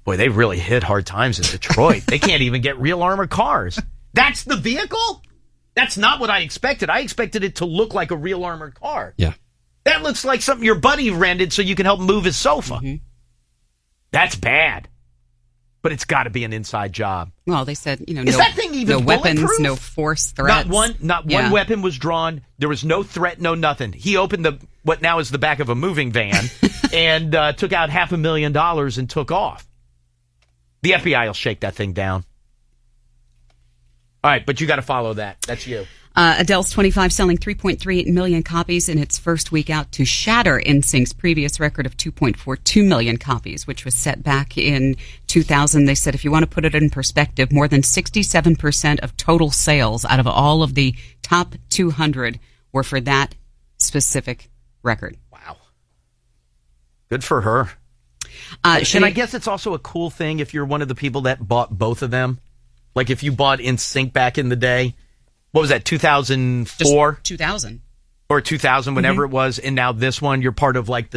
Speaker 1: Boy, they really hit hard times in Detroit. They can't even get real armored cars. That's the vehicle? That's not what I expected. I expected it to look like a real armored car.
Speaker 3: Yeah.
Speaker 1: That looks like something your buddy rented so you can help move his sofa.
Speaker 2: Mm-hmm.
Speaker 1: That's bad. But it's got to be an inside job.
Speaker 2: Well, they said,
Speaker 1: is that thing even
Speaker 2: no weapons,
Speaker 1: bulletproof?
Speaker 2: no force threats.
Speaker 1: Not one weapon was drawn. There was no threat, no nothing. He opened what now is the back of a moving van and took out $500,000 and took off. The FBI will shake that thing down. All right, but you got to follow that. That's you.
Speaker 2: Adele's 25 selling 3.38 million copies in its first week out to shatter NSYNC's previous record of 2.42 million copies, which was set back in 2000. They said if you want to put it in perspective, more than 67% of total sales out of all of the top 200 were for that specific record.
Speaker 1: Wow. Good for her. And I guess it's also a cool thing if you're one of the people that bought both of them. Like if you bought NSYNC back in the day. What was that, 2004?
Speaker 2: 2000.
Speaker 1: Or 2000, whenever it was. And now this one, you're part of like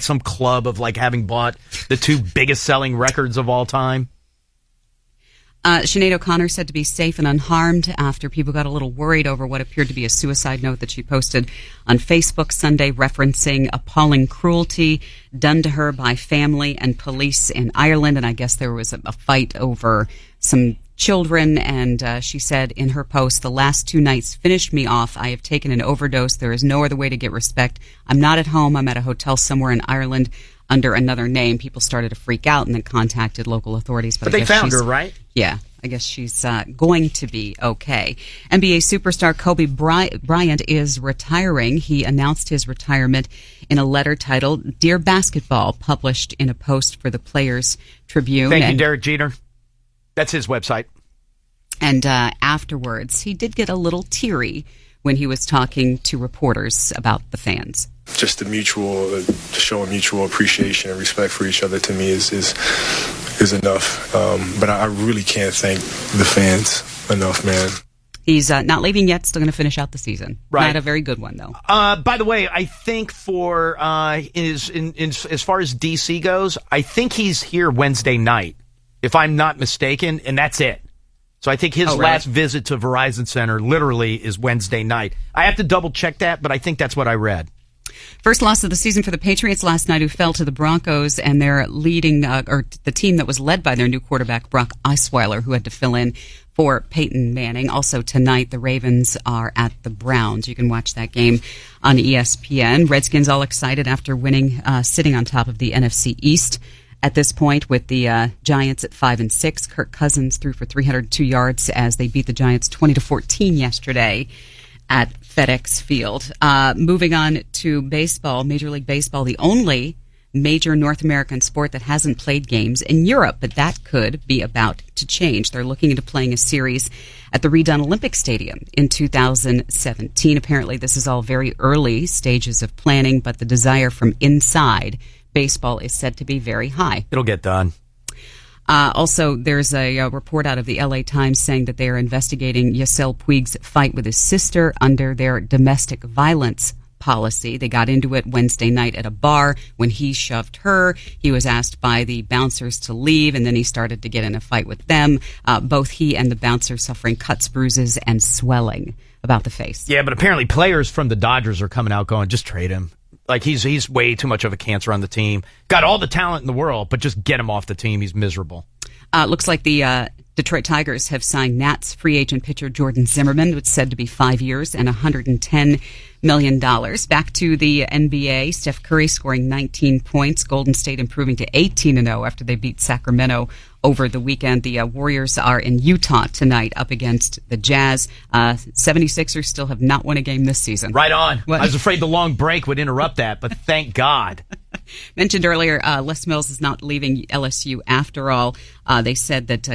Speaker 1: some club of like having bought the two biggest selling records of all time.
Speaker 2: Sinead O'Connor said to be safe and unharmed after people got a little worried over what appeared to be a suicide note that she posted on Facebook Sunday referencing appalling cruelty done to her by family and police in Ireland. And I guess there was a fight over some children. And she said in her post, "The last 2 nights finished me off. I have taken an overdose. There is no other way to get respect. I'm not at home. I'm at a hotel somewhere in Ireland under another name." People started to freak out and then contacted local authorities.
Speaker 1: But they found her, right?
Speaker 2: Yeah. I guess she's going to be okay. NBA superstar Kobe Bryant is retiring. He announced his retirement in a letter titled "Dear Basketball," published in a post for the Players Tribune.
Speaker 1: Thank you, Derek Jeter. That's his website.
Speaker 2: And afterwards, he did get a little teary when he was talking to reporters about the fans.
Speaker 5: Just to show a mutual appreciation and respect for each other, to me is enough. But I really can't thank the fans enough, man.
Speaker 2: He's not leaving yet. Still going to finish out the season.
Speaker 1: Right.
Speaker 2: Not a very good one, though.
Speaker 1: By the way, I think for as far as DC goes, I think he's here Wednesday night, if I'm not mistaken, and that's it. So I think his last visit to Verizon Center literally is Wednesday night. I have to double check that, but I think that's what I read.
Speaker 2: First loss of the season for the Patriots last night, who fell to the Broncos, and their leading, or the team that was led by their new quarterback, Brock Osweiler, who had to fill in for Peyton Manning. Also tonight, the Ravens are at the Browns. You can watch that game on ESPN. Redskins all excited after winning, sitting on top of the NFC East. At this point, with the Giants at 5-6, Kirk Cousins threw for 302 yards as they beat the Giants 20-14 yesterday at FedEx Field. Moving on to baseball, Major League Baseball, the only major North American sport that hasn't played games in Europe, but that could be about to change. They're looking into playing a series at the redone Olympic Stadium in 2017. Apparently, this is all very early stages of planning, but the desire from inside baseball is said to be very high.
Speaker 1: It'll get done.
Speaker 2: Also, there's a report out of the LA Times saying that they are investigating Yasiel Puig's fight with his sister under their domestic violence policy. They got into it Wednesday night at a bar. When he shoved her, he was asked by the bouncers to leave, and then he started to get in a fight with them. Both he and the bouncer suffering cuts, bruises, and swelling about the face.
Speaker 1: Yeah, but apparently players from the Dodgers are coming out going, just trade him. Like, he's way too much of a cancer on the team. Got all the talent in the world, but just get him off the team. He's miserable.
Speaker 2: Looks like the Detroit Tigers have signed Nats free agent pitcher Jordan Zimmerman, which is said to be 5 years and $110 million. Back to the NBA, Steph Curry scoring 19 points. Golden State improving to 18-0 after they beat Sacramento over the weekend. The Warriors are in Utah tonight up against the Jazz. 76ers still have not won a game this season.
Speaker 1: Right on.
Speaker 2: What?
Speaker 1: I was afraid the long break would interrupt that, but thank God.
Speaker 2: Mentioned earlier, Les Mills is not leaving LSU after all. They said that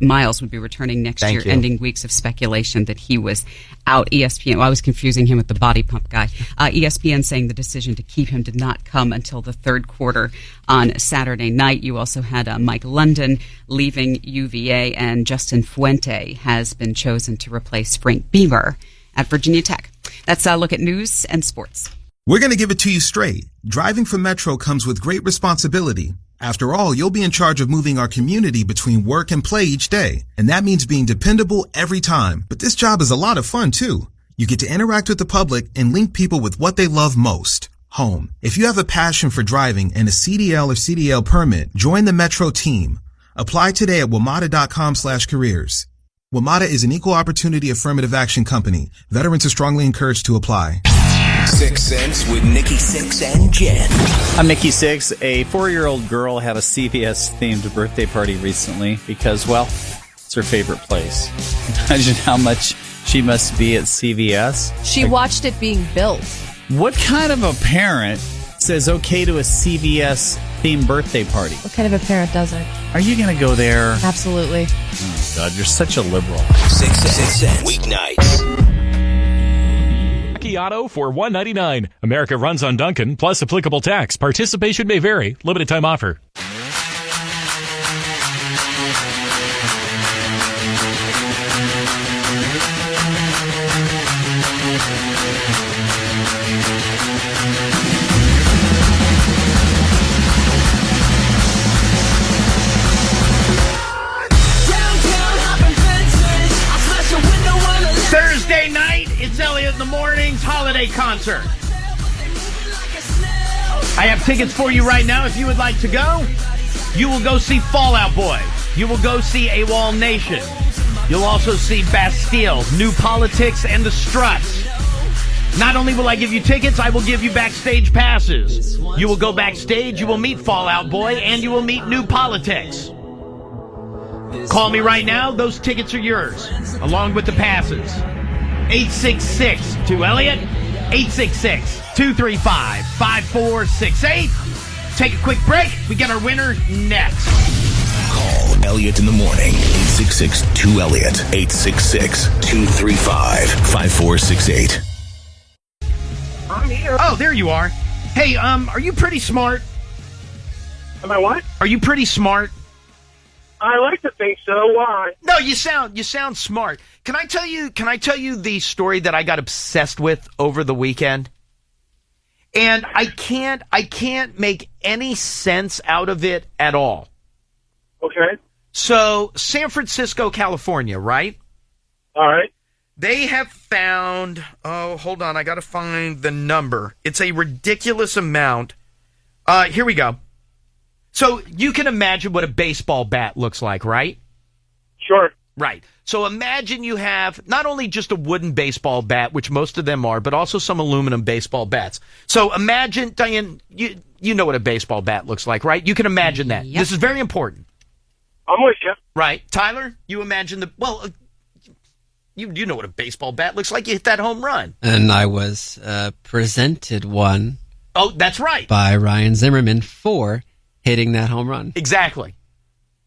Speaker 2: Miles would be returning next year, ending weeks of speculation that he was out. ESPN, I was confusing him with the body pump guy. ESPN saying the decision to keep him did not come until the third quarter on Saturday night. You also had Mike London leaving UVA, and Justin Fuente has been chosen to replace Frank Beamer at Virginia Tech. That's a look at news and sports.
Speaker 15: We're going to give it to you straight. Driving for Metro comes with great responsibility. After all, you'll be in charge of moving our community between work and play each day. And that means being dependable every time. But this job is a lot of fun, too. You get to interact with the public and link people with what they love most, home. If you have a passion for driving and a CDL or CDL permit, join the Metro team. Apply today at WMATA.com/careers. WMATA is an equal opportunity affirmative action company. Veterans are strongly encouraged to apply.
Speaker 4: 6 Cents with Nikki Sixx and Jen.
Speaker 16: I'm Nikki Sixx. A 4-year-old girl had a CVS-themed birthday party recently because, well, it's her favorite place. Imagine how much she must be at CVS.
Speaker 17: She watched it being built.
Speaker 16: What kind of a parent says okay to a CVS-themed birthday party?
Speaker 17: What kind of a parent doesn't?
Speaker 16: Are you going to go there?
Speaker 17: Absolutely.
Speaker 16: Oh, God, you're such a liberal.
Speaker 4: 6 Cents weeknights.
Speaker 18: Auto for $199. America runs on Duncan, plus applicable tax. Participation may vary. Limited time offer.
Speaker 1: Thursday night, it's Elliot in the Morning's holiday concert. I have tickets for you right now. If you would like to go, you will go see Fall Out Boy. you will go see AWOL Nation. You'll also see Bastille, New Politics, and The Struts. Not only will I give you tickets, I will give you backstage passes. You will go backstage, you will meet Fall Out Boy, and you will meet New Politics. Call me right now. Those tickets are yours, along with the passes. 866-2-ELLIOT, 866-235-5468. Take a quick break. We get our winner next.
Speaker 4: Call Elliot in the morning. 866-2-ELLIOT, 866-235-5468.
Speaker 19: I'm here.
Speaker 1: Oh, there you are. Hey, are you pretty smart?
Speaker 19: Am I what?
Speaker 1: Are you pretty smart?
Speaker 19: I like to think so. Why?
Speaker 1: No, you sound smart. Can I tell you the story that I got obsessed with over the weekend? And I can't make any sense out of it at all.
Speaker 19: Okay.
Speaker 1: So, San Francisco, California, right?
Speaker 19: All right.
Speaker 1: They have found, hold on, I got to find the number. It's a ridiculous amount. Here we go. So you can imagine what a baseball bat looks like, right?
Speaker 19: Sure.
Speaker 1: Right. So imagine you have not only just a wooden baseball bat, which most of them are, but also some aluminum baseball bats. So imagine, Diane, you know what a baseball bat looks like, right? You can imagine that.
Speaker 2: Yep.
Speaker 1: This is very important.
Speaker 19: I'm with you.
Speaker 1: Right. Tyler, you imagine you know what a baseball bat looks like. You hit that home run.
Speaker 3: And I was presented one.
Speaker 1: Oh, that's right.
Speaker 3: By Ryan Zimmerman for hitting that home run.
Speaker 1: Exactly.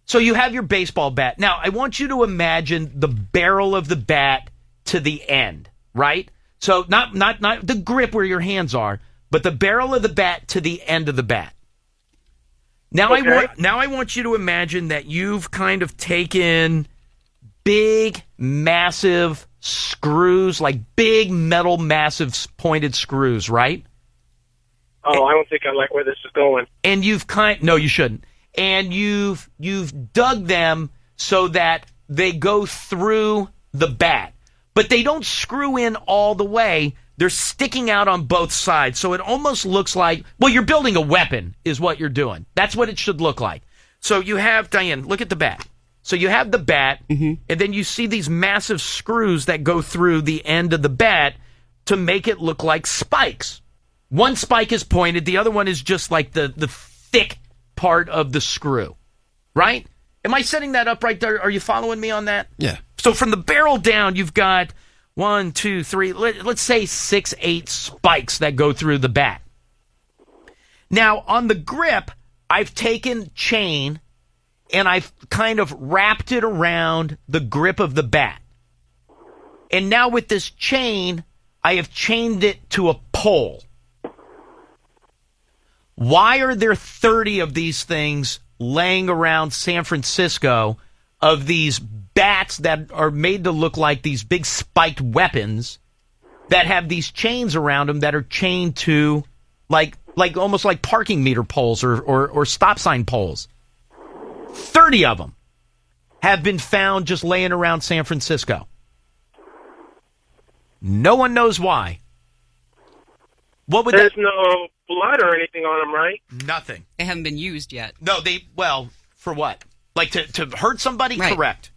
Speaker 1: So you have your baseball bat. Now, I want you to imagine the barrel of the bat to the end, right? So not the grip where your hands are, but the barrel of the bat to the end of the bat. Now,
Speaker 19: Okay.
Speaker 1: I want you to imagine that you've kind of taken big, massive screws, like big metal, massive pointed screws, right?
Speaker 19: Oh, I don't think I like where this is going.
Speaker 1: And no, you shouldn't. And you've dug them so that they go through the bat, but they don't screw in all the way. They're sticking out on both sides, so it almost looks like, well, you're building a weapon is what you're doing. That's what it should look like. So you have, Diane, look at the bat. So you have the bat, and then you see these massive screws that go through the end of the bat to make it look like spikes. One spike is pointed, the other one is just like the thick part of the screw, right? Am I setting that up right there? Are you following me on that?
Speaker 3: Yeah.
Speaker 1: So from the barrel down, you've got 1, 2, 3, let's say 6, 8 spikes that go through the bat. Now, on the grip, I've taken chain and I've kind of wrapped it around the grip of the bat. And now with this chain, I have chained it to a pole. Why are there 30 of these things laying around San Francisco, of these bats that are made to look like these big spiked weapons that have these chains around them that are chained to like almost like parking meter poles or stop sign poles? 30 of them have been found just laying around San Francisco. No one knows why. What would
Speaker 19: There's no blood or anything on them, right?
Speaker 1: Nothing.
Speaker 2: They haven't been used yet.
Speaker 1: No, for what? Like to hurt somebody?
Speaker 2: Right.
Speaker 1: Correct.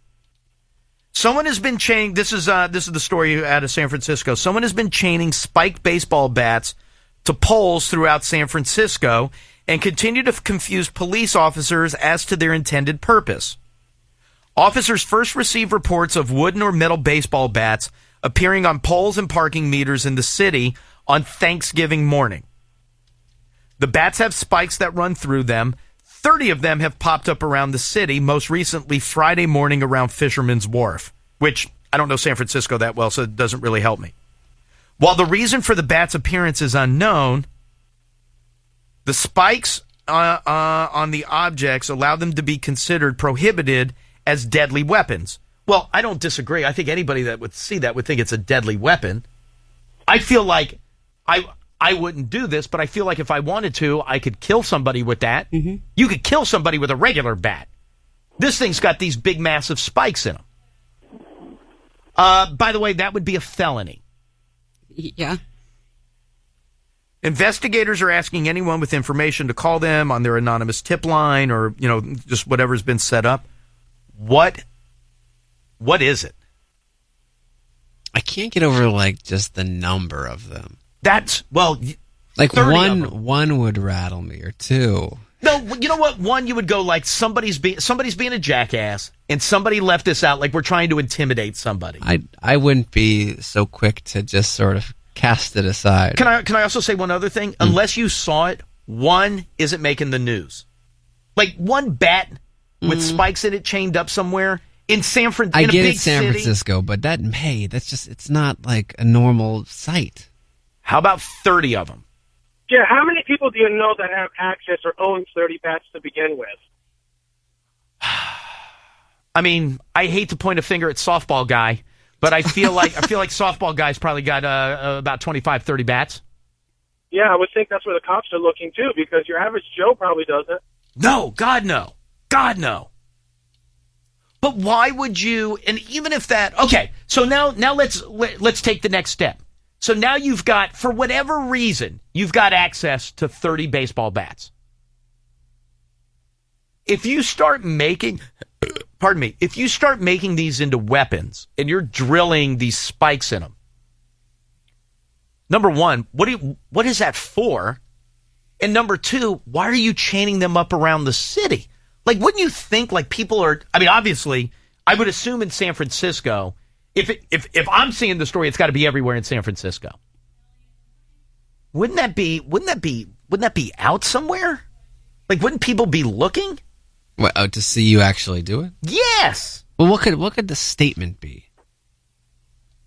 Speaker 1: Someone has been chaining, this is the story out of San Francisco. Someone has been chaining spiked baseball bats to poles throughout San Francisco and continue to confuse police officers as to their intended purpose. Officers first received reports of wooden or metal baseball bats appearing on poles and parking meters in the city on Thanksgiving morning. The bats have spikes that run through them. 30 of them have popped up around the city, most recently Friday morning around Fisherman's Wharf, which I don't know San Francisco that well, so it doesn't really help me. While the reason for the bat's appearance is unknown, the spikes on the objects allow them to be considered prohibited as deadly weapons. Well, I don't disagree. I think anybody that would see that would think it's a deadly weapon. I feel like I wouldn't do this, but I feel like if I wanted to, I could kill somebody with that. Mm-hmm. You could kill somebody with a regular bat. This thing's got these big, massive spikes in them. By the way, that would be a felony.
Speaker 2: Yeah.
Speaker 1: Investigators are asking anyone with information to call them on their anonymous tip line or, just whatever's been set up. What is it?
Speaker 3: I can't get over like just the number of them.
Speaker 1: That's
Speaker 3: like
Speaker 1: 30 of them.
Speaker 3: one would rattle me, or two.
Speaker 1: No, you know what? One, you would go like somebody's being a jackass, and somebody left this out like we're trying to intimidate somebody.
Speaker 3: I wouldn't be so quick to just sort of cast it aside.
Speaker 1: Can I also say one other thing? Unless you saw it, one isn't making the news. Like one bat with spikes in it chained up somewhere in San Francisco.
Speaker 3: I get it, San Francisco, but it's not like a normal sight.
Speaker 1: How about 30 of them?
Speaker 19: Yeah, how many people do you know that have access or own 30 bats to begin with?
Speaker 1: I mean, I hate to point a finger at softball guy, but I feel like softball guy's probably got about 25, 30 bats.
Speaker 19: Yeah, I would think that's where the cops are looking too, because your average Joe probably doesn't.
Speaker 1: No, God no. God no. But why would you, and even if that, okay, so now let's take the next step. So now you've got, for whatever reason, you've got access to 30 baseball bats. If you start making, if you start making these into weapons and you're drilling these spikes in them, number one, what is that for? And number two, why are you chaining them up around the city? Like, wouldn't you think like people are, I mean, obviously, I would assume in San Francisco, if I'm seeing the story, it's got to be everywhere in San Francisco. Wouldn't that be out somewhere? Like, wouldn't people be looking?
Speaker 3: What, to see you actually do it?
Speaker 1: Yes.
Speaker 3: Well, what could the statement be?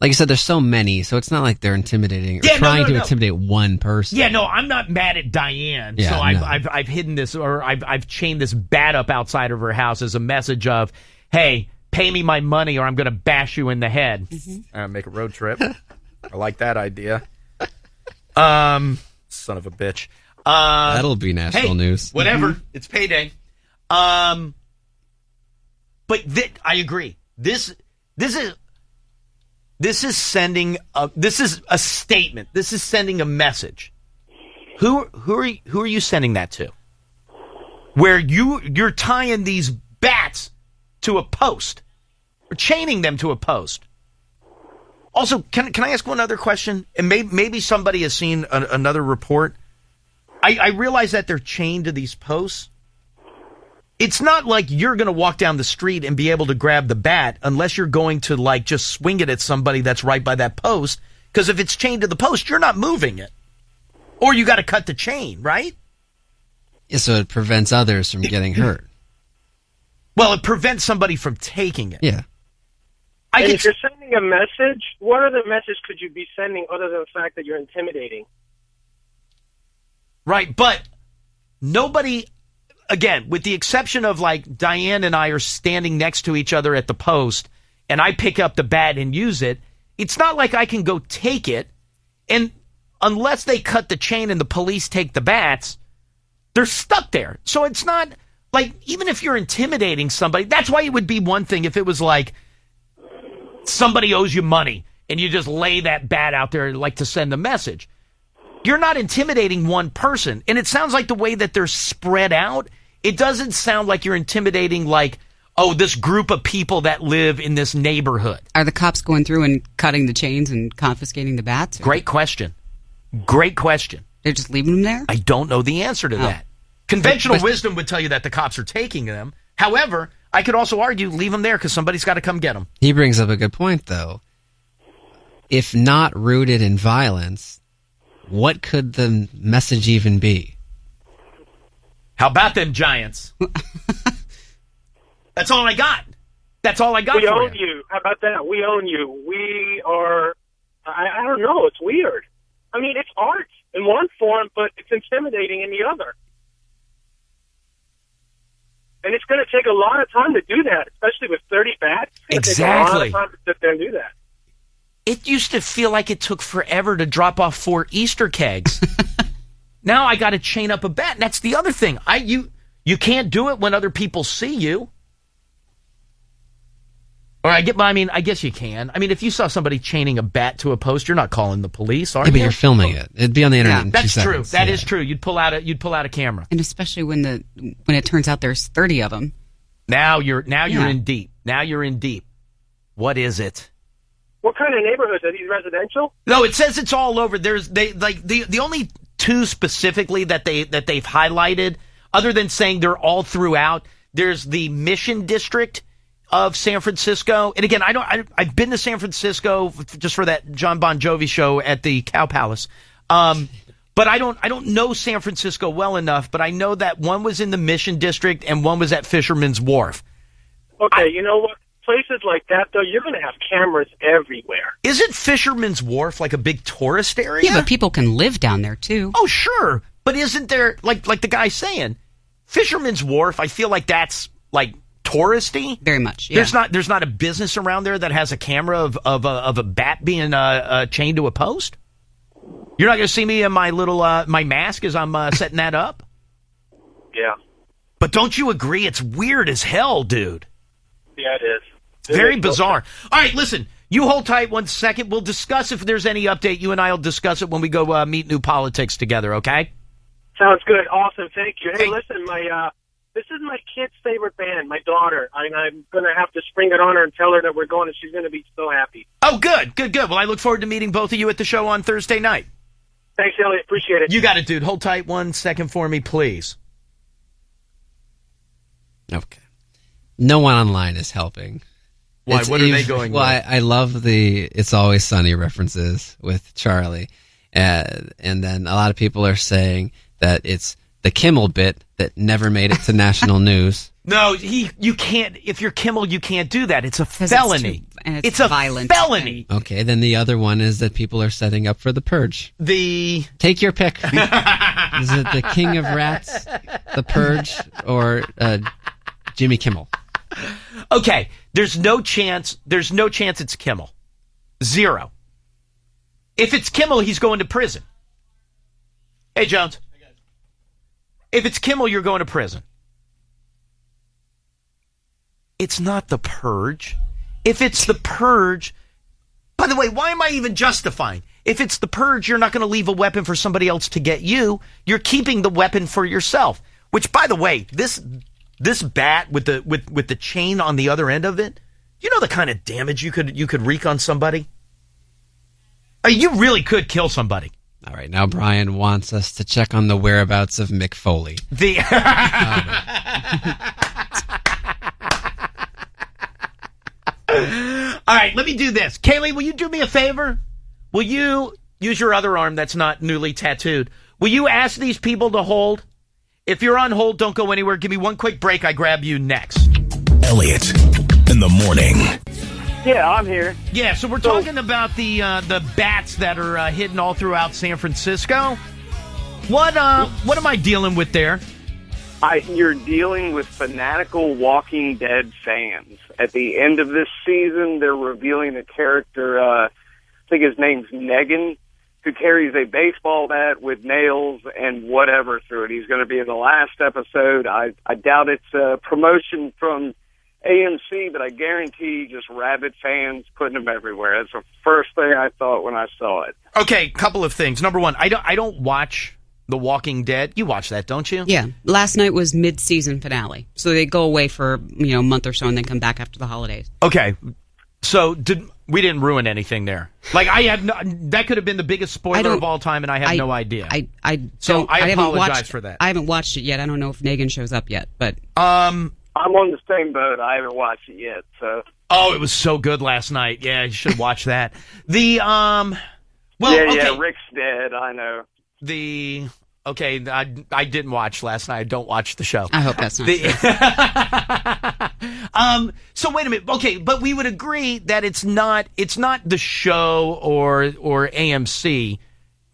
Speaker 3: Like you said, there's so many, so it's not like they're intimidating or trying to intimidate one person.
Speaker 1: Yeah, no, I'm not mad at Diane.
Speaker 3: Yeah,
Speaker 1: so
Speaker 3: no.
Speaker 1: I've hidden this, or I've chained this bat up outside of her house as a message of, hey, pay me my money or I'm going to bash you in the head. Make a road trip. I like that idea. Son of a bitch.
Speaker 3: That'll be national news.
Speaker 1: Whatever. It's payday. But I agree. This is sending this is a statement. This is sending a message. Who are you sending that to? Where you're tying these bats to a post, or chaining them to a post. Also, can I ask one other question? And maybe somebody has seen another report. I realize that they're chained to these posts. It's not like you're going to walk down the street and be able to grab the bat unless you're going to like just swing it at somebody that's right by that post. Because if it's chained to the post, you're not moving it. Or you got to cut the chain, right?
Speaker 3: Yeah, so it prevents others from getting hurt.
Speaker 1: Well, it prevents somebody from taking it.
Speaker 3: Yeah.
Speaker 19: If you're sending a message, what other message could you be sending other than the fact that you're intimidating?
Speaker 1: Right, but nobody, again, with the exception of like Diane and I are standing next to each other at the post and I pick up the bat and use it, it's not like I can go take it, and unless they cut the chain and the police take the bats, they're stuck there. So it's not like, even if you're intimidating somebody, that's why it would be one thing if it was like somebody owes you money and you just lay that bat out there like to send a message. You're not intimidating one person. And it sounds like the way that they're spread out, it doesn't sound like you're intimidating like, oh, this group of people that live in this neighborhood.
Speaker 2: Are the cops going through and cutting the chains and confiscating the bats?
Speaker 1: Great question. Great question.
Speaker 2: They're just leaving them there?
Speaker 1: I don't know the answer to that. Conventional wisdom would tell you that the cops are taking them. However, I could also argue leave them there because somebody's got to come get them.
Speaker 3: He brings up a good point, though. If not rooted in violence, what could the message even be?
Speaker 1: How about them Giants? That's all I got. That's all I got
Speaker 19: We
Speaker 1: for
Speaker 19: own you. How about that? We own you. We are, I don't know, it's weird. I mean, it's art in one form, but it's intimidating in the other. And it's going to take a lot of time to do that, especially with 30 bats. It's going to take a lot of time to sit there and do that.
Speaker 1: It used to feel like it took forever to drop off 4 Easter kegs. Now I got to chain up a bat. And that's the other thing. You can't do it when other people see you. Or I guess you can. I mean, if you saw somebody chaining a bat to a post, you're not calling the police, are you?
Speaker 3: But you're filming it. It'd be on the internet in 2
Speaker 1: that's true.
Speaker 3: seconds.
Speaker 1: That is true. You'd pull out a camera.
Speaker 2: And especially when it turns out there's 30 of them.
Speaker 1: Now you're in deep. Now you're in deep. What is it?
Speaker 19: What kind of neighborhoods are these? Residential?
Speaker 1: No, it says it's all over. The only two specifically that they've highlighted, other than saying they're all throughout. There's the Mission District of San Francisco, and again, I've been to San Francisco just for that John Bon Jovi show at the Cow Palace, but I don't know San Francisco well enough. But I know that one was in the Mission District and one was at Fisherman's Wharf.
Speaker 19: Okay, you know what? Places like that, though, you're going to have cameras everywhere.
Speaker 1: Isn't Fisherman's Wharf like a big tourist area?
Speaker 2: Yeah, but people can live down there too.
Speaker 1: Oh, sure, but isn't there like the guy's saying, Fisherman's Wharf? I feel like that's like touristy.
Speaker 2: Very much. Yeah.
Speaker 1: There's not a business around there that has a camera of a bat being chained to a post. You're not going to see me in my little my mask as I'm setting that up.
Speaker 19: Yeah.
Speaker 1: But don't you agree? It's weird as hell, dude.
Speaker 19: Yeah, it is.
Speaker 1: Very bizarre. All right, listen. You hold tight 1 second. We'll discuss if there's any update. You and I will discuss it when we go meet New Politics together, okay?
Speaker 19: Sounds good. Awesome. Thank you. Hey, listen, this is my kid's favorite band, my daughter. I'm going to have to spring it on her and tell her that we're going, and she's going to be so happy.
Speaker 1: Oh, good. Well, I look forward to meeting both of you at the show on Thursday night.
Speaker 19: Thanks, Elliot. Appreciate it.
Speaker 1: You got it, dude. Hold tight 1 second for me, please.
Speaker 3: Okay. No one online is helping.
Speaker 1: Why? What are they going with?
Speaker 3: Well, I love the It's Always Sunny references with Charlie. And then a lot of people are saying that it's the Kimmel bit that never made it to national news.
Speaker 1: No, you can't. If you're Kimmel, you can't do that. It's a felony.
Speaker 2: It's
Speaker 1: a
Speaker 2: violent.
Speaker 1: felony.
Speaker 3: Okay, then the other one is that people are setting up for the Purge. Take your pick. Is it the King of Rats, the Purge, or Jimmy Kimmel?
Speaker 1: Okay, there's no chance it's Kimmel. Zero. If it's Kimmel, he's going to prison. Hey, Jones. If it's Kimmel, you're going to prison. It's not the Purge. If it's the Purge, by the way, why am I even justifying? If it's the Purge, you're not going to leave a weapon for somebody else to get you. You're keeping the weapon for yourself. Which, by the way, this bat with the chain on the other end of it, you know the kind of damage you could wreak on somebody? You really could kill somebody.
Speaker 3: All right, now Brian wants us to check on the whereabouts of Mick Foley.
Speaker 1: All right, let me do this. Kaylee, will you do me a favor? Will you use your other arm that's not newly tattooed? Will you ask these people to hold? If you're on hold, don't go anywhere. Give me one quick break. I grab you next.
Speaker 4: Elliot in the morning.
Speaker 19: Yeah, I'm here.
Speaker 1: Yeah, so we're talking about the bats that are hidden all throughout San Francisco. What am I dealing with there?
Speaker 20: You're dealing with fanatical Walking Dead fans. At the end of this season, they're revealing a character, I think his name's Negan, who carries a baseball bat with nails and whatever through it. He's going to be in the last episode. I doubt it's a promotion from AMC, but I guarantee just rabid fans putting them everywhere. That's the first thing I thought when I saw it.
Speaker 1: Okay, couple of things. Number one, I don't watch The Walking Dead. You watch that, don't you?
Speaker 2: Yeah. Last night was mid-season finale. So they go away for, a month or so and then come back after the holidays.
Speaker 1: Okay. So we didn't ruin anything there. Like that could have been the biggest spoiler of all time and I have no idea.
Speaker 2: I
Speaker 1: apologize for that.
Speaker 2: I haven't watched it yet. I don't know if Negan shows up yet, but
Speaker 20: I'm on the same boat. I haven't watched it yet, so.
Speaker 1: Oh, it was so good last night. Yeah, you should watch that. Okay.
Speaker 20: Rick's dead, I know.
Speaker 1: I didn't watch last night. I don't watch the show.
Speaker 2: I hope that's not true.
Speaker 1: So wait a minute. Okay, but we would agree that it's not the show or AMC.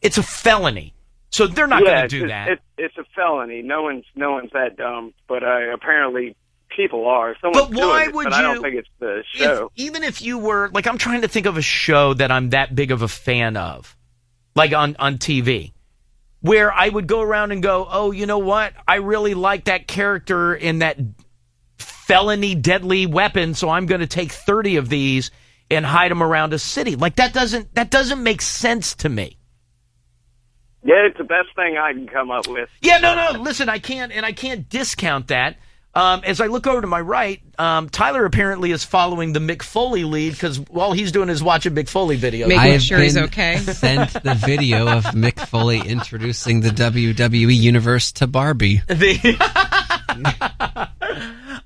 Speaker 1: It's a felony. So they're not going to do that.
Speaker 20: It's a felony. No one's that dumb, but apparently people are.
Speaker 1: But why would you?
Speaker 20: I don't think it's the show.
Speaker 1: Even if you were, like, I'm trying to think of a show that I'm that big of a fan of, like on TV, where I would go around and go, oh, you know what? I really like that character in that felony deadly weapon, so I'm going to take 30 of these and hide them around a city. Like, that doesn't make sense to me.
Speaker 20: Yeah, it's the best thing I can come up with.
Speaker 1: Yeah, no. Listen, I can't discount that. As I look over to my right, Tyler apparently is following the Mick Foley lead because all he's doing is watching Mick Foley videos.
Speaker 2: Making sure he's okay.
Speaker 3: Sent the video of Mick Foley introducing the WWE Universe to Barbie.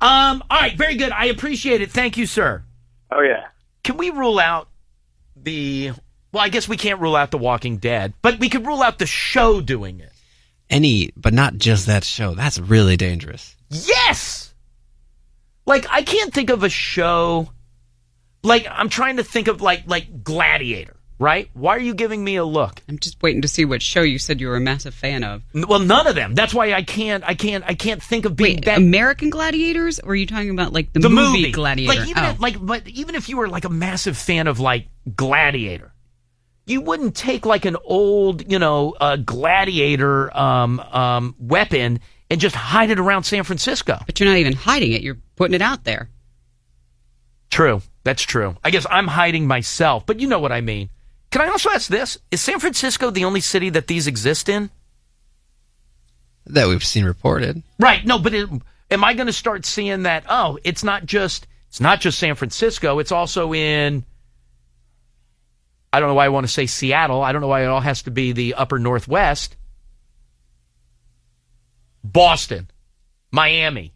Speaker 1: All right, very good. I appreciate it. Thank you, sir.
Speaker 9: Oh, yeah.
Speaker 1: Can we rule out well, I guess we can't rule out The Walking Dead, but we could rule out the show doing it.
Speaker 3: But not just that show. That's really dangerous.
Speaker 1: Yes! Like, I can't think of a show, like, I'm trying to think of, like Gladiator, right? Why are you giving me a look?
Speaker 2: I'm just waiting to see what show you said you were a massive fan of.
Speaker 1: Well, none of them. That's why I can't think of being that.
Speaker 2: American Gladiators? Or are you talking about, like, the movie Gladiator?
Speaker 1: But even if you were, like, a massive fan of, like, Gladiator, you wouldn't take, like, an old, Gladiator weapon and just hide it around San Francisco.
Speaker 2: But you're not even hiding it. You're putting it out there.
Speaker 1: True. That's true. I guess I'm hiding myself, but you know what I mean. Can I also ask this? Is San Francisco the only city that these exist in?
Speaker 3: That we've seen reported.
Speaker 1: Right. No, but am I going to start seeing that, it's not just San Francisco, it's also in, I don't know why I want to say Seattle. I don't know why it all has to be the upper Northwest. Boston, Miami.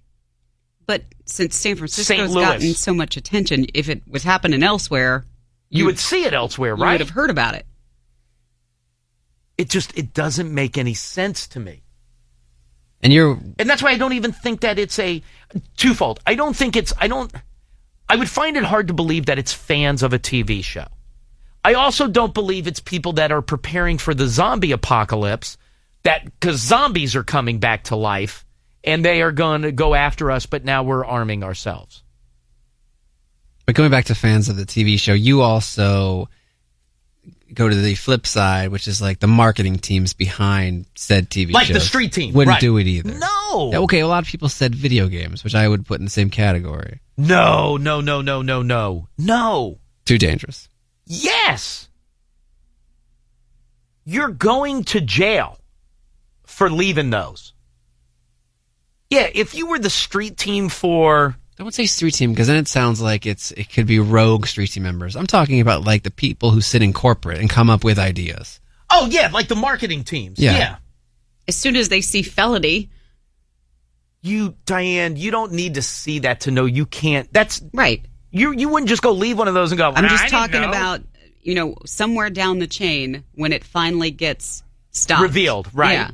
Speaker 2: But since San Francisco's gotten so much attention, if it was happening elsewhere,
Speaker 1: you would see it elsewhere, right?
Speaker 2: You would have heard about it.
Speaker 1: It doesn't make any sense to me.
Speaker 3: And
Speaker 1: that's why I don't even think that it's a twofold. I would find it hard to believe that it's fans of a TV show. I also don't believe it's people that are preparing for the zombie apocalypse, because zombies are coming back to life and they are going to go after us, but now we're arming ourselves.
Speaker 3: But going back to fans of the TV show, you also go to the flip side, which is like the marketing teams behind said TV shows.
Speaker 1: Like the street team.
Speaker 3: Wouldn't
Speaker 1: right.
Speaker 3: do it either.
Speaker 1: No.
Speaker 3: Okay, a lot of people said video games, which I would put in the same category.
Speaker 1: No.
Speaker 3: Too dangerous.
Speaker 1: Yes. You're going to jail for leaving those. Yeah, if you were the street team for...
Speaker 3: Don't say street team, because then it sounds like it could be rogue street team members. I'm talking about like the people who sit in corporate and come up with ideas.
Speaker 1: Oh, yeah, like the marketing teams. Yeah.
Speaker 2: As soon as they see felony...
Speaker 1: Diane, you don't need to see that to know you can't... That's...
Speaker 2: Right.
Speaker 1: You wouldn't just go leave one of those and go,
Speaker 2: I'm just talking about, somewhere down the chain when it finally gets stopped.
Speaker 1: Revealed, right.
Speaker 2: Yeah.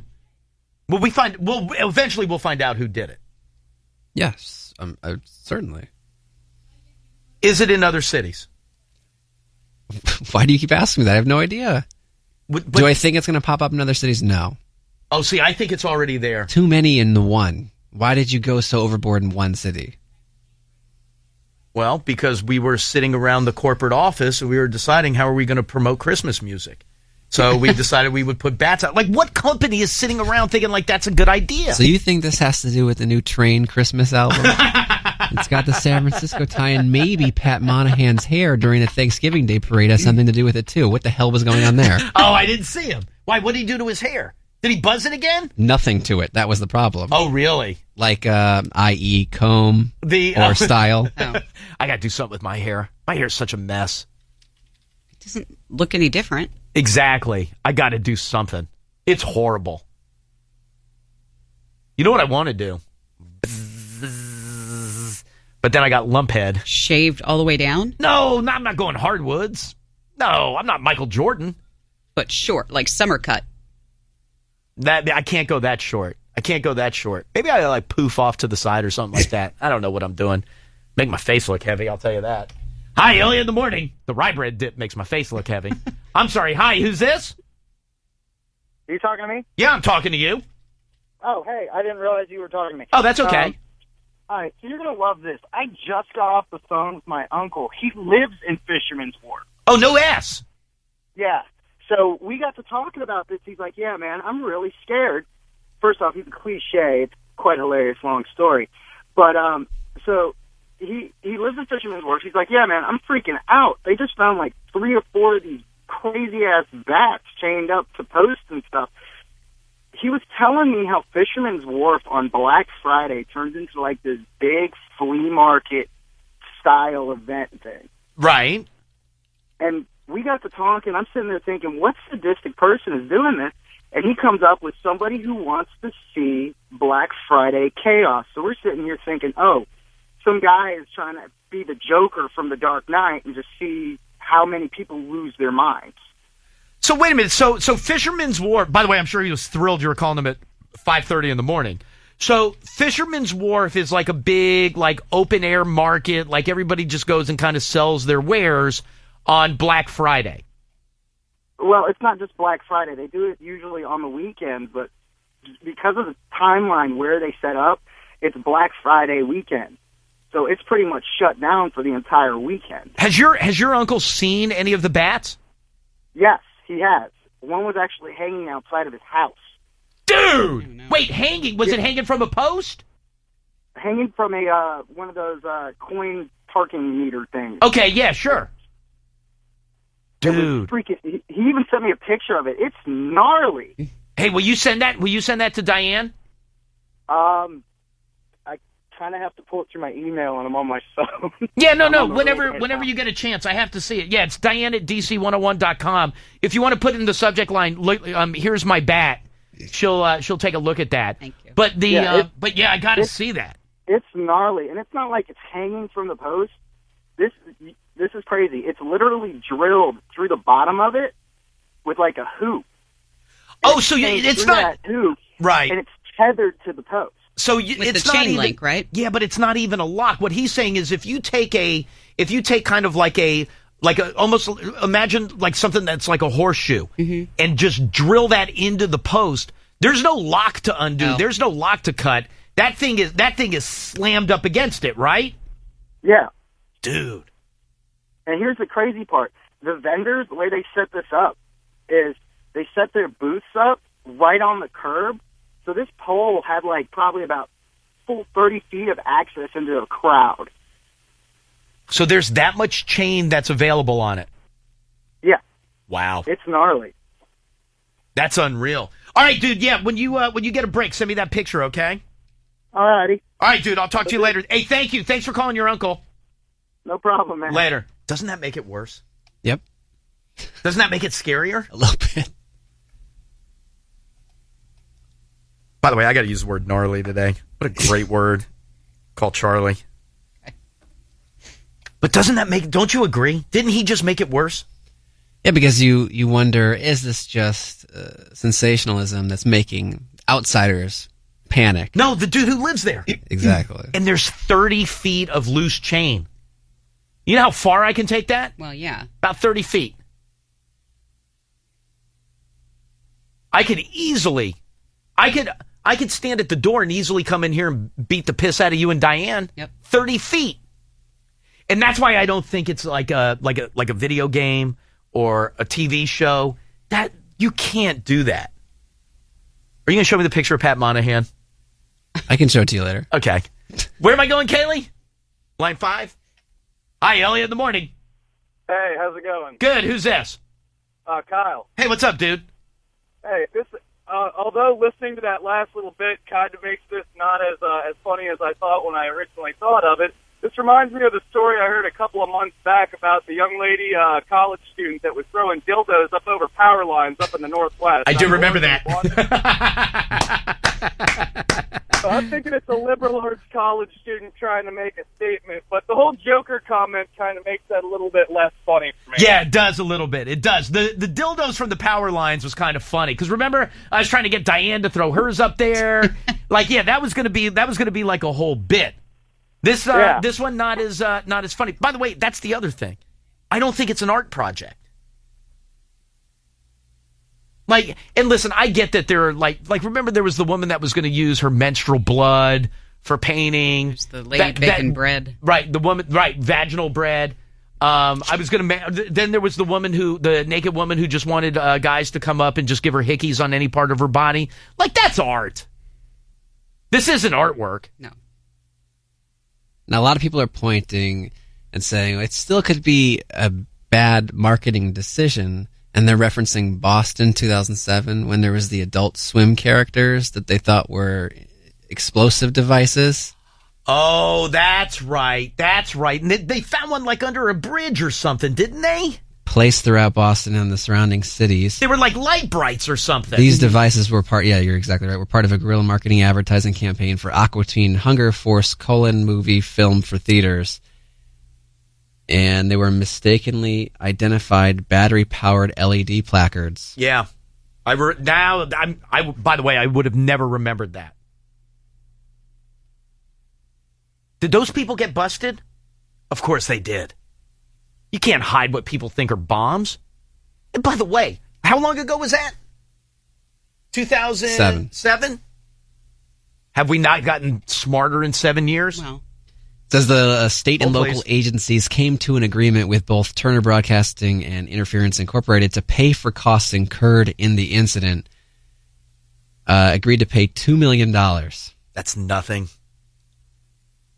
Speaker 1: Well, eventually we'll find out who did it.
Speaker 3: Yes, certainly.
Speaker 1: Is it in other cities?
Speaker 3: Why do you keep asking me that? I have no idea. Do I think it's going to pop up in other cities? No.
Speaker 1: Oh, see, I think it's already there.
Speaker 3: Too many in the one. Why did you go so overboard in one city?
Speaker 1: Well, because we were sitting around the corporate office and we were deciding how are we going to promote Christmas music. So we decided we would put bats out. Like, what company is sitting around thinking, like, that's a good idea?
Speaker 3: So you think this has to do with the new Train Christmas album? It's got the San Francisco tie-in. Maybe Pat Monahan's hair during the Thanksgiving Day parade has something to do with it, too. What the hell was going on there?
Speaker 1: Oh, I didn't see him. Why? What did he do to his hair? Did he buzz it again?
Speaker 3: Nothing to it. That was the problem.
Speaker 1: Oh, really?
Speaker 3: Like, i.e. comb or style.
Speaker 2: Oh.
Speaker 1: I got to do something with my hair. My hair is such a mess.
Speaker 2: It doesn't look any different.
Speaker 1: Exactly. I got to do something. It's horrible. You know what I want to do? But then I got lump head.
Speaker 2: Shaved all the way down?
Speaker 1: No, I'm not going hardwoods. No, I'm not Michael Jordan.
Speaker 2: But short, like summer cut.
Speaker 1: I can't go that short. Maybe I like poof off to the side or something like that. I don't know what I'm doing. Make my face look heavy, I'll tell you that. Hi, Elliot in the morning. The rye bread dip makes my face look heavy. I'm sorry. Hi, who's this?
Speaker 21: Are you talking to me?
Speaker 1: Yeah, I'm talking to you.
Speaker 21: Oh, hey, I didn't realize you were talking to me.
Speaker 1: Oh, that's okay.
Speaker 21: All right, so you're going to love this. I just got off the phone with my uncle. He lives in Fisherman's Wharf.
Speaker 1: Oh, no S.
Speaker 21: Yeah. So we got to talking about this. He's like, yeah, man, I'm really scared. First off, he's a cliche. It's quite a hilarious, long story. But so he lives in Fisherman's Wharf. He's like, yeah, man, I'm freaking out. They just found like 3 or 4 of these crazy-ass bats chained up to posts and stuff. he was telling me how Fisherman's Wharf on Black Friday turns into like this big flea market style event thing.
Speaker 1: Right.
Speaker 21: And we got to talking. I'm sitting there thinking, what sadistic person is doing this? And he comes up with somebody who wants to see Black Friday chaos. So we're sitting here thinking, oh, some guy is trying to be the Joker from The Dark Knight and just see how many people lose their minds.
Speaker 1: So wait a minute. So Fisherman's Wharf, by the way, I'm sure he was thrilled you were calling him at 5:30 in the morning. So Fisherman's Wharf is like a big, like, open-air market. Like, everybody just goes and kind of sells their wares on Black Friday.
Speaker 21: Well, it's not just Black Friday. They do it usually on the weekends, but because of the timeline where they set up, it's Black Friday weekend. So it's pretty much shut down for the entire weekend.
Speaker 1: Has your uncle seen any of the bats?
Speaker 21: Yes, he has. One was actually hanging outside of his house.
Speaker 1: Dude! Wait, hanging? Was it hanging from a post?
Speaker 21: Hanging from a one of those coin parking meter things.
Speaker 1: Okay, yeah, sure. Dude.
Speaker 21: Freaking, he even sent me a picture of it. It's gnarly.
Speaker 1: Hey, will you send that? Will you send that to Diane?
Speaker 21: I kind of have to pull it through my email, and I'm on my phone.
Speaker 1: Yeah, no. Whenever you get a chance, I have to see it. Yeah, it's Diane at DC101.com. If you want to put in the subject line, look, here's my bat. She'll take a look at that. Thank you. But I got to see that.
Speaker 21: It's gnarly, and it's not like it's hanging from the post. This is crazy. It's literally drilled through the bottom of it with like a hoop.
Speaker 1: Oh, so it's not
Speaker 21: that hoop,
Speaker 1: right,
Speaker 21: and it's tethered to the post.
Speaker 1: So
Speaker 2: with
Speaker 1: it's
Speaker 2: the
Speaker 1: not
Speaker 2: chain
Speaker 1: even,
Speaker 2: link, right?
Speaker 1: Yeah, but it's not even a lock. What he's saying is, if you take kind of like a almost imagine like something that's like a horseshoe, and just drill that into the post. There's no lock to undo.
Speaker 21: No.
Speaker 1: There's no lock to cut. That thing is slammed up against it, right?
Speaker 21: Yeah,
Speaker 1: dude.
Speaker 21: And here's the crazy part: the vendors, the way they set this up is they set their booths up right on the curb. So this pole had like probably about full 30 feet of access into a crowd.
Speaker 1: So there's that much chain that's available on it.
Speaker 21: Yeah.
Speaker 1: Wow.
Speaker 21: It's gnarly.
Speaker 1: That's unreal. All right, dude. Yeah, when you get a break, send me that picture, okay?
Speaker 21: All righty.
Speaker 1: All right, dude. I'll talk to you later. Hey, thank you. Thanks for calling your uncle.
Speaker 21: No problem, man.
Speaker 1: Later. Doesn't that make it worse?
Speaker 3: Yep.
Speaker 1: Doesn't that make it scarier?
Speaker 3: A little bit.
Speaker 1: By the way, I got to use the word gnarly today. What a great word. Call Charlie. But don't you agree? Didn't he just make it worse?
Speaker 3: Yeah, because you wonder, is this just sensationalism that's making outsiders panic?
Speaker 1: No, the dude who lives there.
Speaker 3: Exactly.
Speaker 1: And there's 30 feet of loose chain. You know how far I can take that?
Speaker 2: Well, yeah.
Speaker 1: About 30 feet. I could stand at the door and easily come in here and beat the piss out of you and Diane.
Speaker 2: Yep.
Speaker 1: 30 feet. And that's why I don't think it's like a video game or a TV show. That you can't do that. Are you going to show me the picture of Pat Monahan?
Speaker 3: I can show it to you later.
Speaker 1: Okay. Where am I going, Kaylee? Line 5? Hi, Elliot in the morning.
Speaker 8: Hey, how's it going?
Speaker 1: Good. Who's this?
Speaker 8: Kyle.
Speaker 1: Hey, what's up, dude?
Speaker 8: Hey, although listening to that last little bit kind of makes this not as funny as I thought when I originally thought of it, this reminds me of the story I heard a couple of months back about the young lady, college student that was throwing dildos up over power lines up in the Northwest.
Speaker 1: I do remember that.
Speaker 8: So I'm thinking it's a liberal arts college student trying to make a statement, but the whole Joker comment kind of makes that a little bit less funny for me.
Speaker 1: Yeah, it does a little bit. It does. The dildos from the power lines was kind of funny because remember I was trying to get Diane to throw hers up there. Like, yeah, that was gonna be like a whole bit. This one not as funny. By the way, that's the other thing. I don't think it's an art project. Like, and listen, I get that there are like remember there was the woman that was going to use her menstrual blood for painting.
Speaker 2: There's the lady baking bread.
Speaker 1: Right, the woman, right, vaginal bread. Then there was the naked woman who just wanted guys to come up and just give her hickeys on any part of her body. Like, that's art. This isn't artwork.
Speaker 2: No.
Speaker 3: Now, a lot of people are pointing and saying it still could be a bad marketing decision And they're referencing Boston 2007 when there was the Adult Swim characters that they thought were explosive devices.
Speaker 1: Oh, that's right. That's right. And they found one like under a bridge or something, didn't they?
Speaker 3: Placed throughout Boston and the surrounding cities.
Speaker 1: They were like light brights or something.
Speaker 3: These devices were you're exactly right, were part of a guerrilla marketing advertising campaign for Aqua Teen Hunger Force : movie film for theaters. And they were mistakenly identified battery-powered LED placards.
Speaker 1: Yeah. By the way, I would have never remembered that. Did those people get busted? Of course they did. You can't hide what people think are bombs. And by the way, how long ago was that? 2007? Have we not gotten smarter in 7 years?
Speaker 2: Well.
Speaker 3: It says the state and local agencies came to an agreement with both Turner Broadcasting and Interference Incorporated to pay for costs incurred in the incident. Agreed to pay $2 million.
Speaker 1: That's nothing.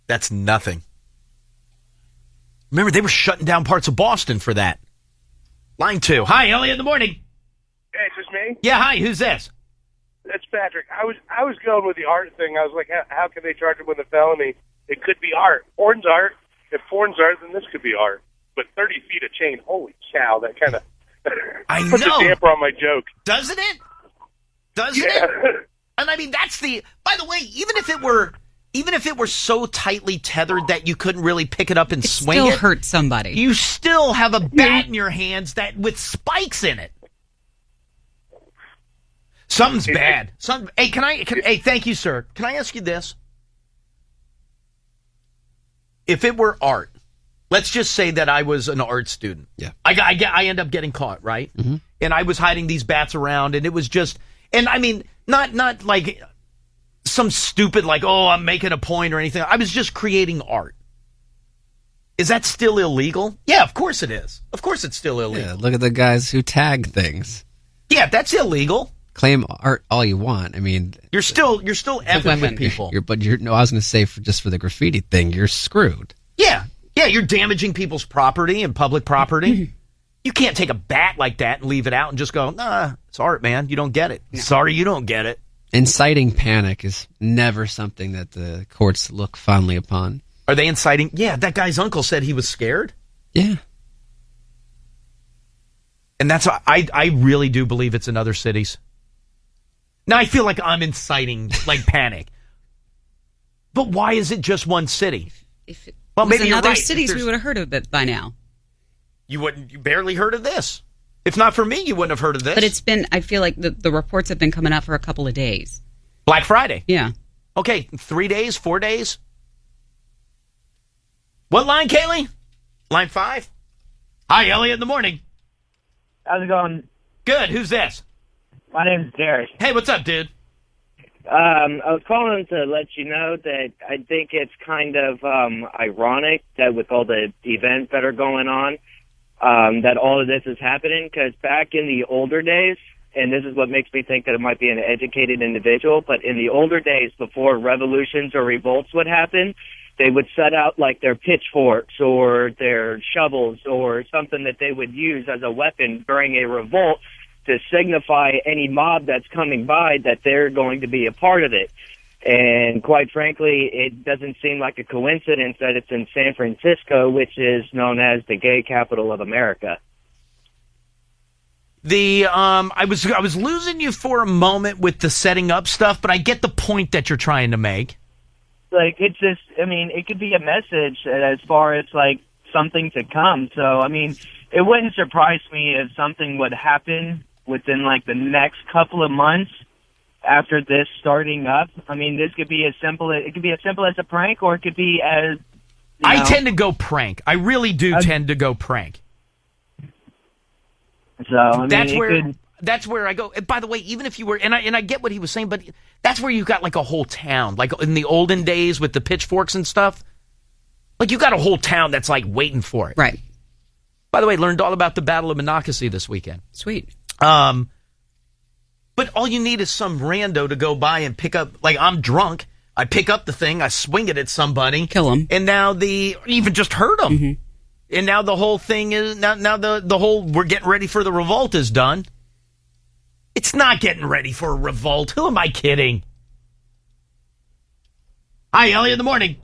Speaker 1: That's nothing. Remember, they were shutting down parts of Boston for that. Line 2. Hi, Elliot in the morning.
Speaker 10: Hey, is this me?
Speaker 1: Yeah, hi, who's this?
Speaker 10: That's Patrick. I was going with the art thing. I was like, how can they charge him with a felony? It could be art. Porn's art. If porn's art, then this could be art. But 30 feet of chain, holy cow, that kind of puts a damper on my joke.
Speaker 1: Doesn't it? Doesn't it? And I mean, that's the... By the way, even if it were so tightly tethered that you couldn't really pick it up and swing it...
Speaker 2: still hurt somebody.
Speaker 1: You still have a bat in your hands that with spikes in it. Something's bad. Hey, thank you, sir. Can I ask you this? If it were art, let's just say that I was an art student.
Speaker 3: Yeah.
Speaker 1: I end up getting caught, right? Mm-hmm. And I was hiding these bats around, and it was just... And I mean, not like some stupid, like, oh, I'm making a point or anything. I was just creating art. Is that still illegal? Yeah, of course it is. Of course it's still illegal.
Speaker 3: Yeah, look at the guys who tag things.
Speaker 1: Yeah, that's illegal.
Speaker 3: Claim art all you want. I mean,
Speaker 1: you're still effing with people.
Speaker 3: I was going to say just for the graffiti thing, you're screwed.
Speaker 1: Yeah, you're damaging people's property and public property. You can't take a bat like that and leave it out and just go, nah, it's art, man. You don't get it. No. Sorry, you don't get it.
Speaker 3: Inciting panic is never something that the courts look fondly upon.
Speaker 1: Are they inciting? Yeah, that guy's uncle said he was scared.
Speaker 3: Yeah.
Speaker 1: And that's I really do believe it's in other cities. Now, I feel like I'm inciting, like, panic. But why is it just one city?
Speaker 2: If it was in other cities, we would have heard of it by now.
Speaker 1: You barely heard of this. If not for me, you wouldn't have heard of this.
Speaker 2: But I feel like the reports have been coming out for a couple of days.
Speaker 1: Black Friday?
Speaker 2: Yeah.
Speaker 1: Okay, 3 days, 4 days? What line, Kaylee? Line 5? Hi, Elliot in the morning.
Speaker 22: How's it going?
Speaker 1: Good, who's this?
Speaker 22: My name's Derek.
Speaker 1: Hey, what's up, dude?
Speaker 22: I was calling to let you know that I think it's kind of ironic that with all the events that are going on, that all of this is happening, because back in the older days, and this is what makes me think that it might be an educated individual, but in the older days, before revolutions or revolts would happen, they would set out like their pitchforks or their shovels or something that they would use as a weapon during a revolt to signify any mob that's coming by that they're going to be a part of it. And quite frankly, it doesn't seem like a coincidence that it's in San Francisco, which is known as the gay capital of America.
Speaker 1: I was losing you for a moment with the setting up stuff, but I get the point that you're trying to make.
Speaker 22: Like, it's just, I mean, it could be a message as far as, like, something to come. So, I mean, it wouldn't surprise me if something would happen within, like, the next couple of months after this starting up. I mean, this could be as simple as a prank, or it could be as,
Speaker 1: I tend to go prank. I really do tend to go prank.
Speaker 22: So, I mean,
Speaker 1: that's where I go. And by the way, even if you were, and I get what he was saying, but that's where you got like a whole town, like in the olden days with the pitchforks and stuff. Like you got a whole town that's like waiting for it.
Speaker 2: Right.
Speaker 1: By the way, learned all about the Battle of Monocacy this weekend.
Speaker 2: Sweet.
Speaker 1: But all you need is some rando to go by and pick up, like I'm drunk, I pick up the thing, I swing it at somebody.
Speaker 2: Kill him.
Speaker 1: And now even just hurt them.
Speaker 2: Mm-hmm.
Speaker 1: And now the whole thing is, now the whole we're getting ready for the revolt is done. It's not getting ready for a revolt. Who am I kidding? Hi, Elliot in the morning.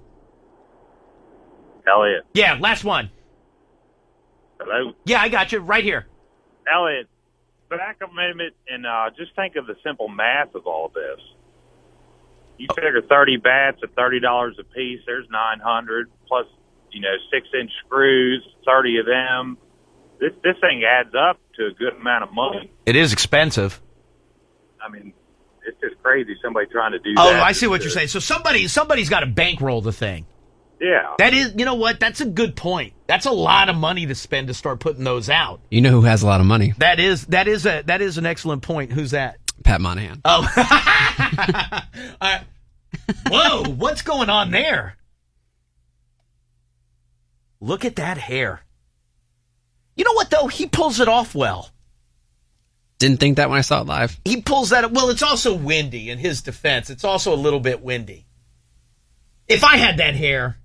Speaker 6: Elliot.
Speaker 1: Yeah, last one.
Speaker 6: Hello?
Speaker 1: Yeah, I got you right here.
Speaker 6: Elliot, back a minute and just think of the simple math of all this. You figure 30 bats at $30 a piece, there's 900 plus, 6-inch screws, 30 of them. This thing adds up to a good amount of money.
Speaker 1: It is expensive.
Speaker 6: I mean, it's just crazy somebody trying to do
Speaker 1: Oh,
Speaker 6: that.
Speaker 1: I see what you're saying. So somebody's got to bankroll the thing.
Speaker 6: Yeah.
Speaker 1: That is, you know what? That's a good point. That's a lot of money to spend to start putting those out.
Speaker 3: You know who has a lot of money?
Speaker 1: That is an excellent point. Who's that?
Speaker 3: Pat Monahan.
Speaker 1: Oh. Whoa, what's going on there? Look at that hair. You know what, though? He pulls it off well.
Speaker 3: Didn't think that when I saw it live.
Speaker 1: He pulls that. Well, it's also windy. In his defense, it's also a little bit windy. If I had that hair,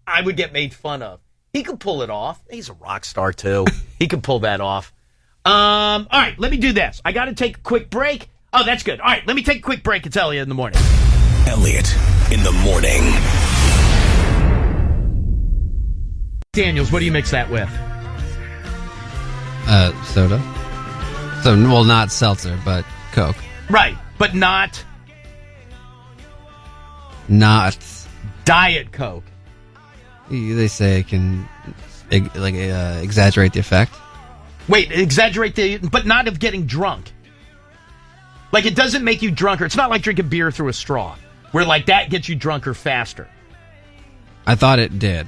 Speaker 1: I would get made fun of. He could pull it off. He's a rock star, too. He could pull that off. All right, let me do this. I got to take a quick break. Oh, that's good. All right, let me take a quick break. It's Elliot in the morning.
Speaker 4: Elliot in the morning.
Speaker 1: Daniels, what do you mix that with?
Speaker 3: Soda. So, well, not seltzer, but Coke.
Speaker 1: Right, but not Diet Coke.
Speaker 3: They say it can exaggerate the effect.
Speaker 1: Wait, but not of getting drunk. Like, it doesn't make you drunker. It's not like drinking beer through a straw, where like that gets you drunker faster.
Speaker 3: I thought it did.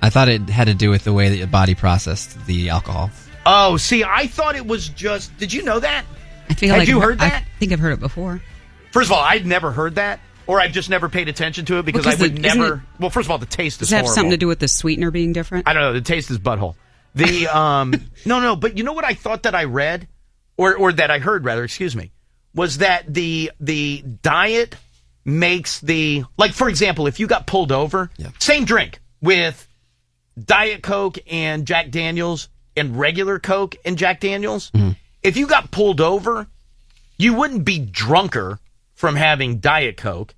Speaker 3: I thought it had to do with the way that your body processed the alcohol.
Speaker 1: Oh, see, I thought it was just... Did you know that?
Speaker 2: Had
Speaker 1: you heard that?
Speaker 2: I think I've heard it before.
Speaker 1: First of all, I'd never heard that, or I've just never paid attention to it because I would never... Well, first of all, the taste is
Speaker 2: horrible. Does that have
Speaker 1: horrible.
Speaker 2: something to do with the sweetener being different?
Speaker 1: I don't know. The taste is butthole. The no, but you know what I thought that I read, or that I heard rather, excuse me, was that the diet makes the, like, for example, if you got pulled over, same drink with Diet Coke and Jack Daniels and regular Coke and Jack Daniels, if you got pulled over, you wouldn't be drunker from having Diet Coke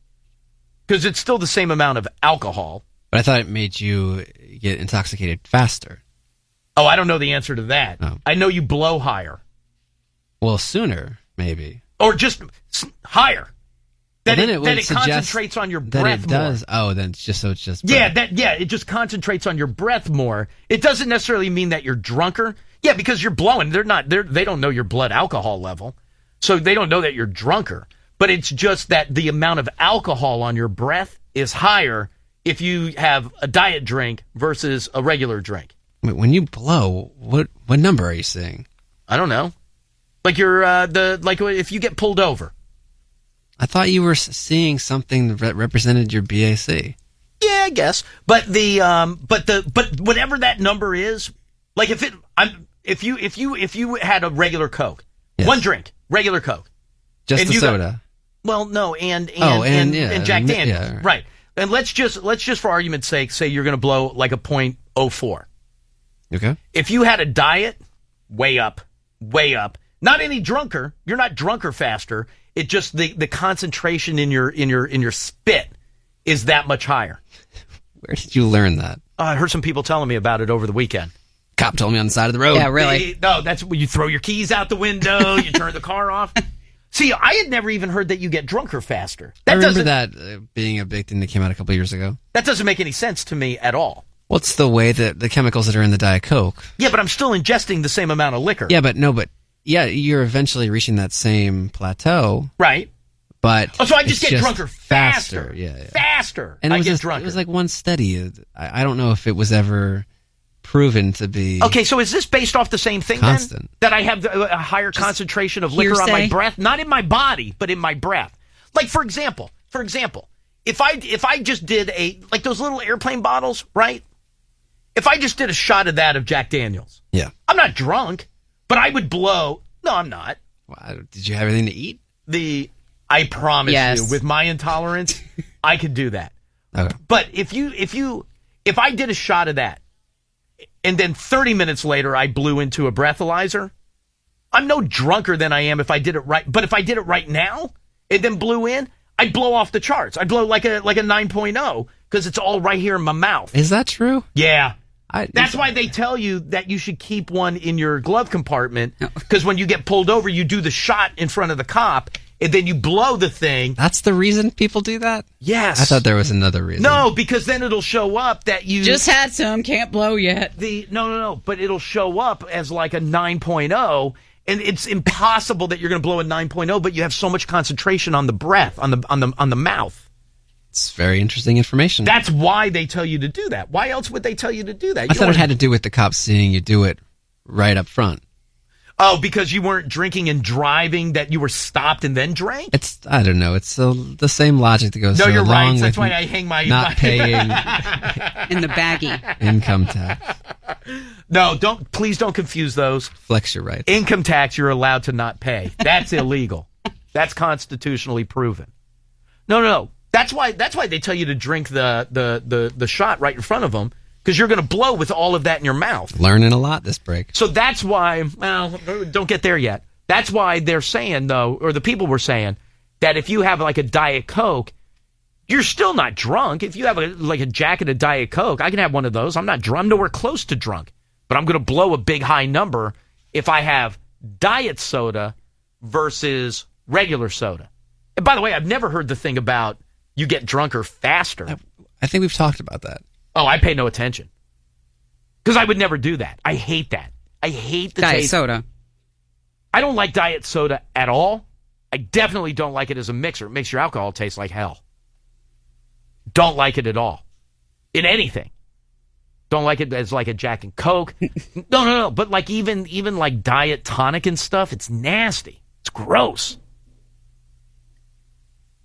Speaker 1: because it's still the same amount of alcohol.
Speaker 3: But I thought it made you get intoxicated faster.
Speaker 1: Oh, I don't know the answer to that.
Speaker 3: Oh.
Speaker 1: I know you blow higher.
Speaker 3: Well, sooner, maybe.
Speaker 1: Or just higher. That
Speaker 3: well,
Speaker 1: it concentrates on your breath
Speaker 3: that it does.
Speaker 1: more.
Speaker 3: Oh, then it's just breath.
Speaker 1: It just concentrates on your breath more. It doesn't necessarily mean that you're drunker. Yeah, because you're blowing. They don't know your blood alcohol level. So they don't know that you're drunker. But it's just that the amount of alcohol on your breath is higher if you have a diet drink versus a regular drink.
Speaker 3: Wait, when you blow, what number are you saying?
Speaker 1: I don't know. Like if you get pulled over.
Speaker 3: I thought you were seeing something that represented your BAC.
Speaker 1: Yeah, I guess. But but whatever that number is, like if you had a regular Coke, one drink, regular Coke,
Speaker 3: just the soda.
Speaker 1: And Jack Daniels,
Speaker 3: yeah,
Speaker 1: right? And let's just for argument's sake say you're going to blow like a .04.
Speaker 3: Okay.
Speaker 1: If you had a diet, way up. Not any drunker. You're not drunker faster. It just the concentration in your spit is that much higher.
Speaker 3: Where did you learn that?
Speaker 1: I heard some people telling me about it over the weekend.
Speaker 3: Cop told me on the side of the road.
Speaker 2: Yeah, really?
Speaker 1: No, that's when you throw your keys out the window, you turn the car off. See, I had never even heard that you get drunker faster.
Speaker 3: I remember that being a big thing that came out a couple years ago.
Speaker 1: That doesn't make any sense to me at all.
Speaker 3: What's the way that the chemicals that are in the Diet Coke?
Speaker 1: Yeah, but I'm still ingesting the same amount of liquor.
Speaker 3: Yeah, you're eventually reaching that same plateau.
Speaker 1: Right.
Speaker 3: But
Speaker 1: so I just get drunker faster.
Speaker 3: Yeah.
Speaker 1: Faster.
Speaker 3: And
Speaker 1: I get drunker.
Speaker 3: It was like one study. I don't know if it was ever proven to be...
Speaker 1: Okay, so is this based off the same thing
Speaker 3: constant.
Speaker 1: Then? That I have a higher concentration of liquor on my breath? Not in my body, but in my breath. Like, for example, if I just did like those little airplane bottles, right? If I just did a shot of that of Jack Daniels.
Speaker 3: Yeah.
Speaker 1: I'm not drunk. But I would blow. No, I'm not.
Speaker 3: Wow, did you have anything to eat?
Speaker 1: I promise
Speaker 2: Yes.
Speaker 1: you, with my intolerance, I could do that.
Speaker 3: Okay.
Speaker 1: But if I did a shot of that, and then 30 minutes later I blew into a breathalyzer, I'm no drunker than I am if I did it right. But if I did it right now and then blew in, I'd blow off the charts. I'd blow like a 9.0 because it's all right here in my mouth.
Speaker 3: Is that true?
Speaker 1: Yeah. That's why they tell you that you should keep one in your glove compartment, because when you get pulled over, you do the shot in front of the cop, and then you blow the thing.
Speaker 3: That's the reason people do that?
Speaker 1: Yes.
Speaker 3: I thought there was another reason.
Speaker 1: No, because then it'll show up that you...
Speaker 2: Just had some, can't blow yet.
Speaker 1: No. But it'll show up as like a 9.0, and it's impossible that you're going to blow a 9.0, but you have so much concentration on the breath, on the mouth.
Speaker 3: It's very interesting information.
Speaker 1: That's why they tell you to do that. Why else would they tell you to do that?
Speaker 3: I thought it had to do with the cops seeing you do it right up front.
Speaker 1: Oh, because you weren't drinking and driving, that you were stopped and then drank?
Speaker 3: I don't know. It's the same logic that goes
Speaker 1: No, you're
Speaker 3: along
Speaker 1: right. That's
Speaker 3: with
Speaker 1: why I hang my...
Speaker 3: not paying
Speaker 2: in the baggie.
Speaker 3: Income tax.
Speaker 1: No, please don't confuse those.
Speaker 3: Flex your rights.
Speaker 1: Income tax you're allowed to not pay. That's illegal. That's constitutionally proven. No. That's why they tell you to drink the shot right in front of them, because you're going to blow with all of that in your mouth.
Speaker 3: Learning a lot this break.
Speaker 1: So that's why, well, don't get there yet. That's why they're saying, though, or the people were saying, that if you have like a Diet Coke, you're still not drunk. If you have a jacket of Diet Coke, I can have one of those. I'm not drunk. I'm nowhere close to drunk. But I'm going to blow a big high number if I have diet soda versus regular soda. And by the way, I've never heard the thing about you get drunker faster.
Speaker 3: I think we've talked about that.
Speaker 1: Oh, I pay no attention. Because I would never do that. I hate that. I hate the
Speaker 2: diet
Speaker 1: taste.
Speaker 2: soda.
Speaker 1: I don't like diet soda at all. I definitely don't like it as a mixer. It makes your alcohol taste like hell. Don't like it at all. In anything. Don't like it as like a Jack and Coke. No. But like even like diet tonic and stuff, it's nasty. It's gross.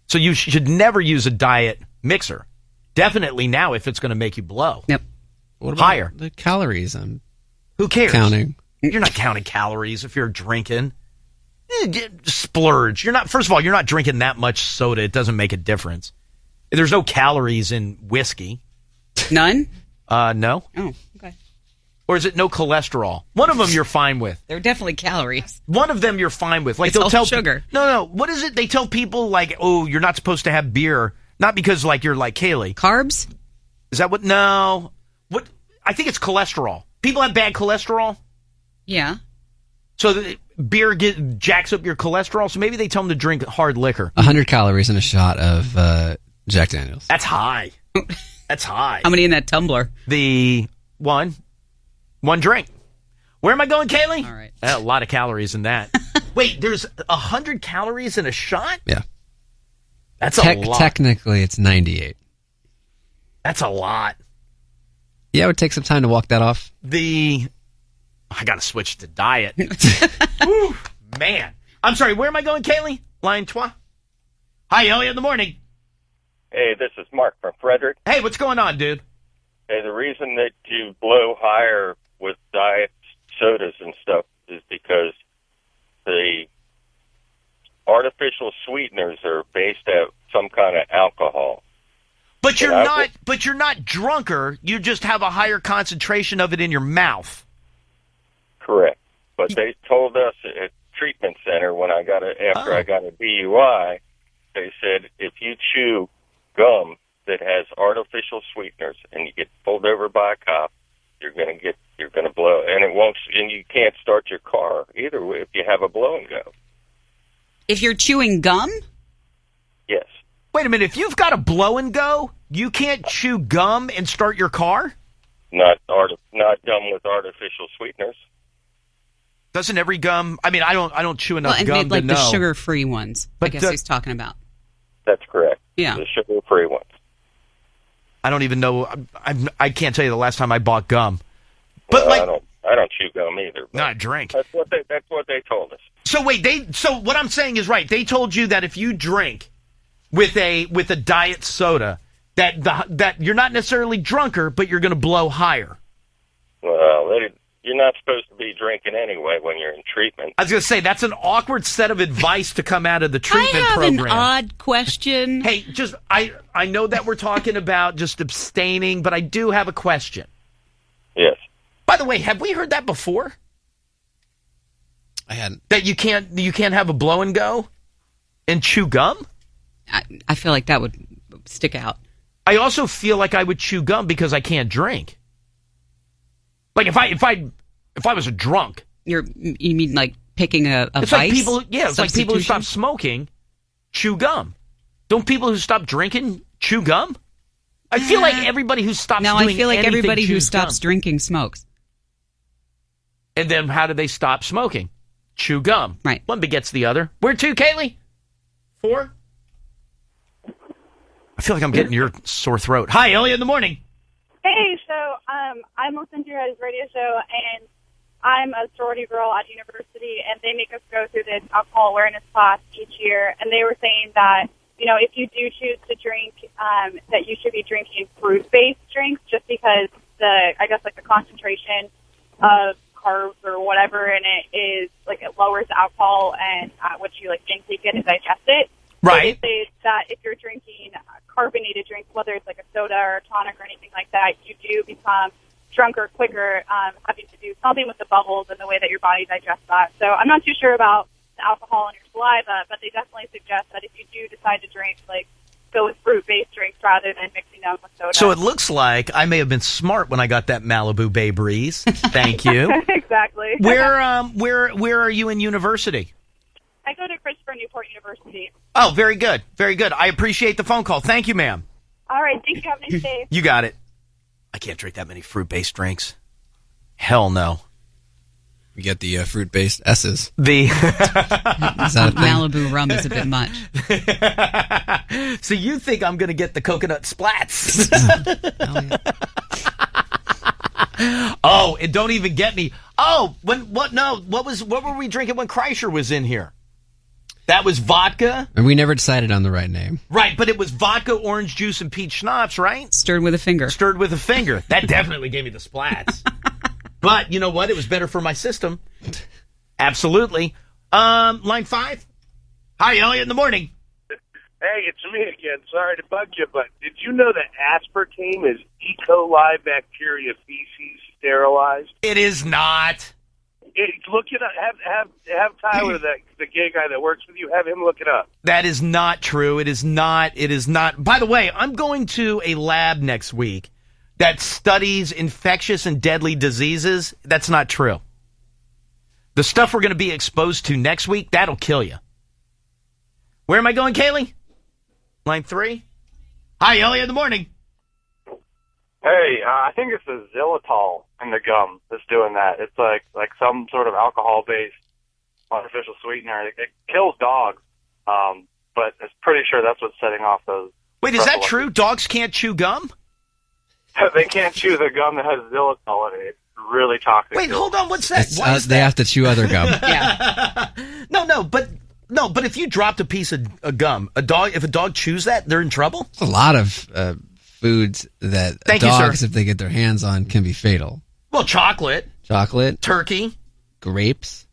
Speaker 1: So you should never use a diet mixer. Definitely now if it's going to make you blow.
Speaker 2: Yep.
Speaker 3: What about
Speaker 1: higher
Speaker 3: the calories?
Speaker 1: Who cares?
Speaker 3: Counting.
Speaker 1: You're not counting calories if you're drinking. Splurge. First of all, you're not drinking that much soda. It doesn't make a difference. There's no calories in whiskey.
Speaker 2: None?
Speaker 1: No.
Speaker 2: Oh, okay.
Speaker 1: Or is it no cholesterol? One of them you're fine with.
Speaker 2: There are definitely calories.
Speaker 1: One of them you're fine with. Like
Speaker 2: it's
Speaker 1: they'll
Speaker 2: all
Speaker 1: tell
Speaker 2: sugar.
Speaker 1: No. What is it? They tell people like, oh, you're not supposed to have beer, not because like you're like Kaylee.
Speaker 2: Carbs?
Speaker 1: Is that what? No. What? I think it's cholesterol. People have bad cholesterol.
Speaker 2: Yeah.
Speaker 1: So beer jacks up your cholesterol. So maybe they tell them to drink hard liquor.
Speaker 3: 100 calories in a shot of Jack Daniels.
Speaker 1: That's high. That's high.
Speaker 2: How many in that tumbler?
Speaker 1: The one drink. Where am I going, Kaylee?
Speaker 2: All right.
Speaker 1: A lot of calories in that. Wait, there's 100 calories in a shot?
Speaker 3: Yeah.
Speaker 1: That's a lot.
Speaker 3: Technically, it's 98.
Speaker 1: That's a lot.
Speaker 3: Yeah, it would take some time to walk that off.
Speaker 1: I got to switch to diet. Woo, man. I'm sorry, where am I going, Kaylee? Line 2. Hi, Elliot, in the morning.
Speaker 9: Hey, this is Mark from Frederick.
Speaker 1: Hey, what's going on, dude?
Speaker 9: Hey, the reason that you blow higher with diet sodas and stuff is because the artificial sweeteners are based at some kind of alcohol.
Speaker 1: But you're not drunker. You just have a higher concentration of it in your mouth.
Speaker 9: Correct. But they told us at treatment center when I got after I got a DUI, they said if you chew gum that has artificial sweeteners and you get pulled over by a cop, you're gonna blow, and you can't start your car either if you have a blow and go.
Speaker 2: If you're chewing gum?
Speaker 9: Yes.
Speaker 1: Wait a minute, if you've got a blow and go, you can't chew gum and start your car?
Speaker 9: Not gum with artificial sweeteners.
Speaker 1: Doesn't every gum? I mean, I don't chew enough
Speaker 2: and
Speaker 1: gum
Speaker 2: made, like
Speaker 1: to know.
Speaker 2: the sugar-free ones.
Speaker 1: But
Speaker 2: I guess he's talking about.
Speaker 9: That's correct.
Speaker 2: Yeah,
Speaker 9: the sugar-free ones.
Speaker 1: I don't even know. I can't tell you the last time I bought gum. But
Speaker 9: I don't chew gum either.
Speaker 1: Not drink.
Speaker 9: That's what they told us.
Speaker 1: So wait, so what I'm saying is right. They told you that if you drink with a diet soda, that you're not necessarily drunker, but you're going to blow higher.
Speaker 9: Well, you're not supposed to be drinking anyway when you're in treatment.
Speaker 1: I was going to say, that's an awkward set of advice to come out of the treatment program.
Speaker 2: I have an odd question.
Speaker 1: Hey, I know that we're talking about just abstaining, but I do have a question.
Speaker 9: Yes.
Speaker 1: the way, have we heard that before?
Speaker 3: I hadn't.
Speaker 1: That you can't have a blow and go and chew gum?
Speaker 2: I feel like that would stick out.
Speaker 1: I also feel like I would chew gum because I can't drink. Like if I was a drunk.
Speaker 2: You mean like picking a
Speaker 1: it's
Speaker 2: vice?
Speaker 1: Like people, yeah, it's like people who stop smoking chew gum. Don't people who stop drinking chew gum? I feel like everybody who stops doing
Speaker 2: I feel like
Speaker 1: anything
Speaker 2: everybody who
Speaker 1: chews
Speaker 2: stops
Speaker 1: gum.
Speaker 2: drinking smokes.
Speaker 1: And then how do they stop smoking? Chew gum.
Speaker 2: Right.
Speaker 1: One begets the other. Where to, Kaylee? 4? I feel like I'm getting your sore throat. Hi, Elliot in the morning.
Speaker 7: Hey, so I'm listening to your guys' radio show, and I'm a sorority girl at university, and they make us go through this alcohol awareness class each year, and they were saying that, you know, if you do choose to drink, that you should be drinking fruit-based drinks just because the concentration of carbs or whatever in it is, like, it lowers the alcohol and what you, like, intake it and digest it.
Speaker 1: Right.
Speaker 7: So they say that if you're drinking carbonated drinks, whether it's like a soda or a tonic or anything like that, you do become drunker quicker, having to do something with the bubbles and the way that your body digests that. So I'm not too sure about the alcohol in your saliva, but they definitely suggest that if you do decide to drink, like, go with fruit-based drinks rather than mixing them with soda.
Speaker 1: So it looks like I may have been smart when I got that Malibu Bay Breeze. Thank you.
Speaker 7: Exactly.
Speaker 1: Where are you in university?
Speaker 7: I go to Christopher Newport University.
Speaker 1: Oh, very good. Very good. I appreciate the phone call. Thank you, ma'am.
Speaker 7: All right. Thank you. Have a nice day.
Speaker 1: You got it. I can't drink that many fruit-based drinks. Hell no.
Speaker 3: We get the fruit-based S's.
Speaker 1: The
Speaker 2: Malibu rum is a bit much.
Speaker 1: So you think I'm going to get the coconut splats? Oh, and don't even get me. Oh, what were we drinking when Kreischer was in here? That was vodka?
Speaker 3: And we never decided on the right name.
Speaker 1: Right, but it was vodka, orange juice, and peach schnapps, right?
Speaker 2: Stirred with a finger.
Speaker 1: Stirred with a finger. That definitely gave me the splats. But you know what? It was better for my system. Absolutely. Line 5. Hi, Elliot in the morning.
Speaker 10: Hey, it's me again. Sorry to bug you, but did you know that aspartame is E. coli bacteria feces sterilized?
Speaker 1: It is not.
Speaker 10: Look it up. Have Tyler, the gay guy that works with you, have him look it up.
Speaker 1: That is not true. It is not. It is not. By the way, I'm going to a lab next week that studies infectious and deadly diseases. That's not true. The stuff we're going to be exposed to next week, that'll kill you. Where am I going, Kaylee? Line 3. Hi, Elliot in the morning.
Speaker 11: Hey, I think it's the xylitol in the gum that's doing that. It's like some sort of alcohol-based artificial sweetener. It kills dogs, but it's pretty sure that's what's setting off those.
Speaker 1: Wait, is that true? Dogs can't chew gum?
Speaker 11: They can't chew the gum that has xylitol in it. It's really toxic.
Speaker 1: Wait, hold on. What's that?
Speaker 3: They have to chew other gum.
Speaker 1: But if you dropped a piece of gum, if a dog chews that, they're in trouble?
Speaker 3: There's a lot of foods that dogs, if they get their hands on, can be fatal.
Speaker 1: Well, chocolate.
Speaker 3: Turkey. Grapes.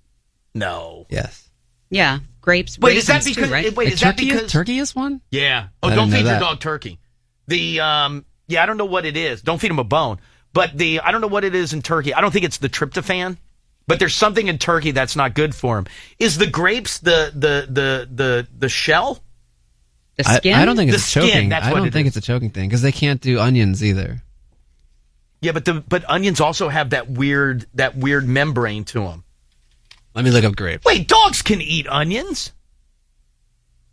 Speaker 1: No.
Speaker 3: Yes.
Speaker 2: Yeah, grapes.
Speaker 1: Wait, is that
Speaker 2: raisins
Speaker 1: because?
Speaker 2: too, right?
Speaker 1: Wait, is that because
Speaker 3: turkey is one?
Speaker 1: Yeah. Oh,
Speaker 3: I
Speaker 1: don't
Speaker 3: didn't know
Speaker 1: feed your
Speaker 3: that.
Speaker 1: dog turkey. I don't know what it is. Don't feed him a bone. But I don't know what it is in turkey. I don't think it's the tryptophan. But there's something in turkey that's not good for him. Is the grapes the shell?
Speaker 2: The skin?
Speaker 3: I don't think it's
Speaker 1: The skin,
Speaker 3: choking.
Speaker 1: that's
Speaker 3: I
Speaker 1: what
Speaker 3: don't
Speaker 1: it
Speaker 3: think
Speaker 1: is.
Speaker 3: it's a choking thing because they can't do onions either.
Speaker 1: Yeah, but onions also have that weird membrane to them.
Speaker 3: Let me look up grapes.
Speaker 1: Wait, dogs can eat onions?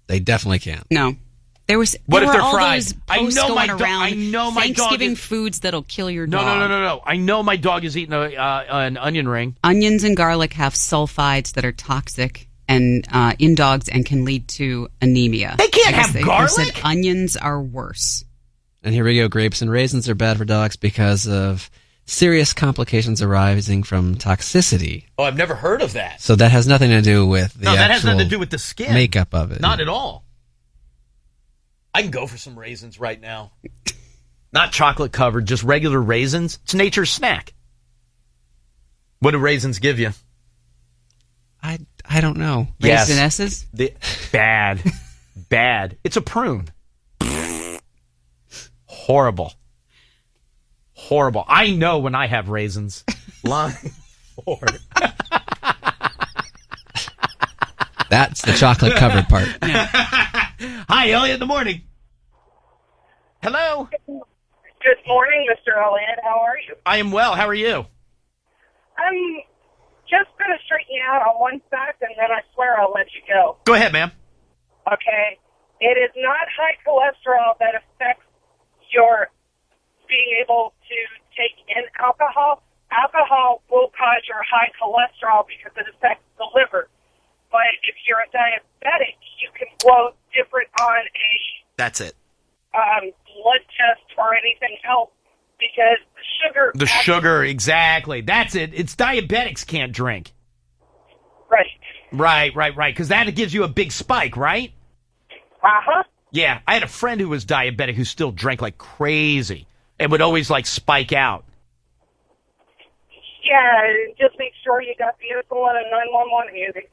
Speaker 3: They definitely can.
Speaker 2: No. There
Speaker 1: What
Speaker 2: were
Speaker 1: if they're
Speaker 2: all
Speaker 1: fried?
Speaker 2: those
Speaker 1: I
Speaker 2: posts
Speaker 1: know my
Speaker 2: going
Speaker 1: do-
Speaker 2: around
Speaker 1: I know my dog
Speaker 2: Thanksgiving
Speaker 1: is-
Speaker 2: foods that'll kill your
Speaker 1: No,
Speaker 2: dog.
Speaker 1: no. I know my dog is eating an onion ring.
Speaker 2: Onions and garlic have sulfides that are toxic and in dogs and can lead to anemia.
Speaker 1: They can't have
Speaker 2: They
Speaker 1: garlic?
Speaker 2: said onions are worse.
Speaker 3: And here we go. Grapes and raisins are bad for dogs because of serious complications arising from toxicity.
Speaker 1: Oh, I've never heard of that.
Speaker 3: So that has nothing to do with the
Speaker 1: No, that has nothing to
Speaker 3: actual
Speaker 1: do with the skin.
Speaker 3: makeup of it.
Speaker 1: Not at all. I can go for some raisins right now. Not chocolate covered, just regular raisins. It's nature's snack. What do raisins give you?
Speaker 3: I don't know.
Speaker 1: Yes.
Speaker 2: Raisinnesses?
Speaker 1: Bad. Bad. It's a prune. Horrible. I know when I have raisins. Line 4.
Speaker 3: That's the chocolate covered part.
Speaker 1: Hi, Elliot, in the morning. Hello.
Speaker 12: Good morning, Mr. Elliot. How are you?
Speaker 1: I am well. How are you?
Speaker 12: I'm just going to straighten you out on one fact, and then I swear I'll let you go.
Speaker 1: Go ahead, ma'am.
Speaker 12: Okay. It is not high cholesterol that affects your being able to take in alcohol. Alcohol will cause your high cholesterol because it affects the liver. But if you're a diabetic, you can flow different on a
Speaker 1: That's it.
Speaker 12: blood test or anything else because
Speaker 1: The sugar, exactly. That's it. It's diabetics can't drink.
Speaker 12: Right.
Speaker 1: Right. Because that gives you a big spike, right?
Speaker 12: Uh-huh.
Speaker 1: Yeah. I had a friend who was diabetic who still drank like crazy and would always like spike out.
Speaker 12: Yeah, just make sure you got the insulin and 911 handy.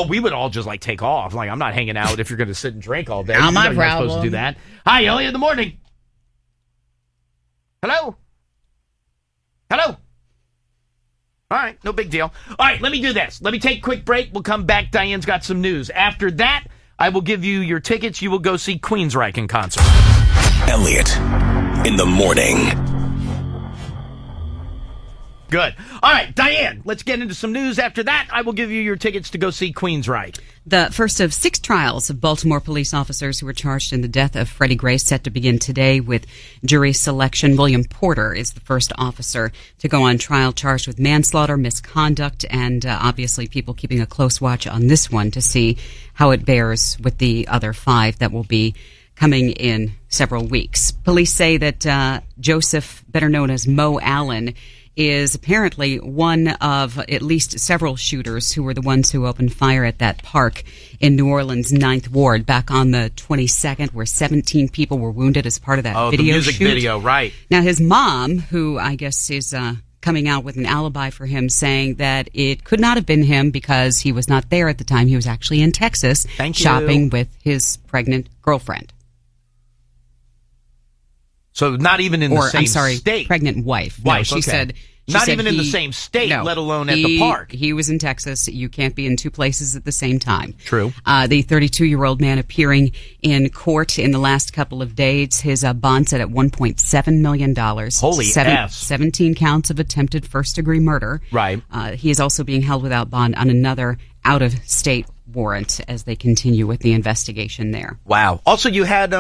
Speaker 1: We would all just like take off. Like, I'm not hanging out if you're going to sit and drink all day.
Speaker 2: Not my
Speaker 1: You're not supposed to
Speaker 2: problem.
Speaker 1: do that. Hi, Elliot, in the morning. Hello? All right, no big deal. All right, let me do this. Let me take a quick break. We'll come back. Diane's got some news. After that, I will give you your tickets. You will go see Queensryche in concert.
Speaker 4: Elliot in the morning.
Speaker 1: Good. All right, Diane, let's get into some news. After that, I will give you your tickets to go see Queensryche.
Speaker 2: The first of 6 trials of Baltimore police officers who were charged in the death of Freddie Gray set to begin today with jury selection. William Porter is the first officer to go on trial charged with manslaughter, misconduct, and obviously people keeping a close watch on this one to see how it bears with the other 5 that will be coming in several weeks. Police say that Joseph, better known as Mo Allen, is apparently one of at least several shooters who were the ones who opened fire at that park in New Orleans' 9th Ward back on the 22nd, where 17 people were wounded as part of that video
Speaker 1: the music
Speaker 2: shoot.
Speaker 1: video, right.
Speaker 2: Now, his mom, who I guess is coming out with an alibi for him, saying that it could not have been him because he was not there at the time. He was actually in Texas shopping with his pregnant girlfriend.
Speaker 1: So not even in the same state.
Speaker 2: Pregnant wife. No, she said
Speaker 1: not even in the same state, let alone at the park.
Speaker 2: He was in Texas. You can't be in 2 places at the same time.
Speaker 1: True.
Speaker 2: The 32-year-old man appearing in court in the last couple of days, his bond set at $1.7 million.
Speaker 1: Holy F.
Speaker 2: 17 counts of attempted first-degree murder.
Speaker 1: Right.
Speaker 2: He is also being held without bond on another out-of-state warrant as they continue with the investigation there.
Speaker 1: Wow. Also, you had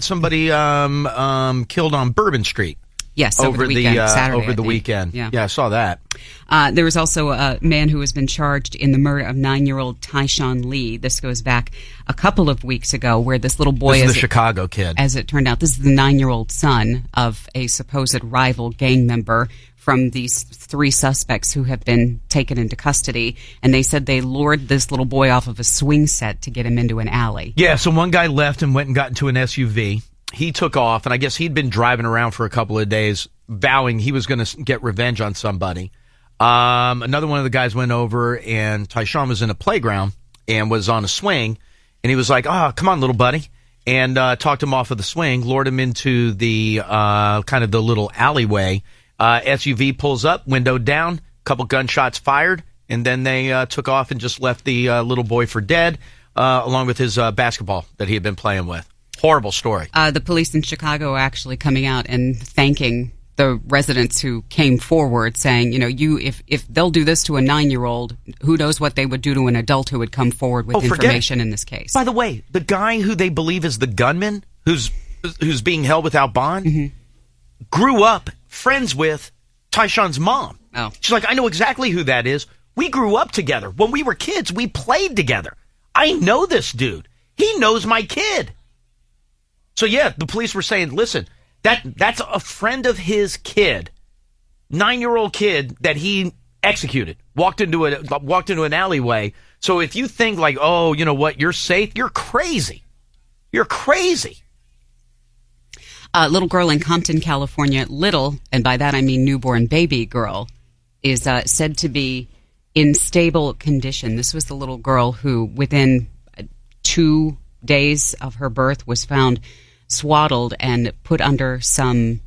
Speaker 1: somebody killed on Bourbon Street.
Speaker 2: Yes, over the weekend, Saturday,
Speaker 1: over the weekend.
Speaker 2: Yeah,
Speaker 1: I saw that.
Speaker 2: There was also a man who has been charged in the murder of 9-year-old Tyshawn Lee. This goes back a couple of weeks ago, where this little boy,
Speaker 1: this is the Chicago kid,
Speaker 2: as it turned out, this is the 9-year-old son of a supposed rival gang member from these 3 suspects who have been taken into custody, and they said they lured this little boy off of a swing set to get him into an alley.
Speaker 1: Yeah, so one guy left and went and got into an SUV. He took off, and I guess he'd been driving around for a couple of days, vowing he was going to get revenge on somebody. Another one of the guys went over, and Tyshawn was in a playground and was on a swing, and he was like, come on, little buddy, and talked him off of the swing, lured him into the kind of the little alleyway. SUV pulls up, window down, couple gunshots fired, and then they took off and just left the little boy for dead, along with his basketball that he had been playing with. Horrible story.
Speaker 2: The police in Chicago are actually coming out and thanking the residents who came forward, saying, if they'll do this to a 9-year-old, who knows what they would do to an adult who would come forward with information in this case.
Speaker 1: By the way, the guy who they believe is the gunman, who's being held without bond, grew up friends with Tyshawn's mom.
Speaker 2: Oh.
Speaker 1: She's like, I know exactly who that is. We grew up together. When we were kids, we played together. I know this dude. He knows my kid. So, yeah, the police were saying, listen, that's a friend of his kid, 9-year-old kid that he executed, walked into an alleyway. So if you think like, oh, you know what, you're safe, you're crazy. You're crazy.
Speaker 2: A little girl in Compton, California, little, and by that I mean newborn baby girl, is said to be in stable condition. This was the little girl who, within 2 days of her birth, was found swaddled and put under some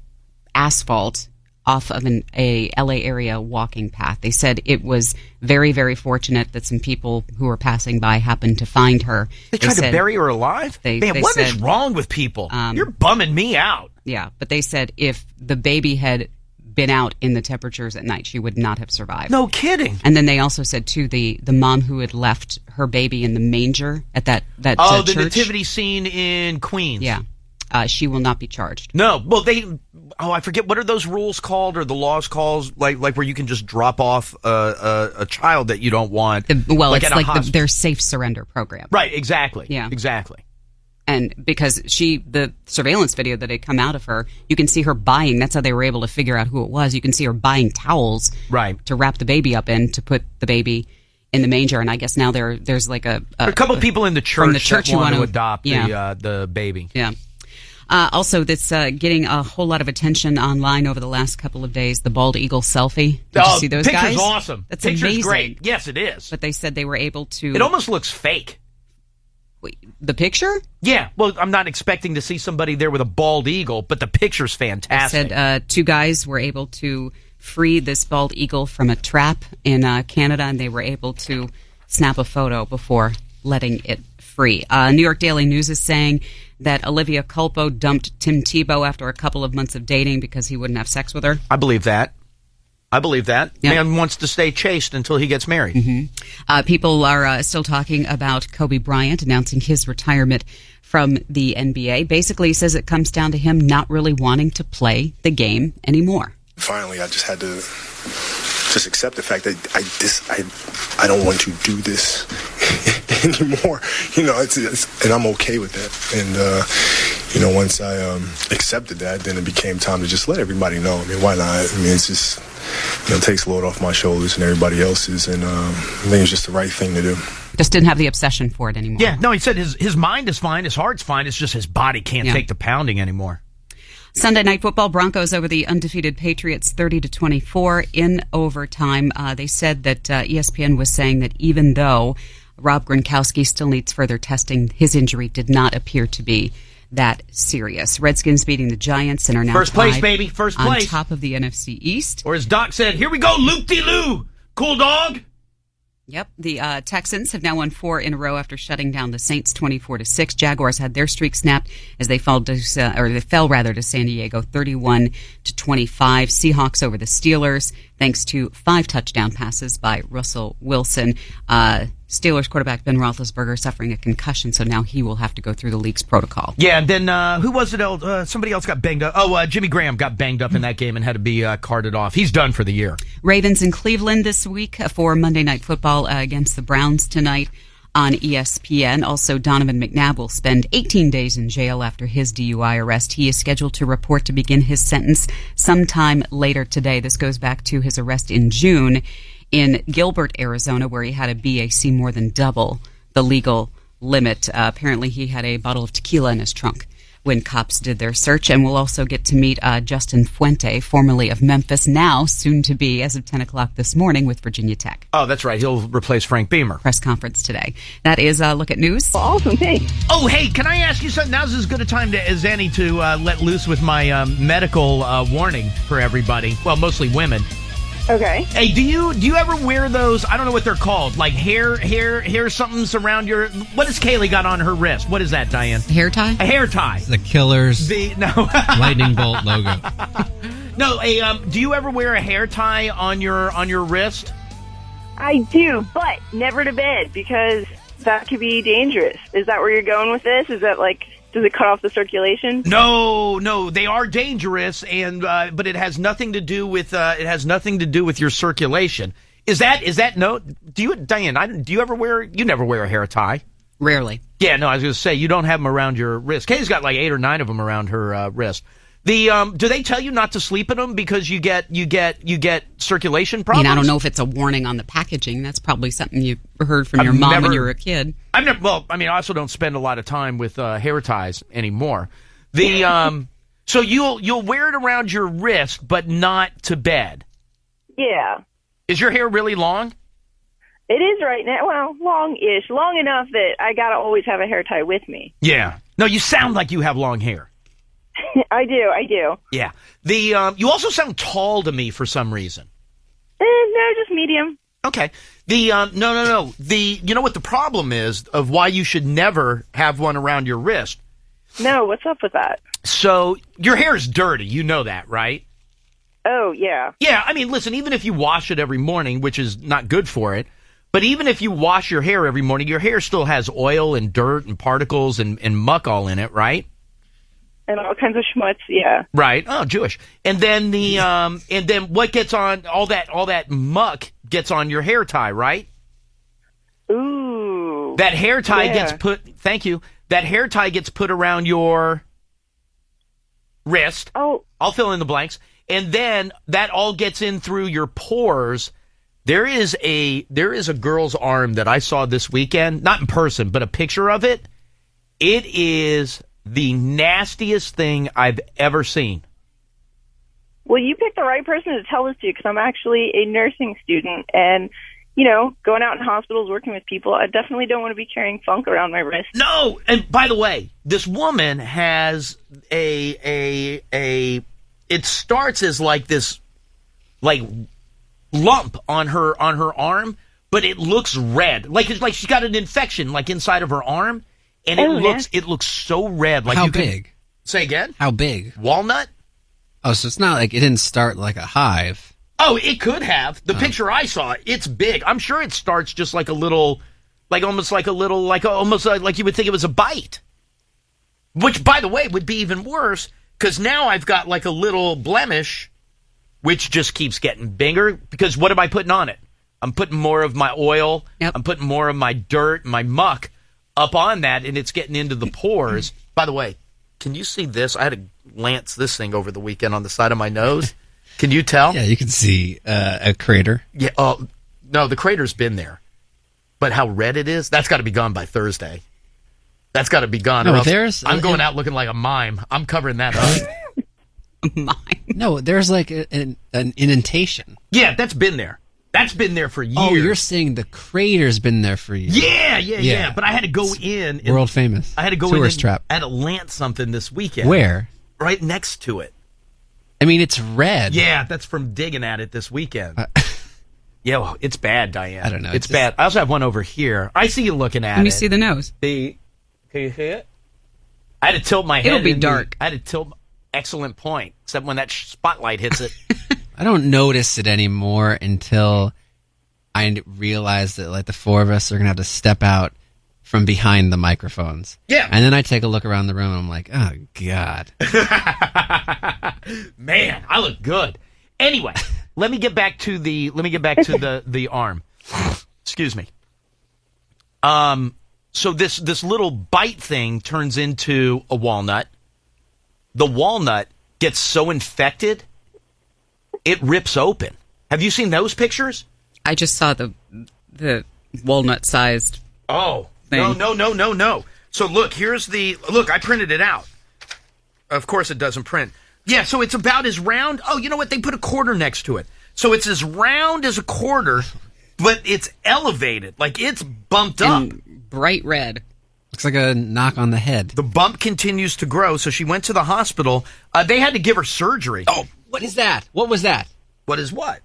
Speaker 2: asphalt off of a LA area walking path. They said it was very, very fortunate that some people who were passing by happened to find her.
Speaker 1: They tried to bury her alive? Man, what is wrong with people? You're bumming me out.
Speaker 2: Yeah, but they said if the baby had been out in the temperatures at night, she would not have survived.
Speaker 1: No kidding.
Speaker 2: And then they also said, too, the mom who had left her baby in the manger at that
Speaker 1: the
Speaker 2: church.
Speaker 1: nativity scene in Queens.
Speaker 2: Yeah. She will not be charged.
Speaker 1: No. Well, I forget, what are those rules called or the laws called? Like where you can just drop off a child that you don't want.
Speaker 2: It's like their safe surrender program.
Speaker 1: Right, exactly.
Speaker 2: Yeah.
Speaker 1: Exactly.
Speaker 2: And because the surveillance video that had come out of her, you can see her buying, that's how they were able to figure out who it was. You can see her buying towels to wrap the baby up in to put the baby in the manger. And I guess now there's like a
Speaker 1: couple people in the church,
Speaker 2: from the church
Speaker 1: that want to adopt the baby.
Speaker 2: Yeah. Also, that's getting a whole lot of attention online over the last couple of days. The bald eagle selfie. Did you see those guys?
Speaker 1: Picture's awesome.
Speaker 2: That's
Speaker 1: Picture's
Speaker 2: amazing.
Speaker 1: great. Yes, it is.
Speaker 2: But they said they were able to.
Speaker 1: It almost looks fake.
Speaker 2: Wait, the picture?
Speaker 1: Yeah. Well, I'm not expecting to see somebody there with a bald eagle, but the picture's fantastic.
Speaker 2: They said two guys were able to free this bald eagle from a trap in Canada, and they were able to snap a photo before letting it free. New York Daily News is saying that Olivia Culpo dumped Tim Tebow after a couple of months of dating because he wouldn't have sex with her.
Speaker 1: I believe that.
Speaker 2: Yep.
Speaker 1: Man wants to stay chaste until he gets married.
Speaker 2: Mm-hmm. People are still talking about Kobe Bryant announcing his retirement from the NBA. Basically, he says it comes down to him not really wanting to play the game anymore.
Speaker 5: Finally, I just had to accept the fact that I don't want to do this anymore. And I'm okay with that. And once I accepted that, then it became time to just let everybody know. I mean, why not? I mean, it's just it takes a load off my shoulders and everybody else's, and I think it's just the right thing to do.
Speaker 2: Just didn't have the obsession for it anymore.
Speaker 1: Yeah, no, he said his mind is fine, his heart's fine. It's just his body can't take the pounding anymore.
Speaker 2: Sunday Night Football, Broncos over the undefeated Patriots 30-24 in overtime. They said that ESPN was saying that even though Rob Gronkowski still needs further testing, his injury did not appear to be that serious. Redskins beating the Giants and are now
Speaker 1: first place, baby. First place.
Speaker 2: On top of the NFC East.
Speaker 1: Or as Doc said, here we go, loop-de-loo. Cool dog.
Speaker 2: Yep, the Texans have now won 4 in a row after shutting down the Saints 24-6. Jaguars had their streak snapped as they fell to San Diego 31-25. Seahawks over the Steelers thanks to 5 touchdown passes by Russell Wilson. Steelers quarterback Ben Roethlisberger suffering a concussion, so now he will have to go through the league's protocol.
Speaker 1: Yeah, and then who was it? Somebody else got banged up. Oh, Jimmy Graham got banged up in that game and had to be carted off. He's done for the year.
Speaker 2: Ravens in Cleveland this week for Monday Night Football against the Browns tonight on ESPN. Also, Donovan McNabb will spend 18 days in jail after his DUI arrest. He is scheduled to report to begin his sentence sometime later today. This goes back to his arrest in June in Gilbert, Arizona, where he had a BAC more than double the legal limit. Apparently, he had a bottle of tequila in his trunk when cops did their search. And we'll also get to meet Justin Fuente, formerly of Memphis, now soon to be, as of 10 o'clock this morning, with Virginia Tech.
Speaker 1: Oh, that's right. He'll replace Frank Beamer.
Speaker 2: Press conference today. That is Look at News.
Speaker 21: Awesome, thanks.
Speaker 1: Oh, hey, can I ask you something? Now's as good a time as any to let loose with my medical warning for everybody. Well, mostly women.
Speaker 21: Okay.
Speaker 1: Hey, do you ever wear those? I don't know what they're called. Like hair something's around your. What has Kaylee got on her wrist? What is that, Diane?
Speaker 2: A hair tie.
Speaker 1: A hair tie.
Speaker 3: The Killers. Lightning bolt logo.
Speaker 1: No. Do you ever wear a hair tie on your wrist?
Speaker 21: I do, but never to bed because that could be dangerous. Is that where you're going with this? Is that like? Does it cut off the circulation?
Speaker 1: No, they are dangerous, and but it has nothing to do with your circulation. Is that no? Do you, Diane? Do you ever wear? You never wear a hair tie?
Speaker 2: Rarely.
Speaker 1: Yeah, no. I was going to say you don't have them around your wrist. Kay's got like 8 or 9 of them around her wrist. Do they tell you not to sleep in them because you get circulation problems?
Speaker 2: I don't know if it's a warning on the packaging. That's probably something you heard from your mom when you were a kid.
Speaker 1: Well, I also don't spend a lot of time with hair ties anymore. So you'll wear it around your wrist, but not to bed.
Speaker 21: Yeah.
Speaker 1: Is your hair really long?
Speaker 21: It is right now. Well, long-ish. Long enough that I got to always have a hair tie with me.
Speaker 1: Yeah. No, you sound like you have long hair.
Speaker 13: I do.
Speaker 1: Yeah. The you also sound tall to me for some reason.
Speaker 13: No, just medium.
Speaker 1: Okay. The no. You know what the problem is of why you should never have one around your wrist?
Speaker 13: No, what's up with that?
Speaker 1: So your hair is dirty. You know that, right?
Speaker 13: Oh, yeah.
Speaker 1: Yeah, I mean, listen, even if you wash it every morning, which is not good for it, but even if you wash your hair every morning, your hair still has oil and dirt and particles and muck all in it, right?
Speaker 13: And all kinds of schmutz, yeah.
Speaker 1: Right. Oh, Jewish. And then what gets on all that muck gets on your hair tie, right?
Speaker 13: Ooh.
Speaker 1: That hair tie gets put. Thank you. That hair tie gets put around your wrist.
Speaker 13: Oh.
Speaker 1: I'll fill in the blanks. And then that all gets in through your pores. There is a girl's arm that I saw this weekend, not in person, but a picture of it. It is the nastiest thing I've ever seen.
Speaker 13: Well, you picked the right person to tell this to because I'm actually a nursing student and, you know, going out in hospitals, working with people, I definitely don't want to be carrying funk around my wrist.
Speaker 1: No, and by the way, this woman has it starts as like this like lump on her arm, but it looks red. Like she's got an infection like inside of her arm. And it looks so red. Like
Speaker 3: How big?
Speaker 1: Say again?
Speaker 3: How big?
Speaker 1: Walnut?
Speaker 3: Oh, so it's not like it didn't start like a hive.
Speaker 1: Oh, it could have. The picture I saw, it's big. I'm sure it starts just like a little, like almost like you would think it was a bite. Which, by the way, would be even worse because now I've got like a little blemish, which just keeps getting bigger. Because what am I putting on it? I'm putting more of my oil. Yep. I'm putting more of my dirt, my muck up on that, and it's getting into the pores. By the way, can you see this? I had to lance this thing over the weekend on the side of my nose. Can you tell?
Speaker 3: Yeah, you can see a crater.
Speaker 1: Yeah. Oh, no, the crater's been there. But how red it is, that's got to be gone by Thursday. That's got to be gone.
Speaker 3: No,
Speaker 1: or else
Speaker 3: there's...
Speaker 1: I'm going out looking like a mime. I'm covering that up.
Speaker 3: No, there's like an indentation.
Speaker 1: Yeah, that's been there. That's been there for years.
Speaker 3: Oh, you're saying the crater's been there for years.
Speaker 1: Yeah. But I had to go in.
Speaker 3: World famous.
Speaker 1: I had to go
Speaker 3: Tourist
Speaker 1: in.
Speaker 3: trap.
Speaker 1: I had to lance something this weekend.
Speaker 3: Where?
Speaker 1: Right next to it.
Speaker 3: I mean, it's red.
Speaker 1: Yeah, that's from digging at it this weekend. Yeah, well, it's bad, Diane.
Speaker 3: I don't know.
Speaker 1: It's bad. I also have one over here. I see you looking at it.
Speaker 2: Let me see the nose.
Speaker 1: Can you see it? I had to tilt my head.
Speaker 2: It'll be dark.
Speaker 1: I had to tilt. Excellent point. Except when that spotlight hits it.
Speaker 3: I don't notice it anymore until I realize that like the four of us are gonna have to step out from behind the microphones.
Speaker 1: Yeah.
Speaker 3: And then I take a look around the room and I'm like, oh God.
Speaker 1: Man, I look good. Anyway, let me get back to the arm. Excuse me. So this little bite thing turns into a walnut. The walnut gets so infected, it rips open. Have you seen those pictures?
Speaker 2: I just saw the walnut-sized thing.
Speaker 1: No. So look, I printed it out. Of course it doesn't print. Yeah, so it's about as round. Oh, you know what? They put a quarter next to it. So it's as round as a quarter, but it's elevated. Like it's bumped up.
Speaker 2: And bright red.
Speaker 3: Looks like a knock on the head.
Speaker 1: The bump continues to grow, so she went to the hospital. They had to give her surgery.
Speaker 3: Oh, what is that? What was that?
Speaker 1: What is what?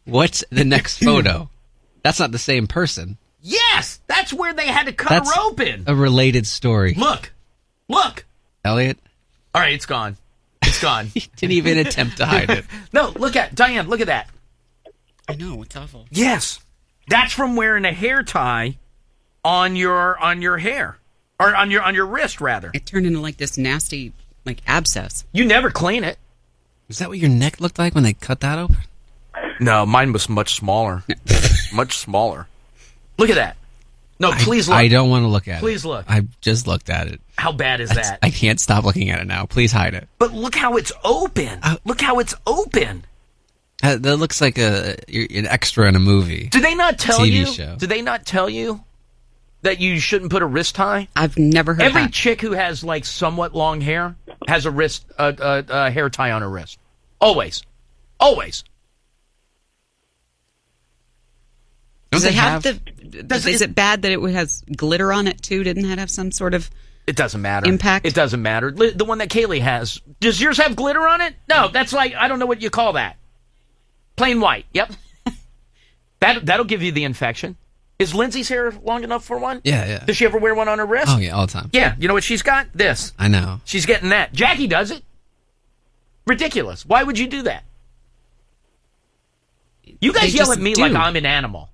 Speaker 3: What's the next photo? That's not the same person.
Speaker 1: Yes, that's where they had to cut her open.
Speaker 3: A related story.
Speaker 1: Look.
Speaker 3: Elliot?
Speaker 1: All right, it's gone. It's gone.
Speaker 3: He didn't even attempt to hide it.
Speaker 1: No, Diane, look at that.
Speaker 2: I know, it's awful.
Speaker 1: Yes. That's from wearing a hair tie on your hair. Or on your wrist, rather.
Speaker 2: It turned into like this nasty like abscess.
Speaker 1: You never clean it.
Speaker 3: Is that what your neck looked like when they cut that open?
Speaker 1: No, mine was much smaller. Much smaller. Look at that. No, please look.
Speaker 3: I don't want to look at it.
Speaker 1: Please look.
Speaker 3: I just looked at it.
Speaker 1: How bad is that?
Speaker 3: I can't stop looking at it now. Please hide it.
Speaker 1: But look how it's open. Look how it's open.
Speaker 3: That looks like an extra in a movie.
Speaker 1: Did they not tell
Speaker 3: TV
Speaker 1: you?
Speaker 3: show.
Speaker 1: Did they not tell you that you shouldn't put a wrist tie?
Speaker 2: I've never heard
Speaker 1: Every
Speaker 2: that.
Speaker 1: chick who has like somewhat long hair has a hair tie on her wrist. Always.
Speaker 2: Does it have is it bad that it has glitter on it too? Didn't that have some sort of
Speaker 1: It doesn't matter.
Speaker 2: impact?
Speaker 1: It doesn't matter. The one that Kaylee has. Does yours have glitter on it? No, that's like, I don't know what you call that. Plain white. Yep. That'll give you the infection. Is Lindsay's hair long enough for one?
Speaker 3: Yeah.
Speaker 1: Does she ever wear one on her wrist?
Speaker 3: Oh, yeah, all the time.
Speaker 1: Yeah. You know what she's got? This.
Speaker 3: I know.
Speaker 1: She's getting that. Jackie does it. Ridiculous. Why would you do that? You guys
Speaker 3: They
Speaker 1: yell
Speaker 3: just
Speaker 1: at me
Speaker 3: do.
Speaker 1: like I'm an animal.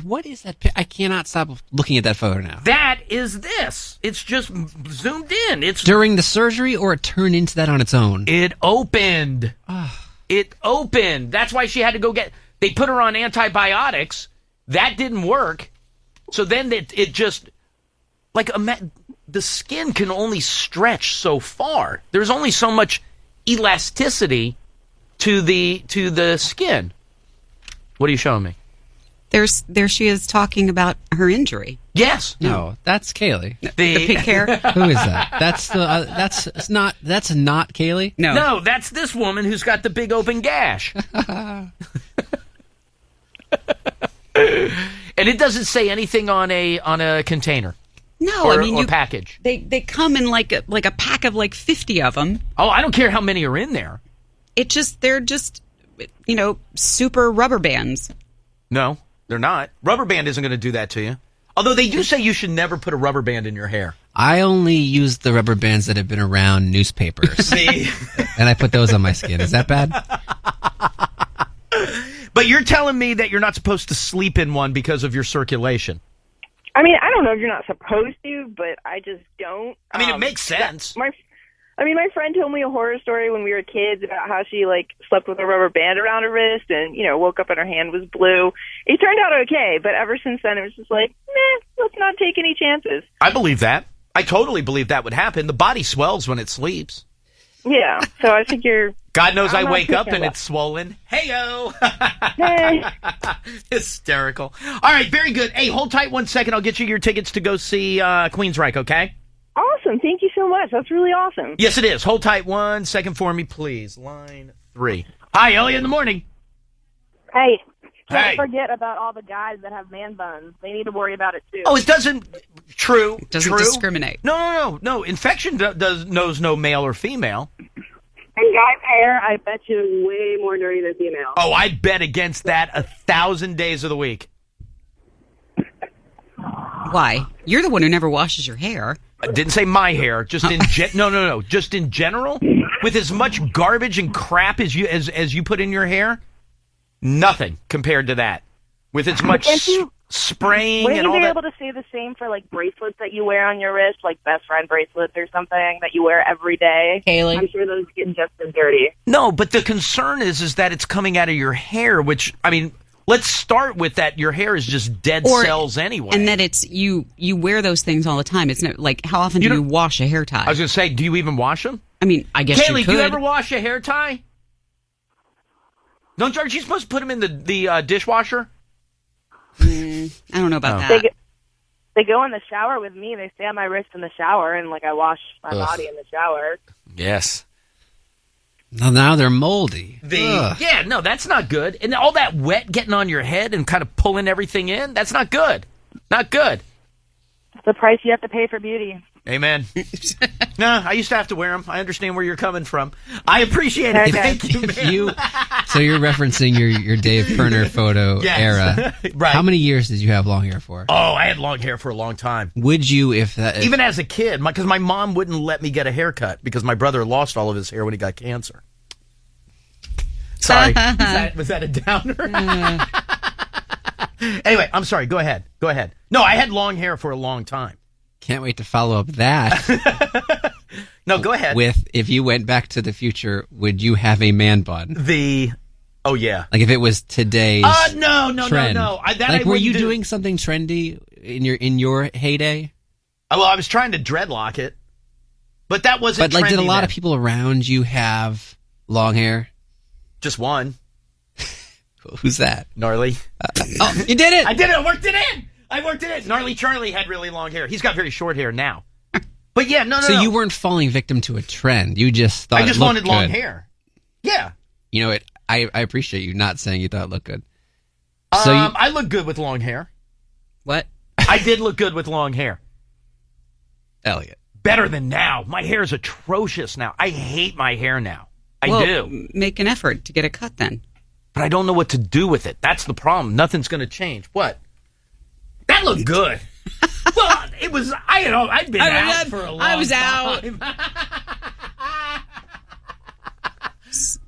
Speaker 3: What is that? I cannot stop looking at that photo now.
Speaker 1: That is this. It's just zoomed in. It's
Speaker 3: During the surgery, or it turned into that on its own?
Speaker 1: It opened. It opened. That's why she had to go get... They put her on antibiotics. That didn't work. So then it just... Like, the skin can only stretch so far. There's only so much elasticity to the skin. What are you showing me?
Speaker 2: There she is talking about her injury.
Speaker 1: Yes.
Speaker 3: No, that's Kaylee.
Speaker 2: The pink hair.
Speaker 3: Who is that? That's not Kaylee.
Speaker 1: No, that's this woman who's got the big open gash. And it doesn't say anything on a container.
Speaker 2: No,
Speaker 1: or,
Speaker 2: I mean
Speaker 1: or
Speaker 2: you
Speaker 1: package.
Speaker 2: They come in like a pack of like 50 of them.
Speaker 1: Oh, I don't care how many are in there.
Speaker 2: They're just super rubber bands.
Speaker 1: No, they're not. Rubber band isn't going to do that to you. Although they do say you should never put a rubber band in your hair.
Speaker 3: I only use the rubber bands that have been around newspapers.
Speaker 1: See?
Speaker 3: And I put those on my skin. Is that bad?
Speaker 1: But you're telling me that you're not supposed to sleep in one because of your circulation.
Speaker 13: I mean, I don't know if you're not supposed to, but I just don't.
Speaker 1: I mean, it makes sense.
Speaker 13: My friend told me a horror story when we were kids about how she slept with a rubber band around her wrist and woke up and her hand was blue. It turned out okay, but ever since then it was just like, let's not take any chances.
Speaker 1: I believe that. I totally believe that would happen. The body swells when it sleeps.
Speaker 13: Yeah, so I think you're...
Speaker 1: God knows
Speaker 13: I'm
Speaker 1: I
Speaker 13: not
Speaker 1: wake up
Speaker 13: thinking
Speaker 1: and
Speaker 13: about-
Speaker 1: it's swollen. Hey-o!
Speaker 13: Hey.
Speaker 1: Hysterical. All right, very good. Hey, hold tight 1 second. I'll get you your tickets to go see Queensryche, okay?
Speaker 13: Awesome. Thank you so much. That's really awesome.
Speaker 1: Yes, it is. Hold tight 1 second for me, please. Line 3. Hi, Elliot in the morning.
Speaker 7: Hey,
Speaker 1: Hey.
Speaker 7: don't forget about all the guys that have man buns. They need to worry about it too.
Speaker 1: Oh, it doesn't... True.
Speaker 2: It doesn't
Speaker 1: true.
Speaker 2: discriminate.
Speaker 1: No. Infection knows no male or female.
Speaker 7: And guys' hair, I bet you, is way more dirty than female.
Speaker 1: Oh, I bet against that 1,000 days of the week.
Speaker 2: Why? You're the one who never washes your hair.
Speaker 1: I didn't say my hair. Just in no. Just in general, with as much garbage and crap as you put in your hair, nothing compared to that. With as much spraying
Speaker 7: Wouldn't
Speaker 1: and
Speaker 7: you
Speaker 1: all
Speaker 7: be
Speaker 1: that.
Speaker 7: able to say the same for bracelets that you wear on your wrist, like best friend bracelets or something that you wear every day?
Speaker 2: Kaylee.
Speaker 7: I'm sure those get just as dirty.
Speaker 1: No, but the concern is that it's coming out of your hair, which, I mean, let's start with that. Your hair is just dead cells anyway.
Speaker 2: And that it's you wear those things all the time. It's not like, how often do you wash a hair tie?
Speaker 1: I was going to say, do you even wash them?
Speaker 2: I mean, I guess
Speaker 1: Kaylee,
Speaker 2: you could.
Speaker 1: do you ever wash a hair tie? Aren't you supposed to put them in the dishwasher?
Speaker 2: I don't know about that.
Speaker 7: They go in the shower with me. They stay on my wrist in the shower, and I wash my
Speaker 3: Ugh.
Speaker 7: body in the shower.
Speaker 1: Yes.
Speaker 3: Now they're moldy.
Speaker 1: Yeah, no, that's not good. And all that wet getting on your head and kind of pulling everything in, that's not good. Not good.
Speaker 7: It's the price you have to pay for beauty.
Speaker 1: Amen. No, I used to have to wear them. I understand where you're coming from. I appreciate it.
Speaker 7: Okay.
Speaker 1: Thank you, man.
Speaker 3: So you're referencing your Dave Perner photo
Speaker 1: Yes.
Speaker 3: era.
Speaker 1: Right.
Speaker 3: How many years did you have long hair for?
Speaker 1: Oh, I had long hair for a long time.
Speaker 3: Would you, if that...
Speaker 1: Even as a kid, because my mom wouldn't let me get a haircut because my brother lost all of his hair when he got cancer. Sorry. Was that a downer? Anyway, I'm sorry. Go ahead. No, I had long hair for a long time.
Speaker 3: Can't wait to follow up that.
Speaker 1: No, go ahead.
Speaker 3: With, if you went back to the future, would you have a man bun?
Speaker 1: Oh, yeah.
Speaker 3: Like if it was today's
Speaker 1: no.
Speaker 3: trend. Were you
Speaker 1: do.
Speaker 3: doing something trendy in your heyday?
Speaker 1: Well, I was trying to dreadlock it, but that wasn't trendy.
Speaker 3: But did a lot
Speaker 1: then.
Speaker 3: of people around you have long hair?
Speaker 1: Just one.
Speaker 3: Who's that?
Speaker 1: Gnarly.
Speaker 3: Oh, you did it!
Speaker 1: I did it! I worked it in! Gnarly Charlie had really long hair. He's got very short hair now. But yeah, no.
Speaker 3: So you weren't falling victim to a trend. You just thought
Speaker 1: I just
Speaker 3: it looked
Speaker 1: wanted long
Speaker 3: good.
Speaker 1: hair. Yeah.
Speaker 3: You know, I appreciate you not saying you thought it looked good. So
Speaker 1: I look good with long hair.
Speaker 2: What?
Speaker 1: I did look good with long hair.
Speaker 3: Elliot.
Speaker 1: better than now. My hair is atrocious now. I hate my hair now. I
Speaker 2: Well,
Speaker 1: do.
Speaker 2: Make an effort to get a cut then.
Speaker 1: But I don't know what to do with it. That's the problem. Nothing's going to change. What? That looked good. Well, it was. I'd been out for a long time.
Speaker 2: I was out.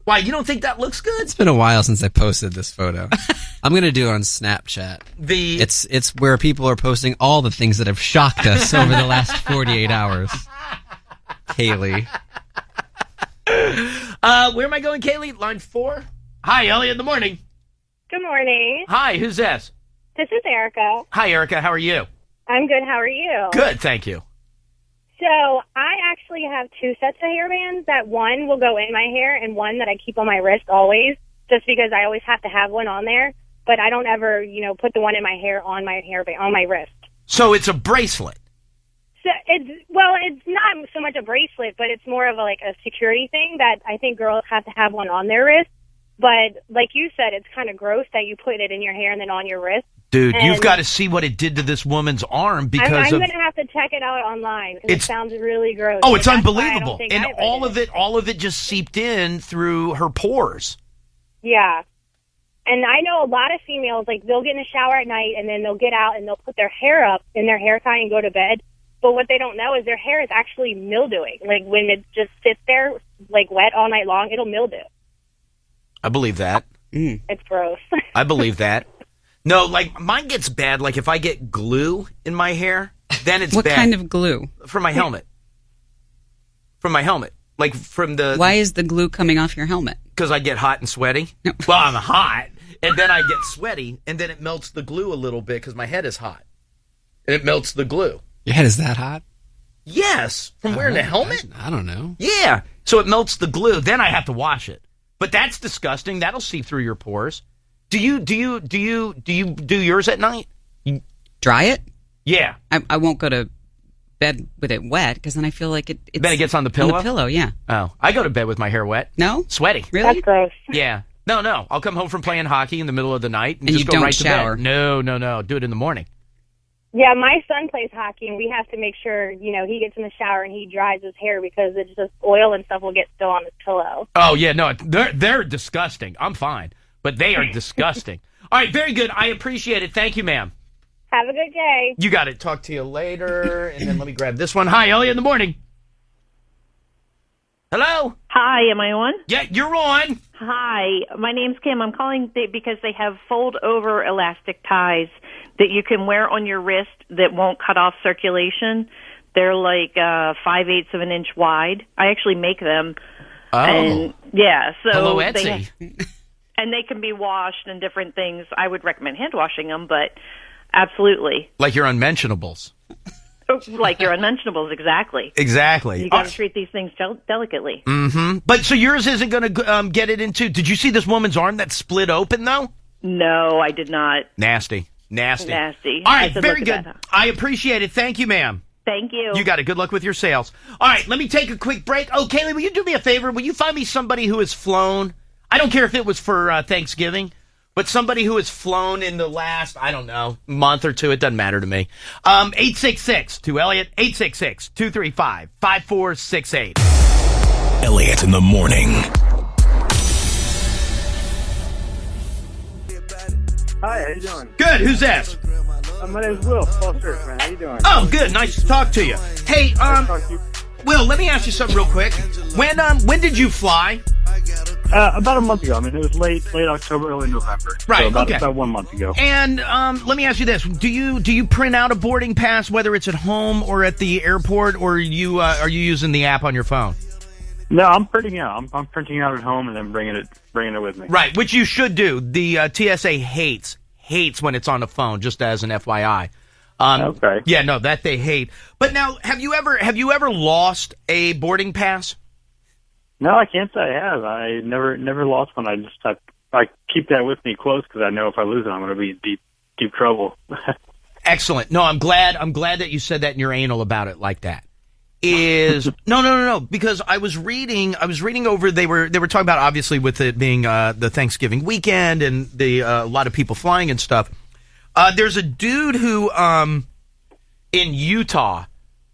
Speaker 1: Why, you don't think that looks good?
Speaker 3: It's been a while since I posted this photo. I'm going to do it on Snapchat. It's where people are posting all the things that have shocked us over the last 48 hours. Kaylee.
Speaker 1: Where am I going, Kaylee? Line 4? Hi, Elliot, in the morning.
Speaker 14: Good morning.
Speaker 1: Hi, who's this?
Speaker 14: This is Erica.
Speaker 1: Hi, Erica. How are you?
Speaker 14: I'm good. How are you?
Speaker 1: Good, thank you.
Speaker 14: So I actually have 2 sets of hairbands. That one will go in my hair and one that I keep on my wrist always, just because I always have to have one on there. But I don't ever, put the one in my hair on my hairband on my wrist.
Speaker 1: So it's a bracelet.
Speaker 14: So it's not so much a bracelet, but it's more of a security thing that I think girls have to have one on their wrist. But like you said, it's kind of gross that you put it in your hair and then on your wrist.
Speaker 1: Dude,
Speaker 14: And
Speaker 1: you've got to see what it did to this woman's arm because
Speaker 14: I'm
Speaker 1: of...
Speaker 14: going to have to check it out online because it sounds really gross.
Speaker 1: Oh, it's
Speaker 14: But that's why I don't
Speaker 1: unbelievable.
Speaker 14: think
Speaker 1: And
Speaker 14: I
Speaker 1: all of it just seeped in through her pores.
Speaker 14: Yeah. And I know a lot of females, they'll get in the shower at night and then they'll get out and they'll put their hair up in their hair tie and go to bed. But what they don't know is their hair is actually mildewing. When it just sits there, wet all night long, it'll mildew.
Speaker 1: I believe that.
Speaker 14: It's gross.
Speaker 1: I believe that. No, mine gets bad. If I get glue in my hair, then it's
Speaker 2: What
Speaker 1: bad.
Speaker 2: kind of glue?
Speaker 1: From my helmet. From my helmet. From the...
Speaker 2: Why is the glue coming off your helmet?
Speaker 1: Because I get hot and sweaty. Well, I'm hot, and then I get sweaty, and then it melts the glue a little bit because my head is hot. And it melts the glue.
Speaker 3: Your head is that hot?
Speaker 1: Yes, from wearing a helmet.
Speaker 3: I don't know.
Speaker 1: Yeah, so it melts the glue. Then I have to wash it. But that's disgusting. That'll seep through your pores. Do you do yours at night?
Speaker 2: Dry it?
Speaker 1: Yeah.
Speaker 2: I won't go to bed with it wet because then I feel like it's...
Speaker 1: Then it gets on the pillow?
Speaker 2: On the pillow, yeah.
Speaker 1: Oh, I go to bed with my hair wet.
Speaker 2: No?
Speaker 1: Sweaty.
Speaker 2: Really?
Speaker 14: That's gross.
Speaker 1: Yeah. No. I'll come home from playing hockey in the middle of the night and
Speaker 2: And
Speaker 1: just
Speaker 2: you
Speaker 1: go
Speaker 2: don't
Speaker 1: right
Speaker 2: shower?
Speaker 1: to bed. No. Do it in the morning.
Speaker 14: Yeah, my son plays hockey, and we have to make sure, he gets in the shower and he dries his hair because it's just oil and stuff will get still on his pillow.
Speaker 1: Oh, yeah, no, they're disgusting. I'm fine, but they are disgusting. All right, very good. I appreciate it. Thank you, ma'am.
Speaker 14: Have a good day.
Speaker 1: You got it. Talk to you later. And then let me grab this one. Hi, Elliot in the morning. Hello?
Speaker 15: Hi, am I on?
Speaker 1: Yeah, you're on.
Speaker 15: Hi, my name's Kim. I'm calling because they have fold-over elastic ties that you can wear on your wrist that won't cut off circulation. They're 5/8 of an inch wide. I actually make them.
Speaker 1: Oh.
Speaker 15: And, yeah, so...
Speaker 1: Hello, Etsy.
Speaker 15: And they can be washed and different things. I would recommend hand washing them, but absolutely.
Speaker 1: Like your unmentionables.
Speaker 15: Like your unmentionables, exactly.
Speaker 1: Exactly.
Speaker 15: You got to treat these things delicately.
Speaker 1: Mm-hmm. But so yours isn't going to get it into... Did you see this woman's arm that split open, though?
Speaker 15: No, I did not.
Speaker 1: Nasty.
Speaker 15: Nasty.
Speaker 1: All right,
Speaker 15: I said,
Speaker 1: very
Speaker 15: look
Speaker 1: good.
Speaker 15: at that.
Speaker 1: I appreciate it. Thank you, ma'am.
Speaker 15: Thank you.
Speaker 1: You got it. Good luck with your sales. All right, let me take a quick break. Oh, Kaylee, will you do me a favor? Will you find me somebody who has flown? I don't care if it was for Thanksgiving, but somebody who has flown in the last, I don't know, month or two. It doesn't matter to me. 866 to Elliot, 866-235-5468.
Speaker 4: Elliot in the morning.
Speaker 10: Hi, how you doing?
Speaker 1: Good. Who's this?
Speaker 10: My name's Will. Paul Church, man. How you doing?
Speaker 1: Oh, good. Nice to talk to you. Hey, Will, let me ask you something real quick. When did you fly?
Speaker 10: About a month ago. I mean, it was late October, early November.
Speaker 1: Right.
Speaker 10: So
Speaker 1: okay.
Speaker 10: About 1 month ago.
Speaker 1: And let me ask you this: Do you print out a boarding pass, whether it's at home or at the airport, or are you using the app on your phone?
Speaker 10: No, I'm printing out. I'm printing out at home and then bringing it with me.
Speaker 1: Right, which you should do. The TSA hates when it's on the phone. Just as an FYI.
Speaker 10: Okay.
Speaker 1: Yeah, no, that they hate. But now, have you ever lost a boarding pass?
Speaker 10: No, I can't say I have. I never lost one. I keep that with me close because I know if I lose it, I'm going to be in deep trouble.
Speaker 1: Excellent. No, I'm glad that you said that and you're anal about it like that. No, because I was reading over, they were talking about, obviously, with it being the Thanksgiving weekend and a lot of people flying and stuff. There's a dude who in Utah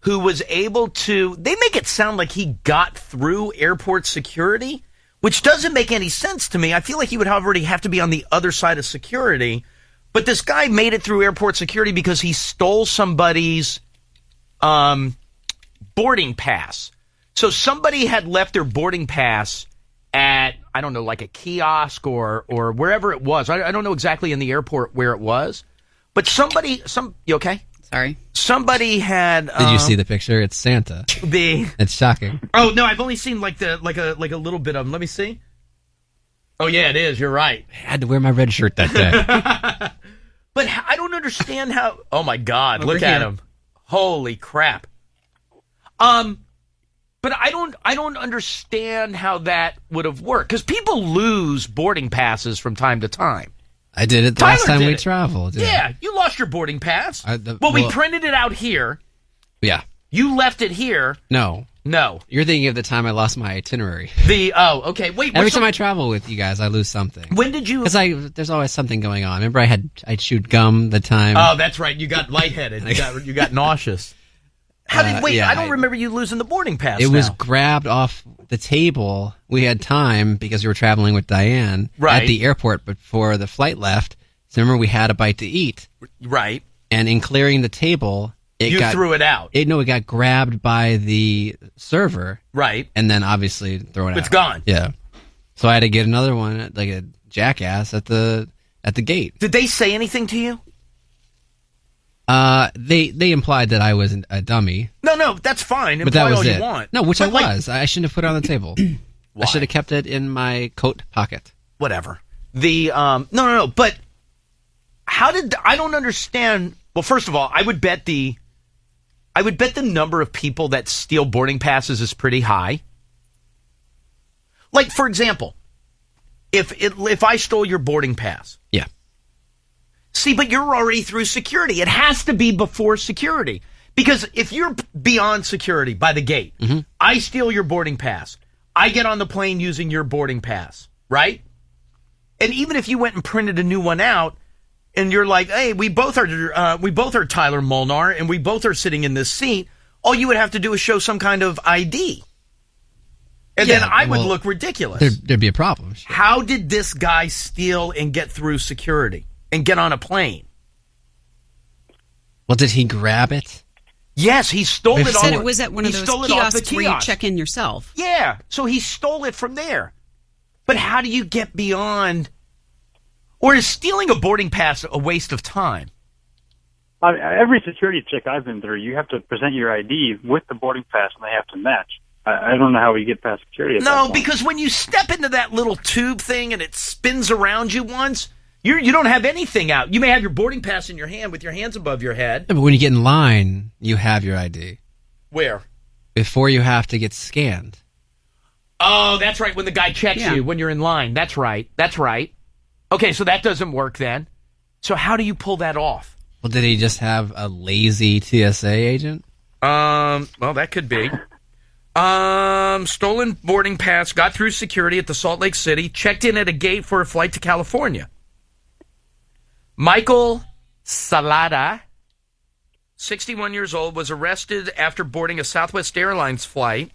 Speaker 1: who was able to, they make it sound like he got through airport security, which doesn't make any sense to me. I feel like he would already have to be on the other side of security. But this guy made it through airport security because he stole somebody's boarding pass. So somebody had left their boarding pass at, I don't know, like a kiosk or wherever it was. I don't know exactly in the airport where it was. But you okay?
Speaker 2: Sorry.
Speaker 1: Somebody had.
Speaker 3: Did you see the picture? It's Santa. It's shocking.
Speaker 1: Oh no, I've only seen like a little bit of them. Let me see. Oh yeah, it is. You're right.
Speaker 3: I had to wear my red shirt that day.
Speaker 1: But I don't understand how. Oh my God!
Speaker 2: Over
Speaker 1: Look
Speaker 2: here.
Speaker 1: at him. Holy crap. But I don't understand how that would have worked because people lose boarding passes from time to time.
Speaker 3: I did it the
Speaker 1: Tyler
Speaker 3: last time
Speaker 1: did
Speaker 3: we
Speaker 1: it.
Speaker 3: traveled.
Speaker 1: Yeah, you lost your boarding pass. We
Speaker 3: well-
Speaker 1: printed it out here.
Speaker 3: Yeah.
Speaker 1: You left it here.
Speaker 3: No. You're thinking of the time I lost my itinerary.
Speaker 1: Okay. Wait.
Speaker 3: Every time I travel with you guys, I lose something.
Speaker 1: When did you?
Speaker 3: Because there's always something going on. Remember, I chewed gum the time.
Speaker 1: Oh, that's right. You got lightheaded. You got nauseous. I don't remember you losing the boarding pass.
Speaker 3: It was
Speaker 1: now.
Speaker 3: grabbed off the table. We had time because we were traveling with Diane
Speaker 1: Right.
Speaker 3: at the airport before the flight left. So remember, we had a bite to eat.
Speaker 1: Right.
Speaker 3: And in clearing the table,
Speaker 1: You threw it out.
Speaker 3: It got grabbed by the server.
Speaker 1: Right.
Speaker 3: And then obviously throw it out.
Speaker 1: It's gone.
Speaker 3: Yeah. So I had to get another one, like a jackass, at the gate.
Speaker 1: Did they say anything to you?
Speaker 3: They implied that I was a dummy.
Speaker 1: No, that's fine.
Speaker 3: But that
Speaker 1: Imply
Speaker 3: was
Speaker 1: all
Speaker 3: it.
Speaker 1: you want.
Speaker 3: No, which
Speaker 1: But,
Speaker 3: I was. I shouldn't have put it on the table. I should have kept it in my coat pocket.
Speaker 1: Whatever. No. But I don't understand. Well, first of all, I would bet the number of people that steal boarding passes is pretty high. Like, for example, if I stole your boarding pass.
Speaker 3: Yeah.
Speaker 1: See, but you're already through security. It has to be before security. Because if you're beyond security by the gate, I steal your boarding pass. I get on the plane using your boarding pass, right? And even if you went and printed a new one out, and you're like, hey, we both are Tyler Molnar, and we both are sitting in this seat, all you would have to do is show some kind of ID. And then I would look ridiculous.
Speaker 3: There'd be a problem.
Speaker 1: How did this guy steal and get through security and get on a plane?
Speaker 3: Well, did he grab it?
Speaker 1: Yes, he stole it.
Speaker 2: Said it was at one of
Speaker 1: he
Speaker 2: those
Speaker 1: stole it off the
Speaker 2: kiosks where you
Speaker 1: kiosk.
Speaker 2: check in yourself.
Speaker 1: Yeah, so he stole it from there. But how do you get beyond? Or is stealing a boarding pass a waste of time?
Speaker 16: Every security check I've been through, you have to present your ID with the boarding pass, and they have to match. I don't know how we get past security. At that
Speaker 1: No,
Speaker 16: point.
Speaker 1: because when you step into that little tube thing and it spins around you once, you don't have anything out. You may have your boarding pass in your hand with your hands above your head.
Speaker 3: Yeah, but when you get in line, you have your ID.
Speaker 1: Where?
Speaker 3: Before you have to get scanned.
Speaker 1: Oh, that's right. When the guy checks
Speaker 3: Yeah.
Speaker 1: you when you're in line. That's right. Okay, so that doesn't work then. So how do you pull that off?
Speaker 3: Well, did he just have a lazy TSA agent?
Speaker 1: Well, that could be. Stolen boarding pass, got through security at the Salt Lake City, checked in at a gate for a flight to California. Michael Salada, 61 years old, was arrested after boarding a Southwest Airlines flight.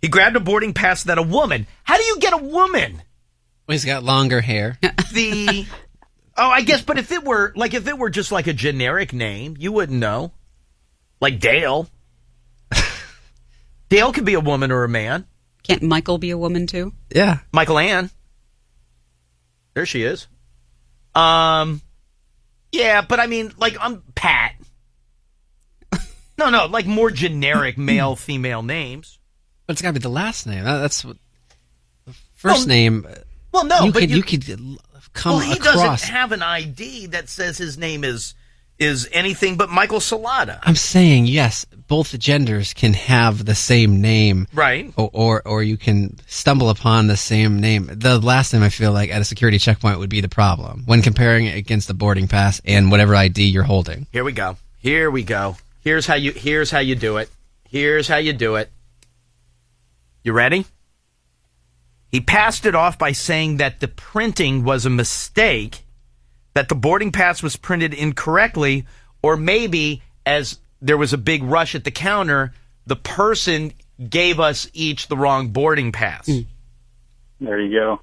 Speaker 1: He grabbed a boarding pass that a woman. How do you get a woman?
Speaker 3: Well, he's got longer hair.
Speaker 1: I guess, but if it were just like a generic name, you wouldn't know. Like Dale. Dale could be a woman or a man.
Speaker 2: Can't Michael be a woman too?
Speaker 3: Yeah.
Speaker 1: Michael Ann. There she is. Yeah, but I mean, like, I'm Pat. No, like more generic male, female names.
Speaker 3: But it's got to be the last name. That's what the first name.
Speaker 1: Well, no,
Speaker 3: you
Speaker 1: but
Speaker 3: could come
Speaker 1: he
Speaker 3: across.
Speaker 1: doesn't have an ID that says his name is anything but Michael Salada.
Speaker 3: I'm saying yes, both genders can have the same name,
Speaker 1: Right.
Speaker 3: Or you can stumble upon the same name. The last name I feel like at a security checkpoint would be the problem when comparing it against the boarding pass and whatever ID you're holding.
Speaker 1: Here we go. Here's how you do it. Here's how you do it. You ready? He passed it off by saying that the printing was a mistake, that the boarding pass was printed incorrectly, or maybe, as there was a big rush at the counter. The person gave us each the wrong boarding pass.
Speaker 16: There you go.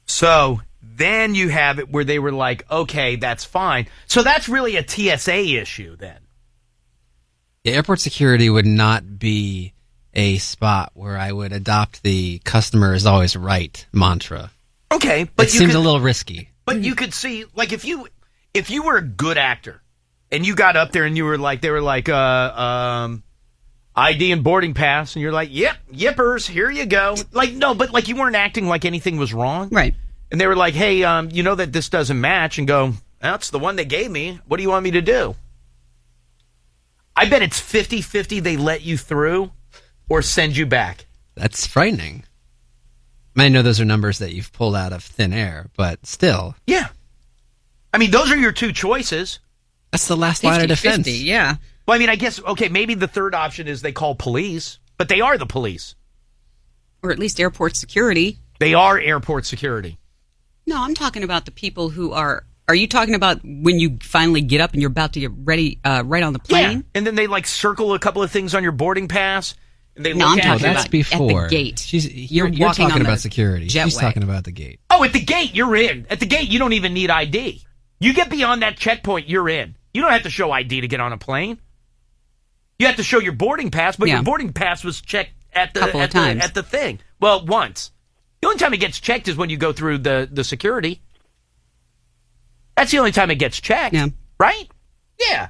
Speaker 1: So then you have it where they were like, okay, that's fine. So that's really a TSA issue then.
Speaker 3: The airport security would not be a spot where I would adopt the customer is always right mantra.
Speaker 1: Okay, but
Speaker 3: it seems a little risky.
Speaker 1: But you could see, like, if you were a good actor and you got up there and you were like, they were like, ID and boarding pass, and you're like, yep, yippers, here you go. Like, no, but like you weren't acting like anything was wrong.
Speaker 2: Right.
Speaker 1: And they were like, hey, you know that this doesn't match, and go, that's the one they gave me. What do you want me to do? I bet it's 50-50 they let you through or send you back.
Speaker 3: That's frightening. I know those are numbers that you've pulled out of thin air, but still.
Speaker 1: Yeah. I mean, those are your two choices.
Speaker 3: That's the last line of defense.
Speaker 2: Yeah.
Speaker 1: Well, I mean, I guess, okay, maybe the third option is they call police, but they are the police.
Speaker 2: Or at least airport security.
Speaker 1: They are airport security.
Speaker 2: No, I'm talking about the people who are you talking about when you finally get up and you're about to get ready right on the plane?
Speaker 1: Yeah. And then they like circle a couple of things on your boarding pass. And they
Speaker 2: No,
Speaker 1: look
Speaker 2: I'm
Speaker 1: at
Speaker 2: talking
Speaker 1: you.
Speaker 3: That's before.
Speaker 2: at the gate.
Speaker 3: You're
Speaker 2: walking
Speaker 3: talking
Speaker 2: on
Speaker 3: about
Speaker 2: the
Speaker 3: security. She's
Speaker 2: jetway.
Speaker 3: talking about the gate.
Speaker 1: Oh, at the gate, you're in. At the gate, you don't even need ID. You get beyond that checkpoint, you're in. You don't have to show ID to get on a plane. You have to show your boarding pass, but your boarding pass was checked at the at the thing. Well, once. The only time it gets checked is when you go through the security. That's the only time it gets checked.
Speaker 2: Yeah.
Speaker 1: Right? Yeah.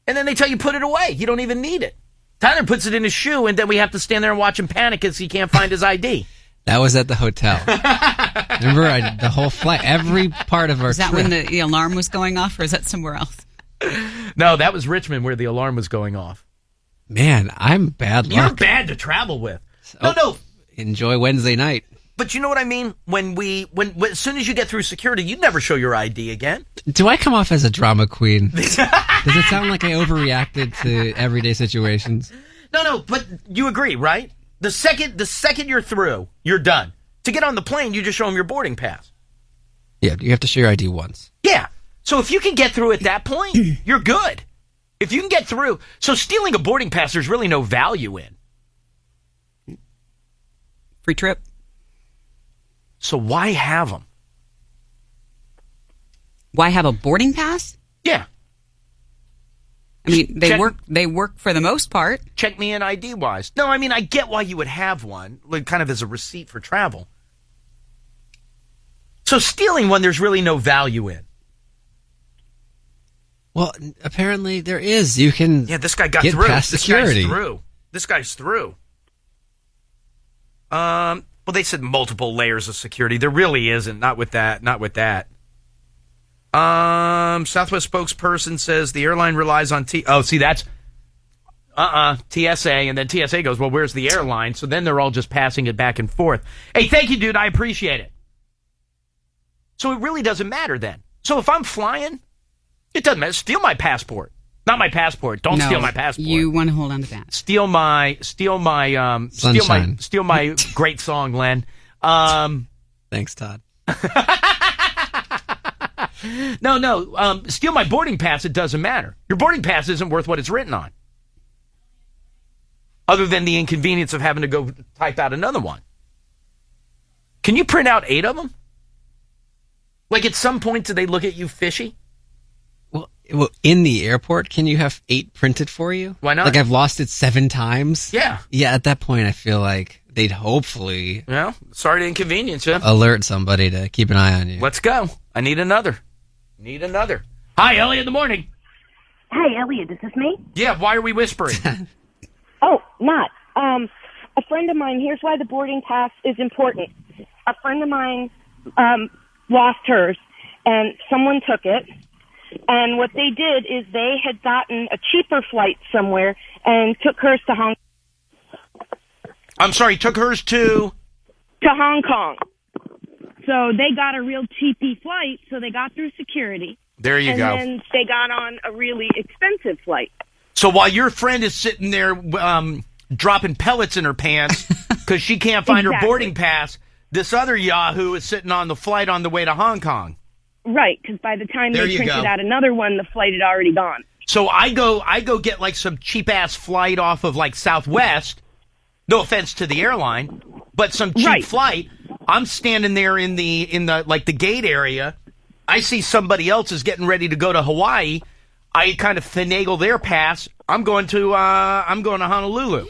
Speaker 1: And then they tell you put it away. You don't even need it. Tyler puts it in his shoe, and then we have to stand there and watch him panic as he can't find his ID.
Speaker 3: That was at the hotel. Remember, the whole flight, every part of our
Speaker 2: Is that
Speaker 3: trip.
Speaker 2: when the alarm was going off, or is that somewhere else?
Speaker 1: No, that was Richmond where the alarm was going off.
Speaker 3: Man, I'm bad luck.
Speaker 1: You're bad to travel with. No.
Speaker 3: Enjoy Wednesday night.
Speaker 1: But you know what I mean? When as soon as you get through security, you never show your ID again.
Speaker 3: Do I come off as a drama queen? Does it sound like I overreacted to everyday situations?
Speaker 1: No, but you agree, right? The second you're through, you're done. To get on the plane, you just show them your boarding pass.
Speaker 3: Yeah, you have to show your ID once.
Speaker 1: Yeah. So if you can get through at that point, you're good. If you can get through. So stealing a boarding pass, there's really no value in.
Speaker 2: Free trip.
Speaker 1: So why have them?
Speaker 2: Why have a boarding pass?
Speaker 1: Yeah.
Speaker 2: I mean, they work for the most part.
Speaker 1: Check me in ID-wise. No, I mean, I get why you would have one, like kind of as a receipt for travel. So stealing one, there's really no value in.
Speaker 3: Well, apparently there is. You can
Speaker 1: this guy got
Speaker 3: get
Speaker 1: through.
Speaker 3: past security.
Speaker 1: This guy's through. Well, they said multiple layers of security. There really isn't. Not with that. Southwest spokesperson says the airline relies on that's TSA, and then TSA goes, well, where's the airline? So then they're all just passing it back and forth. Hey, thank you, dude. I appreciate it. So it really doesn't matter then. So if I'm flying, it doesn't matter. Steal my passport. Not my passport. Don't steal my passport.
Speaker 2: You want to hold on to that.
Speaker 1: Steal my great song, Len.
Speaker 3: Thanks, Todd.
Speaker 1: No. Steal my boarding pass. It doesn't matter. Your boarding pass isn't worth what it's written on. Other than the inconvenience of having to go type out another one. Can you print out 8 of them? Like at some point, do they look at you fishy?
Speaker 3: Well, in the airport, can you have 8 printed for you?
Speaker 1: Why not?
Speaker 3: Like I've lost it 7 times?
Speaker 1: Yeah.
Speaker 3: Yeah, at that point, I feel like they'd hopefully...
Speaker 1: Well, sorry to inconvenience you.
Speaker 3: Alert somebody to keep an eye on you.
Speaker 1: Let's go. I need another. Hi, Elliot in the morning.
Speaker 17: Hey, Elliot, is this me?
Speaker 1: Yeah, why are we whispering?
Speaker 17: Oh, not. A friend of mine, here's why the boarding pass is important. A friend of mine lost hers, and someone took it. And what they did is they had gotten a cheaper flight somewhere and took hers to Hong Kong.
Speaker 1: I'm sorry, took hers to
Speaker 17: Hong Kong. So they got a real cheapy flight, so they got through security.
Speaker 1: There you go.
Speaker 17: And then they got on a really expensive flight.
Speaker 1: So while your friend is sitting there dropping pellets in her pants because she can't find her boarding pass, this other yahoo is sitting on the flight on the way to Hong Kong.
Speaker 17: Right, because by the time
Speaker 1: There
Speaker 17: they
Speaker 1: you
Speaker 17: printed
Speaker 1: go.
Speaker 17: out another one, the flight had already gone.
Speaker 1: So I go get like some cheap ass flight off of like Southwest. No offense to the airline, but some cheap flight. I'm standing there in the like the gate area. I see somebody else is getting ready to go to Hawaii. I kind of finagle their pass. I'm going to Honolulu.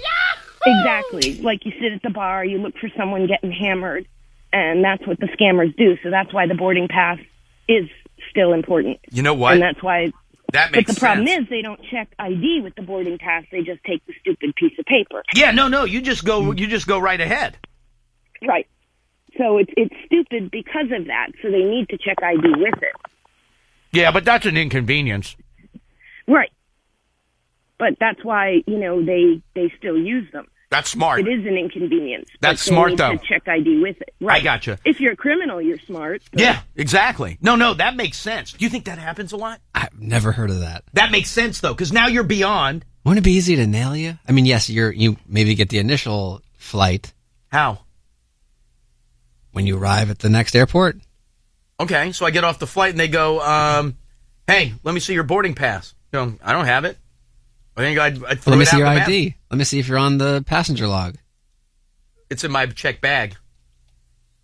Speaker 17: Exactly. Like you sit at the bar, you look for someone getting hammered, and that's what the scammers do. So that's why the boarding pass is still important.
Speaker 1: You know what?
Speaker 17: And that's why.
Speaker 1: That makes
Speaker 17: But the problem
Speaker 1: sense.
Speaker 17: is they don't check ID with the boarding pass. They just take the stupid piece of paper.
Speaker 1: Yeah, no, you just go right ahead.
Speaker 17: Right. So it's stupid because of that. So they need to check ID with it.
Speaker 1: Yeah, but that's an inconvenience.
Speaker 17: Right. But that's why, they still use them.
Speaker 1: That's smart.
Speaker 17: It is an inconvenience.
Speaker 1: That's
Speaker 17: but they
Speaker 1: smart,
Speaker 17: need
Speaker 1: though.
Speaker 17: to check ID with it. Right.
Speaker 1: I gotcha.
Speaker 17: If you're a criminal, you're smart. but-
Speaker 1: Yeah, exactly. No, that makes sense. Do you think that happens a lot?
Speaker 3: I've never heard of that.
Speaker 1: That makes sense, though, because now you're beyond.
Speaker 3: Wouldn't it be easy to nail you? I mean, yes, you maybe get the initial flight.
Speaker 1: How?
Speaker 3: When you arrive at the next airport.
Speaker 1: Okay, so I get off the flight and they go, hey, let me see your boarding pass. I don't have it. I think I'd throw
Speaker 3: Let me
Speaker 1: it
Speaker 3: see
Speaker 1: out
Speaker 3: your
Speaker 1: the map.
Speaker 3: ID. Let me see if you're on the passenger log.
Speaker 1: It's in my check bag.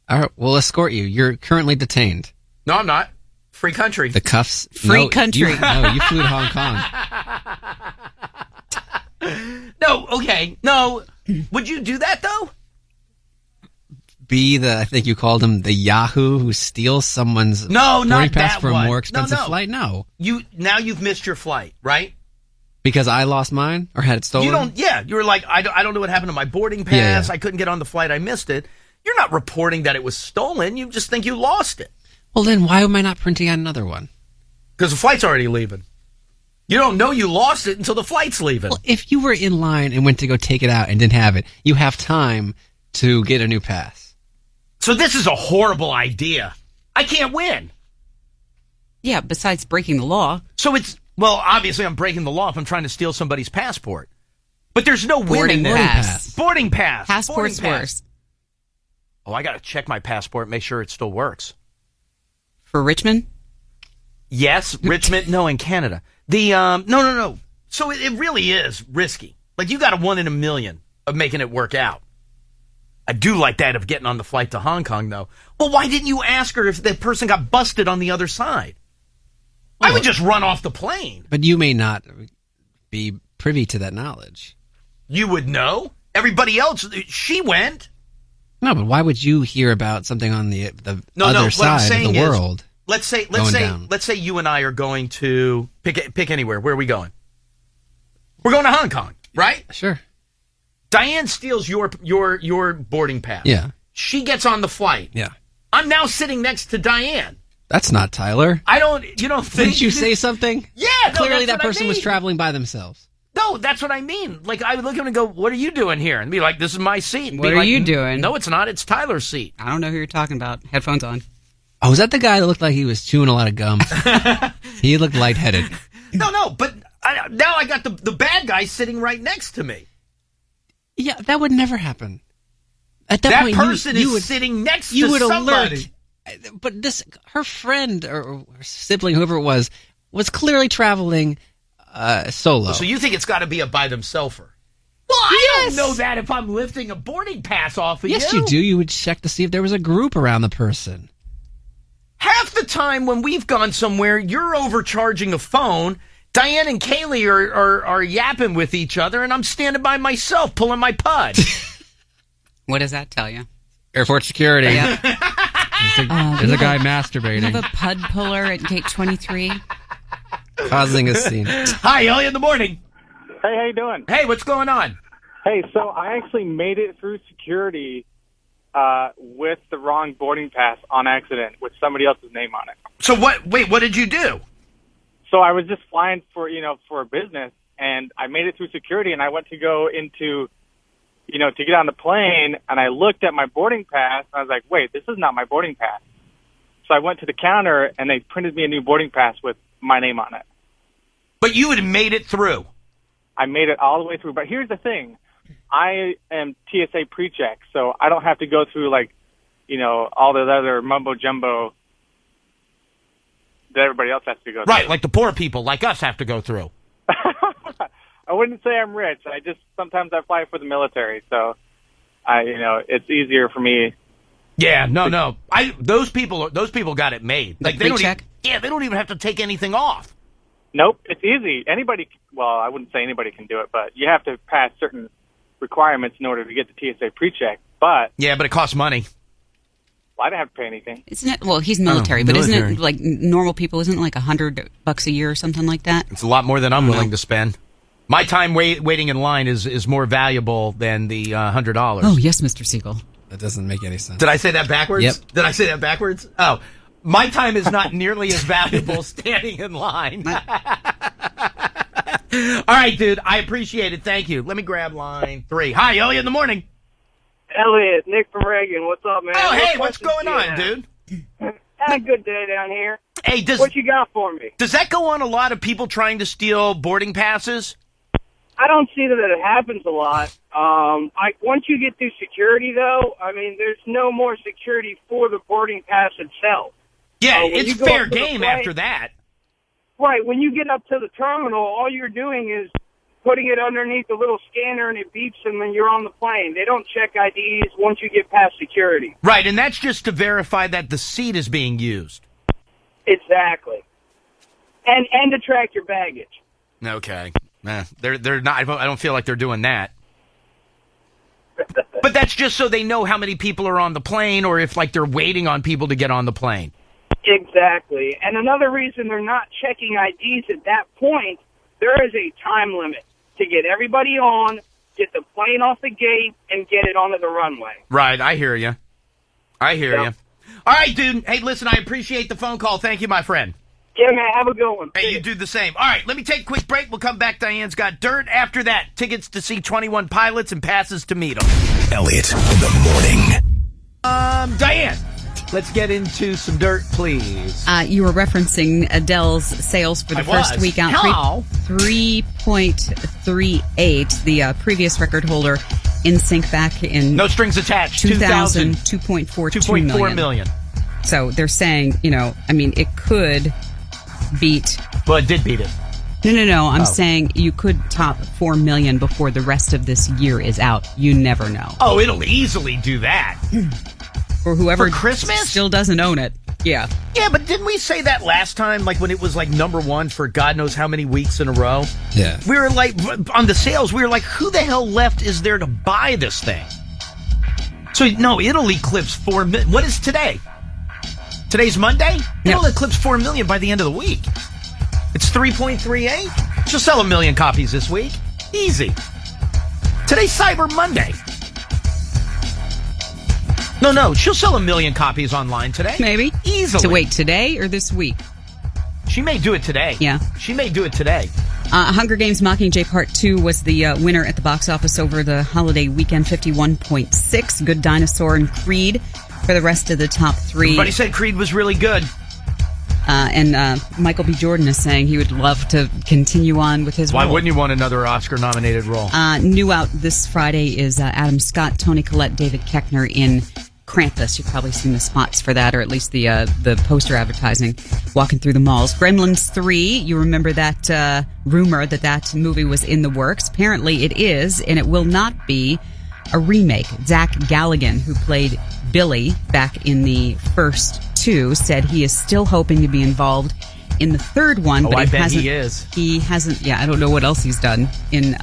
Speaker 3: All right, we'll escort you. You're currently detained.
Speaker 1: No, I'm not. Free country.
Speaker 3: The cuffs.
Speaker 2: Free country.
Speaker 3: You flew to Hong Kong.
Speaker 1: No, okay. No. Would you do that, though?
Speaker 3: Be I think you called him the Yahoo who steals someone's
Speaker 1: No,
Speaker 3: boarding
Speaker 1: not
Speaker 3: pass
Speaker 1: that
Speaker 3: for
Speaker 1: one.
Speaker 3: a more expensive
Speaker 1: No.
Speaker 3: flight? No.
Speaker 1: Now you've missed your flight, right?
Speaker 3: Because I lost mine or had it stolen?
Speaker 1: You were like, I don't know what happened to my boarding pass.
Speaker 3: Yeah.
Speaker 1: I couldn't get on the flight. I missed it. You're not reporting that it was stolen. You just think you lost it.
Speaker 3: Well, then why am I not printing out another one?
Speaker 1: Because the flight's already leaving. You don't know you lost it until the flight's leaving.
Speaker 3: Well, if you were in line and went to go take it out and didn't have it, you have time to get a new pass.
Speaker 1: So this is a horrible idea. I can't win.
Speaker 2: Yeah, besides breaking the law.
Speaker 1: So obviously I'm breaking the law if I'm trying to steal somebody's passport. But there's no winning
Speaker 2: Boarding
Speaker 1: this.
Speaker 2: pass.
Speaker 1: Boarding pass.
Speaker 2: Passport's
Speaker 1: Boarding pass.
Speaker 2: worse.
Speaker 1: Oh, I got to check my passport, make sure it still works.
Speaker 2: For Richmond?
Speaker 1: Yes, Richmond. No, in Canada. No. So it really is risky. Like you got a 1 in a million of making it work out. I do like that of getting on the flight to Hong Kong, though. Well, why didn't you ask her if the person got busted on the other side? I would just run off the plane.
Speaker 3: But you may not be privy to that knowledge.
Speaker 1: You would know. Everybody else, she went.
Speaker 3: No, but why would you hear about something on the
Speaker 1: No,
Speaker 3: other
Speaker 1: what I'm
Speaker 3: side
Speaker 1: saying
Speaker 3: of the
Speaker 1: is,
Speaker 3: world?
Speaker 1: Let's say you and I are going to pick anywhere. Where are we going? We're going to Hong Kong, right?
Speaker 3: Sure.
Speaker 1: Diane steals your boarding pass.
Speaker 3: Yeah.
Speaker 1: She gets on the flight.
Speaker 3: Yeah.
Speaker 1: I'm now sitting next to Diane.
Speaker 3: That's not Tyler.
Speaker 1: You don't think...
Speaker 3: Didn't you say something?
Speaker 1: Yeah, no,
Speaker 3: Clearly
Speaker 1: that's
Speaker 3: that
Speaker 1: what I
Speaker 3: person was
Speaker 1: mean.
Speaker 3: traveling by themselves.
Speaker 1: No, that's what I mean. Like, I would look at him and go, what are you doing here? And be like, this is my seat. And
Speaker 2: What
Speaker 1: be
Speaker 2: are
Speaker 1: like,
Speaker 2: you doing?
Speaker 1: No, it's not. It's Tyler's seat.
Speaker 2: I don't know who you're talking about. Headphones on.
Speaker 3: Oh, was that the guy that looked like he was chewing a lot of gum? He looked lightheaded.
Speaker 1: No, but now I got the bad guy sitting right next to me.
Speaker 3: Yeah, that would never happen. At that,
Speaker 1: That
Speaker 3: point,
Speaker 1: person
Speaker 3: you
Speaker 1: is
Speaker 3: would,
Speaker 1: sitting next
Speaker 3: you
Speaker 1: to
Speaker 3: would
Speaker 1: somebody.
Speaker 3: alert. But her friend or her sibling, whoever it was clearly traveling solo.
Speaker 1: So you think it's got to be a by themselfer? Well, I don't know that if I'm lifting a boarding pass off of
Speaker 3: Yes, you do. You would check to see if there was a group around the person.
Speaker 1: Half the time when we've gone somewhere, you're overcharging a phone. Diane and Kaylee are yapping with each other, and I'm standing by myself pulling my pud.
Speaker 2: What does that tell you?
Speaker 3: Airport security.
Speaker 2: Yep.
Speaker 3: There's a guy masturbating.
Speaker 2: You have a pud puller at gate 23.
Speaker 3: Causing a scene.
Speaker 1: Hi, Elliot in the morning.
Speaker 16: Hey, how you doing?
Speaker 1: Hey, what's going on?
Speaker 16: Hey, so I actually made it through security with the wrong boarding pass on accident with somebody else's name on it.
Speaker 1: So what did you do?
Speaker 16: So I was just flying for a business, and I made it through security, and I went to go into, to get on the plane, and I looked at my boarding pass, and I was like, wait, this is not my boarding pass. So I went to the counter, and they printed me a new boarding pass with my name on it.
Speaker 1: But you had made it through.
Speaker 16: I made it all the way through. But here's the thing. I am TSA pre-check, so I don't have to go through, all the other mumbo-jumbo. that everybody else has to go
Speaker 1: Right,
Speaker 16: through.
Speaker 1: like the poor people like us have to go through.
Speaker 16: I wouldn't say I'm rich. Sometimes I fly for the military, so it's easier for me.
Speaker 1: Yeah, no. Those people got it made. Like they don't
Speaker 2: check?
Speaker 1: they don't even have to take anything off.
Speaker 16: Nope, it's easy. Well, I wouldn't say anybody can do it, but you have to pass certain requirements in order to get the TSA pre-check. But
Speaker 1: yeah, but it costs money.
Speaker 16: Well, I didn't have to pay anything.
Speaker 2: Isn't it? Well, he's military, but
Speaker 1: military.
Speaker 2: isn't it like normal people? Isn't it like $100 a year or something like that?
Speaker 1: It's a lot more than I'm willing to spend. My time waiting in line is more valuable than the $100.
Speaker 2: Oh yes, Mr. Siegel.
Speaker 3: That doesn't make any sense.
Speaker 1: Did I say that backwards?
Speaker 3: Yep.
Speaker 1: Did I say that backwards? Oh, my time is not nearly as valuable standing in line. All right, dude. I appreciate it. Thank you. Let me grab line 3. Hi, Elliot in the morning.
Speaker 21: Elliot, Nick from Reagan. What's up, man?
Speaker 1: Oh, hey,
Speaker 21: What
Speaker 1: what's
Speaker 21: questions
Speaker 1: going
Speaker 21: do you
Speaker 1: on,
Speaker 21: have?
Speaker 1: dude?
Speaker 21: Had a good day down here.
Speaker 1: Hey,
Speaker 21: what you got for me?
Speaker 1: Does that go on a lot of people trying to steal boarding passes?
Speaker 21: I don't see that it happens a lot. Once you get through security, though, I mean, there's no more security for the boarding pass itself.
Speaker 1: Yeah,
Speaker 21: when
Speaker 1: it's
Speaker 21: you go
Speaker 1: fair
Speaker 21: up to the
Speaker 1: game
Speaker 21: plane-
Speaker 1: after that.
Speaker 21: Right, when you get up to the terminal, all you're doing is putting it underneath the little scanner and it beeps and then you're on the plane. They don't check IDs once you get past security.
Speaker 1: Right, and that's just to verify that the seat is being used.
Speaker 21: Exactly. And to track your baggage.
Speaker 1: Okay. They're not. I don't feel like they're doing that. But that's just so they know how many people are on the plane, or if like they're waiting on people to get on the plane.
Speaker 21: Exactly. And another reason they're not checking IDs at that point, there is a time limit to get everybody on, get the plane off the gate, and get it onto the runway.
Speaker 1: Right. I hear you. All right, dude. Hey, listen. I appreciate the phone call. Thank you, my friend.
Speaker 21: Yeah, man. Have a good one.
Speaker 1: Hey, you do the same. All right, let me take a quick break. We'll come back. Diane's got dirt. After that, tickets to see 21 Pilots and passes to meet them.
Speaker 4: Elliot in the morning.
Speaker 1: Diane, let's get into some dirt, please.
Speaker 2: You were referencing Adele's sales for the first week out.
Speaker 1: How?
Speaker 2: 3.38. The previous record holder, NSYNC, back in
Speaker 1: No strings attached.
Speaker 2: 2000, 2.42 million. So they're saying, it could beat.
Speaker 1: Well, it did beat it.
Speaker 2: No. I'm saying you could top 4 million before the rest of this year is out. You never know.
Speaker 1: Oh, it'll easily do that.
Speaker 2: For whoever
Speaker 1: For Christmas?
Speaker 2: still doesn't own it. Yeah.
Speaker 1: Yeah, but didn't we say that last time, like when it was like number one for God knows how many weeks in a row?
Speaker 3: Yeah.
Speaker 1: We were like, on the sales, we were like, who the hell left is there to buy this thing? So, no, it'll eclipse 4 million. What is today? Today's Monday? It'll eclipse 4 million by the end of the week. It's 3.38. She'll sell 1 million copies this week. Easy. Today's Cyber Monday. No, she'll sell 1 million copies online today.
Speaker 2: Maybe.
Speaker 1: Easily.
Speaker 2: So wait, today or this week?
Speaker 1: She may do it today.
Speaker 2: Yeah.
Speaker 1: She may do it today.
Speaker 2: Hunger Games Mockingjay Part 2 was the winner at the box office over the holiday weekend, 51.6. Good Dinosaur and Creed for the rest of the top 3.
Speaker 1: Everybody said Creed was really good.
Speaker 2: And Michael B. Jordan is saying he would love to continue on with his
Speaker 1: Why
Speaker 2: role.
Speaker 1: wouldn't you want another Oscar-nominated role?
Speaker 2: New out this Friday is Adam Scott, Toni Collette, David Koechner in Krampus. You've probably seen the spots for that, or at least the poster advertising walking through the malls. Gremlins 3, you remember that rumor that movie was in the works. Apparently it is, and it will not be a remake. Zach Galligan, who played Billy back in the first 2, said he is still hoping to be involved in the third one. But
Speaker 1: I bet
Speaker 2: hasn't,
Speaker 1: he is.
Speaker 2: He hasn't, I don't know what else he's done in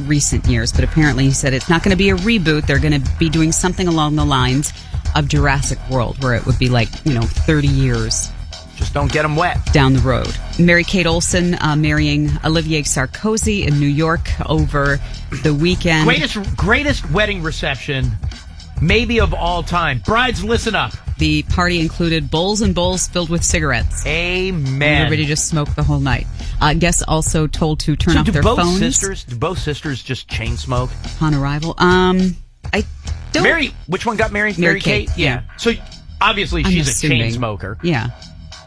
Speaker 2: recent years, but apparently he said it's not going to be a reboot. They're going to be doing something along the lines of Jurassic World, where it would be like, 30 years.
Speaker 1: Just don't get them wet.
Speaker 2: Down the road. Mary-Kate Olsen marrying Olivier Sarkozy in New York over the weekend.
Speaker 1: Greatest wedding reception, maybe of all time. Brides, listen up.
Speaker 2: The party included bowls and bowls filled with cigarettes.
Speaker 1: Amen.
Speaker 2: Everybody just smoked the whole night. Guests also told to turn off their phones.
Speaker 1: Do both sisters just chain smoke
Speaker 2: upon arrival? I don't.
Speaker 1: Which one got married?
Speaker 2: Mary Kate. Yeah.
Speaker 1: So obviously
Speaker 2: I'm
Speaker 1: she's
Speaker 2: assuming.
Speaker 1: a chain smoker.
Speaker 2: Yeah.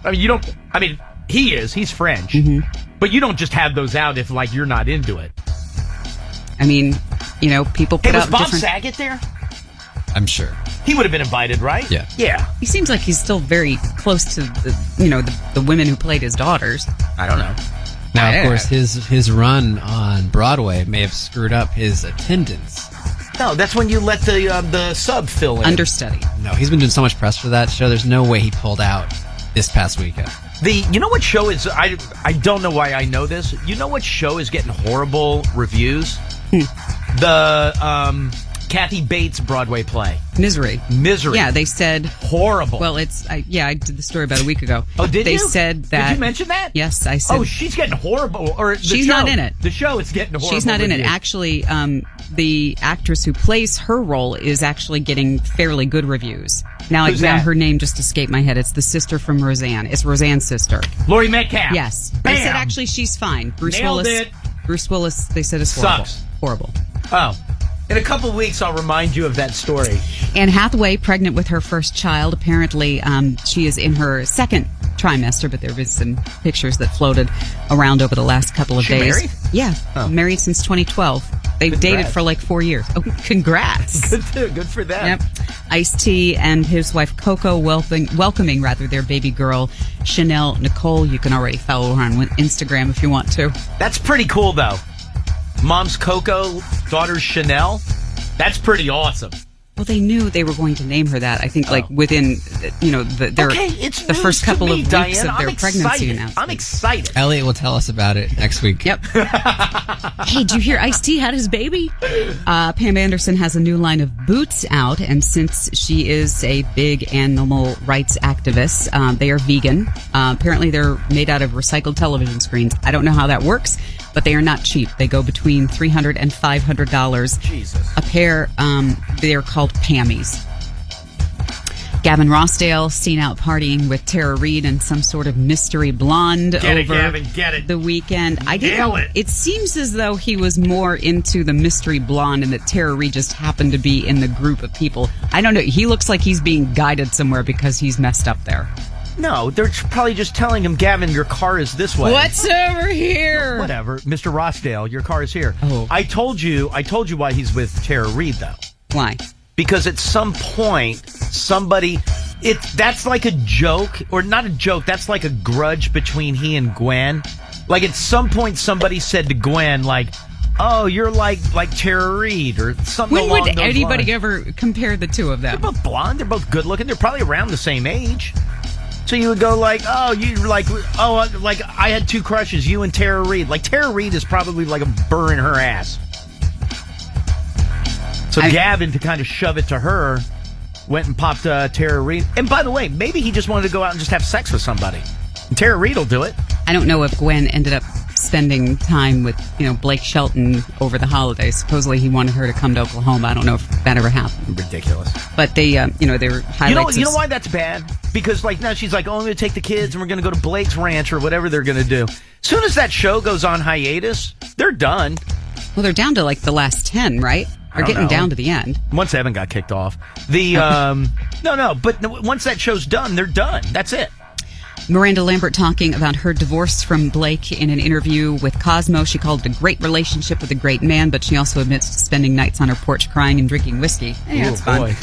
Speaker 1: He's French.
Speaker 2: Mm-hmm.
Speaker 1: But you don't just have those out if like you're not into it.
Speaker 2: People put
Speaker 1: was
Speaker 2: out
Speaker 1: Bob
Speaker 2: different...
Speaker 1: Saget there?
Speaker 3: I'm sure.
Speaker 1: He would have been invited, right?
Speaker 3: Yeah.
Speaker 1: Yeah.
Speaker 2: He seems like he's still very close to the women who played his daughters.
Speaker 1: I don't know.
Speaker 3: Now,
Speaker 2: Yeah.
Speaker 3: of course, his run on Broadway may have screwed up his attendance.
Speaker 1: No, that's when you let the sub fill in.
Speaker 2: Understudy.
Speaker 3: No, he's been doing so much press for that show. There's no way he pulled out this past weekend.
Speaker 1: You know what show is, I don't know why I know this. You know what show is getting horrible reviews? The Kathy Bates Broadway play.
Speaker 2: Misery.
Speaker 1: Yeah,
Speaker 2: they said
Speaker 1: horrible.
Speaker 2: Well, I did the story about a week ago.
Speaker 1: Oh, did
Speaker 2: they
Speaker 1: you?
Speaker 2: They said that.
Speaker 1: Did you mention that?
Speaker 2: Yes, I said.
Speaker 1: Oh, she's getting horrible. Or
Speaker 2: she's not in it.
Speaker 1: The show is getting horrible.
Speaker 2: She's not in it.
Speaker 1: reviews.
Speaker 2: Actually, the actress who plays her role is actually getting fairly good reviews. Now,
Speaker 1: Who's
Speaker 2: now
Speaker 1: that?
Speaker 2: her name just escaped my head. It's the sister from Roseanne. It's Roseanne's sister.
Speaker 1: Laurie Metcalf.
Speaker 2: Yes.
Speaker 1: Bam.
Speaker 2: They said actually she's fine.
Speaker 1: Nailed it.
Speaker 2: Bruce Willis, they said, is horrible.
Speaker 1: Sucks.
Speaker 2: Horrible.
Speaker 1: Oh. In a couple of weeks, I'll remind you of that story.
Speaker 2: Anne Hathaway, pregnant with her first child. Apparently, she is in her second trimester, but there have been some pictures that floated around over the last couple of
Speaker 1: She
Speaker 2: days.
Speaker 1: married?
Speaker 2: Yeah.
Speaker 1: Oh.
Speaker 2: Married since 2012. They've
Speaker 1: Congrats.
Speaker 2: dated for like 4 years. Oh, congrats.
Speaker 1: Good for them.
Speaker 2: Yep. Ice-T and his wife Coco welcoming their baby girl, Chanel Nicole. You can already follow her on Instagram if you want to.
Speaker 1: That's pretty cool, though. Mom's Coco, daughter's Chanel. That's pretty awesome.
Speaker 2: Well, they knew they were going to name her that. I think, within, the
Speaker 1: news
Speaker 2: first
Speaker 1: to
Speaker 2: couple
Speaker 1: me,
Speaker 2: of
Speaker 1: Diane.
Speaker 2: weeks of
Speaker 1: I'm
Speaker 2: their pregnancy
Speaker 1: excited.
Speaker 2: announcement.
Speaker 1: I'm excited.
Speaker 3: Elliot will tell us about it next week.
Speaker 2: Yep. Hey, did you hear Ice-T had his baby? Pam Anderson has a new line of boots out, and since she is a big animal rights activist, they are vegan. Apparently, they're made out of recycled television screens. I don't know how that works, but they are not cheap. They go between $300 and $500
Speaker 1: Jesus.
Speaker 2: a pair. They are called Pammies. Gavin Rossdale seen out partying with Tara Reid and some sort of mystery blonde
Speaker 1: Get it,
Speaker 2: over
Speaker 1: Gavin, get it.
Speaker 2: the weekend.
Speaker 1: Nail it.
Speaker 2: It seems as though he was more into the mystery blonde and that Tara Reid just happened to be in the group of people. I don't know. He looks like he's being guided somewhere because he's messed up there.
Speaker 1: No, they're probably just telling him, Gavin, your car is this way.
Speaker 2: What's over here?
Speaker 1: Whatever. Mr. Rossdale, your car is here.
Speaker 2: Oh.
Speaker 1: I told you why he's with Tara Reid, though.
Speaker 2: Why?
Speaker 1: Because at some point, that's like a joke, or not a joke, that's like a grudge between he and Gwen. Like at some point somebody said to Gwen, like, oh, you're like Tara Reid, or something
Speaker 2: When
Speaker 1: along
Speaker 2: would
Speaker 1: those
Speaker 2: anybody
Speaker 1: lines.
Speaker 2: ever compare the two of them?
Speaker 1: They're both blonde, they're both good looking, they're probably around the same age. So you would go like, I had two crushes, you and Tara Reid. Like Tara Reid is probably like a burr in her ass. So Gavin, to kind of shove it to her, went and popped Tara Reid. And by the way, maybe he just wanted to go out and just have sex with somebody. And Tara Reid will do it.
Speaker 2: I don't know if Gwen ended up spending time with, Blake Shelton over the holidays. Supposedly he wanted her to come to Oklahoma. I don't know if that ever happened.
Speaker 1: Ridiculous.
Speaker 2: But they, they were highlights.
Speaker 1: You know why that's bad? Because now she's like, oh, I'm going to take the kids and we're going to go to Blake's Ranch or whatever they're going to do. As soon as that show goes on hiatus, they're done.
Speaker 2: Well, they're down to like the last 10, right? They're getting down to the end.
Speaker 1: Once Evan got kicked off. But once that show's done, they're done. That's it.
Speaker 2: Miranda Lambert talking about her divorce from Blake in an interview with Cosmo. She called it a great relationship with a great man, but she also admits to spending nights on her porch crying and drinking whiskey. Hey, that's fun.
Speaker 1: Boy.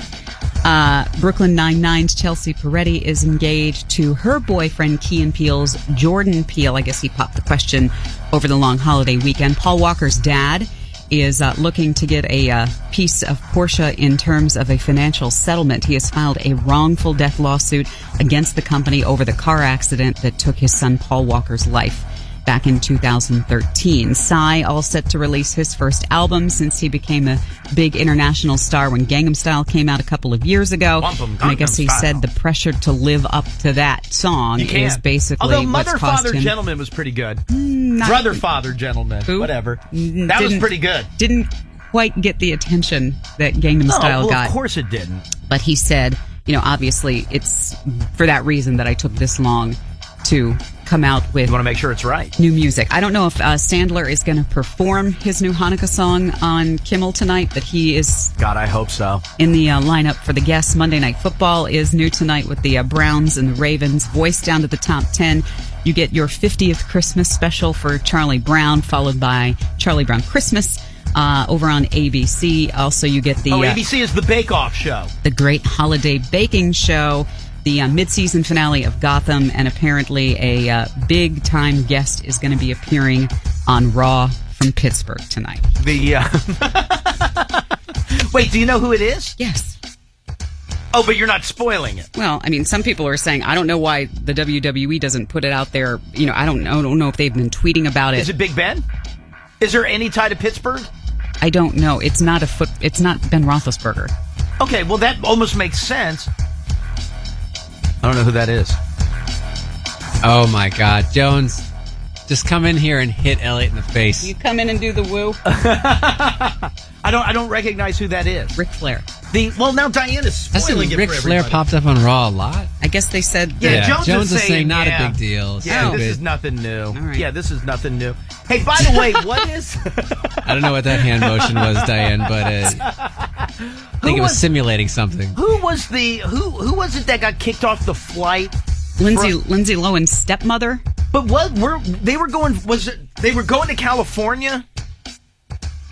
Speaker 2: Brooklyn Nine-Nine's Chelsea Peretti is engaged to her boyfriend Key and Peele's Jordan Peele. I guess he popped the question over the long holiday weekend. Paul Walker's dad is looking to get a piece of Porsche in terms of a financial settlement. He has filed a wrongful death lawsuit against the company over the car accident that took his son Paul Walker's life back in 2013. Psy all set to release his first album since he became a big international star when Gangnam Style came out a couple of years ago. And I guess he said the pressure to live up to that song is basically
Speaker 1: Although
Speaker 2: what's
Speaker 1: Mother,
Speaker 2: caused
Speaker 1: Father,
Speaker 2: him.
Speaker 1: Gentleman was pretty good. Brother, Father, Gentleman. Whatever. That was pretty good.
Speaker 2: Didn't quite get the attention that Gangnam Style got.
Speaker 1: Of course it didn't.
Speaker 2: But he said, obviously it's for that reason that I took this long to come out with.
Speaker 1: You want to make sure it's right.
Speaker 2: New music. I don't know if Sandler is going to perform his new Hanukkah song on Kimmel tonight, but he is.
Speaker 1: God, I hope so.
Speaker 2: In the lineup for the guests. Monday Night Football is new tonight with the Browns and the Ravens. Voice down to the top 10. You get your 50th Christmas special for Charlie Brown, followed by Charlie Brown Christmas. over on ABC. Also, you get the
Speaker 1: ABC is the Bake Off show,
Speaker 2: the Great Holiday Baking Show, the mid-season finale of Gotham, and apparently a big-time guest is going to be appearing on Raw from Pittsburgh tonight.
Speaker 1: Wait, do you know who it is?
Speaker 2: Yes.
Speaker 1: Oh, but you're not spoiling it.
Speaker 2: Well, I mean, some people are saying, I don't know why the WWE doesn't put it out there. You know, I don't know if they've been tweeting about it.
Speaker 1: Is it Big Ben? Is there any tie to Pittsburgh?
Speaker 2: I don't know. It's not Ben Roethlisberger.
Speaker 1: Okay, well, that almost makes sense. I don't know who that is.
Speaker 3: Oh, my God. Jones, just come in here and hit Elliot in the face.
Speaker 2: You come in and do the woo.
Speaker 1: I don't recognize who that is.
Speaker 2: Ric Flair.
Speaker 1: Now Diane is spoiling it
Speaker 3: Ric
Speaker 1: for
Speaker 3: Flair
Speaker 1: everybody.
Speaker 3: popped up on Raw a lot.
Speaker 2: I guess they said...
Speaker 1: Yeah,
Speaker 3: Jones is saying not a big deal.
Speaker 1: Yeah, this is nothing new. Yeah, this is nothing new. Hey, by the way, what is...
Speaker 3: I don't know what that hand motion was, Diane, but I think it was simulating something.
Speaker 1: Who was it that got kicked off the flight?
Speaker 2: Lindsay Lohan's stepmother?
Speaker 1: But they were going to California?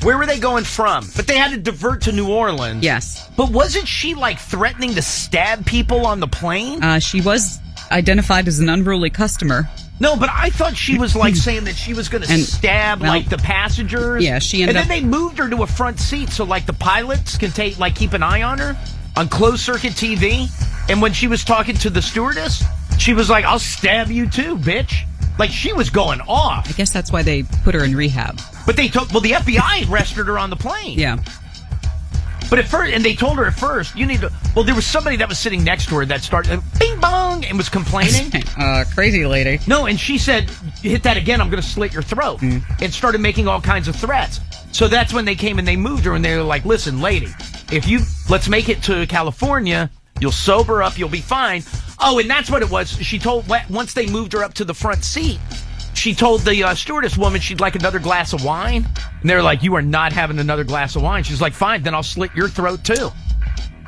Speaker 1: Where were they going from? But they had to divert to New Orleans.
Speaker 2: Yes.
Speaker 1: But wasn't she, threatening to stab people on the plane?
Speaker 2: She was identified as an unruly customer.
Speaker 1: No, but I thought she was, saying that she was going to stab, the passengers.
Speaker 2: Yeah, she ended
Speaker 1: up... And then they moved her to a front seat so, the pilots can keep an eye on her on closed-circuit TV. And when she was talking to the stewardess, she was like, I'll stab you too, bitch. She was going off.
Speaker 2: I guess that's why they put her in rehab.
Speaker 1: But the FBI arrested her on the plane.
Speaker 2: Yeah.
Speaker 1: But they told her at first, you need to... Well, there was somebody that was sitting next to her that started, bing bong, and was complaining.
Speaker 2: Crazy lady.
Speaker 1: No, and she said, hit that again, I'm going to slit your throat. And started making all kinds of threats. So that's when they came and they moved her, and they were like, listen, lady, let's make it to California, you'll sober up, you'll be fine. Oh, and that's what it was. She told, once they moved her up to the front seat, she told the stewardess woman she'd like another glass of wine. And they're like, you are not having another glass of wine. She's like, fine, then I'll slit your throat too.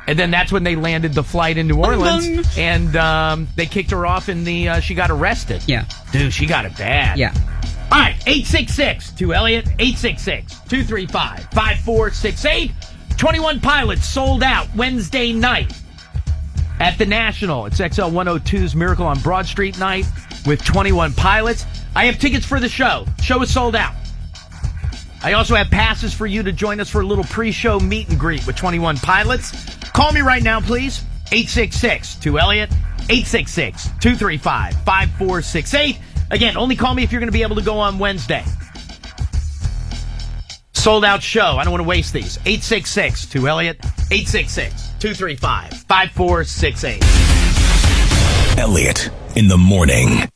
Speaker 1: And then that's when they landed the flight in New Orleans. And they kicked her off and she got arrested.
Speaker 2: Yeah.
Speaker 1: Dude, she got it bad.
Speaker 2: Yeah.
Speaker 1: All right, 866-2-ELLIOT, 866-235-5468. 21 Pilots sold out Wednesday night at the National. It's XL 102's Miracle on Broad Street night with 21 Pilots. I have tickets for the show. Show is sold out. I also have passes for you to join us for a little pre-show meet and greet with 21 Pilots. Call me right now, please. 866-2-ELLIOT, 866-235-5468. Again, only call me if you're going to be able to go on Wednesday. Sold out show. I don't want to waste these. 866-2-ELLIOT, 866-235-5468.
Speaker 4: Elliot in the morning.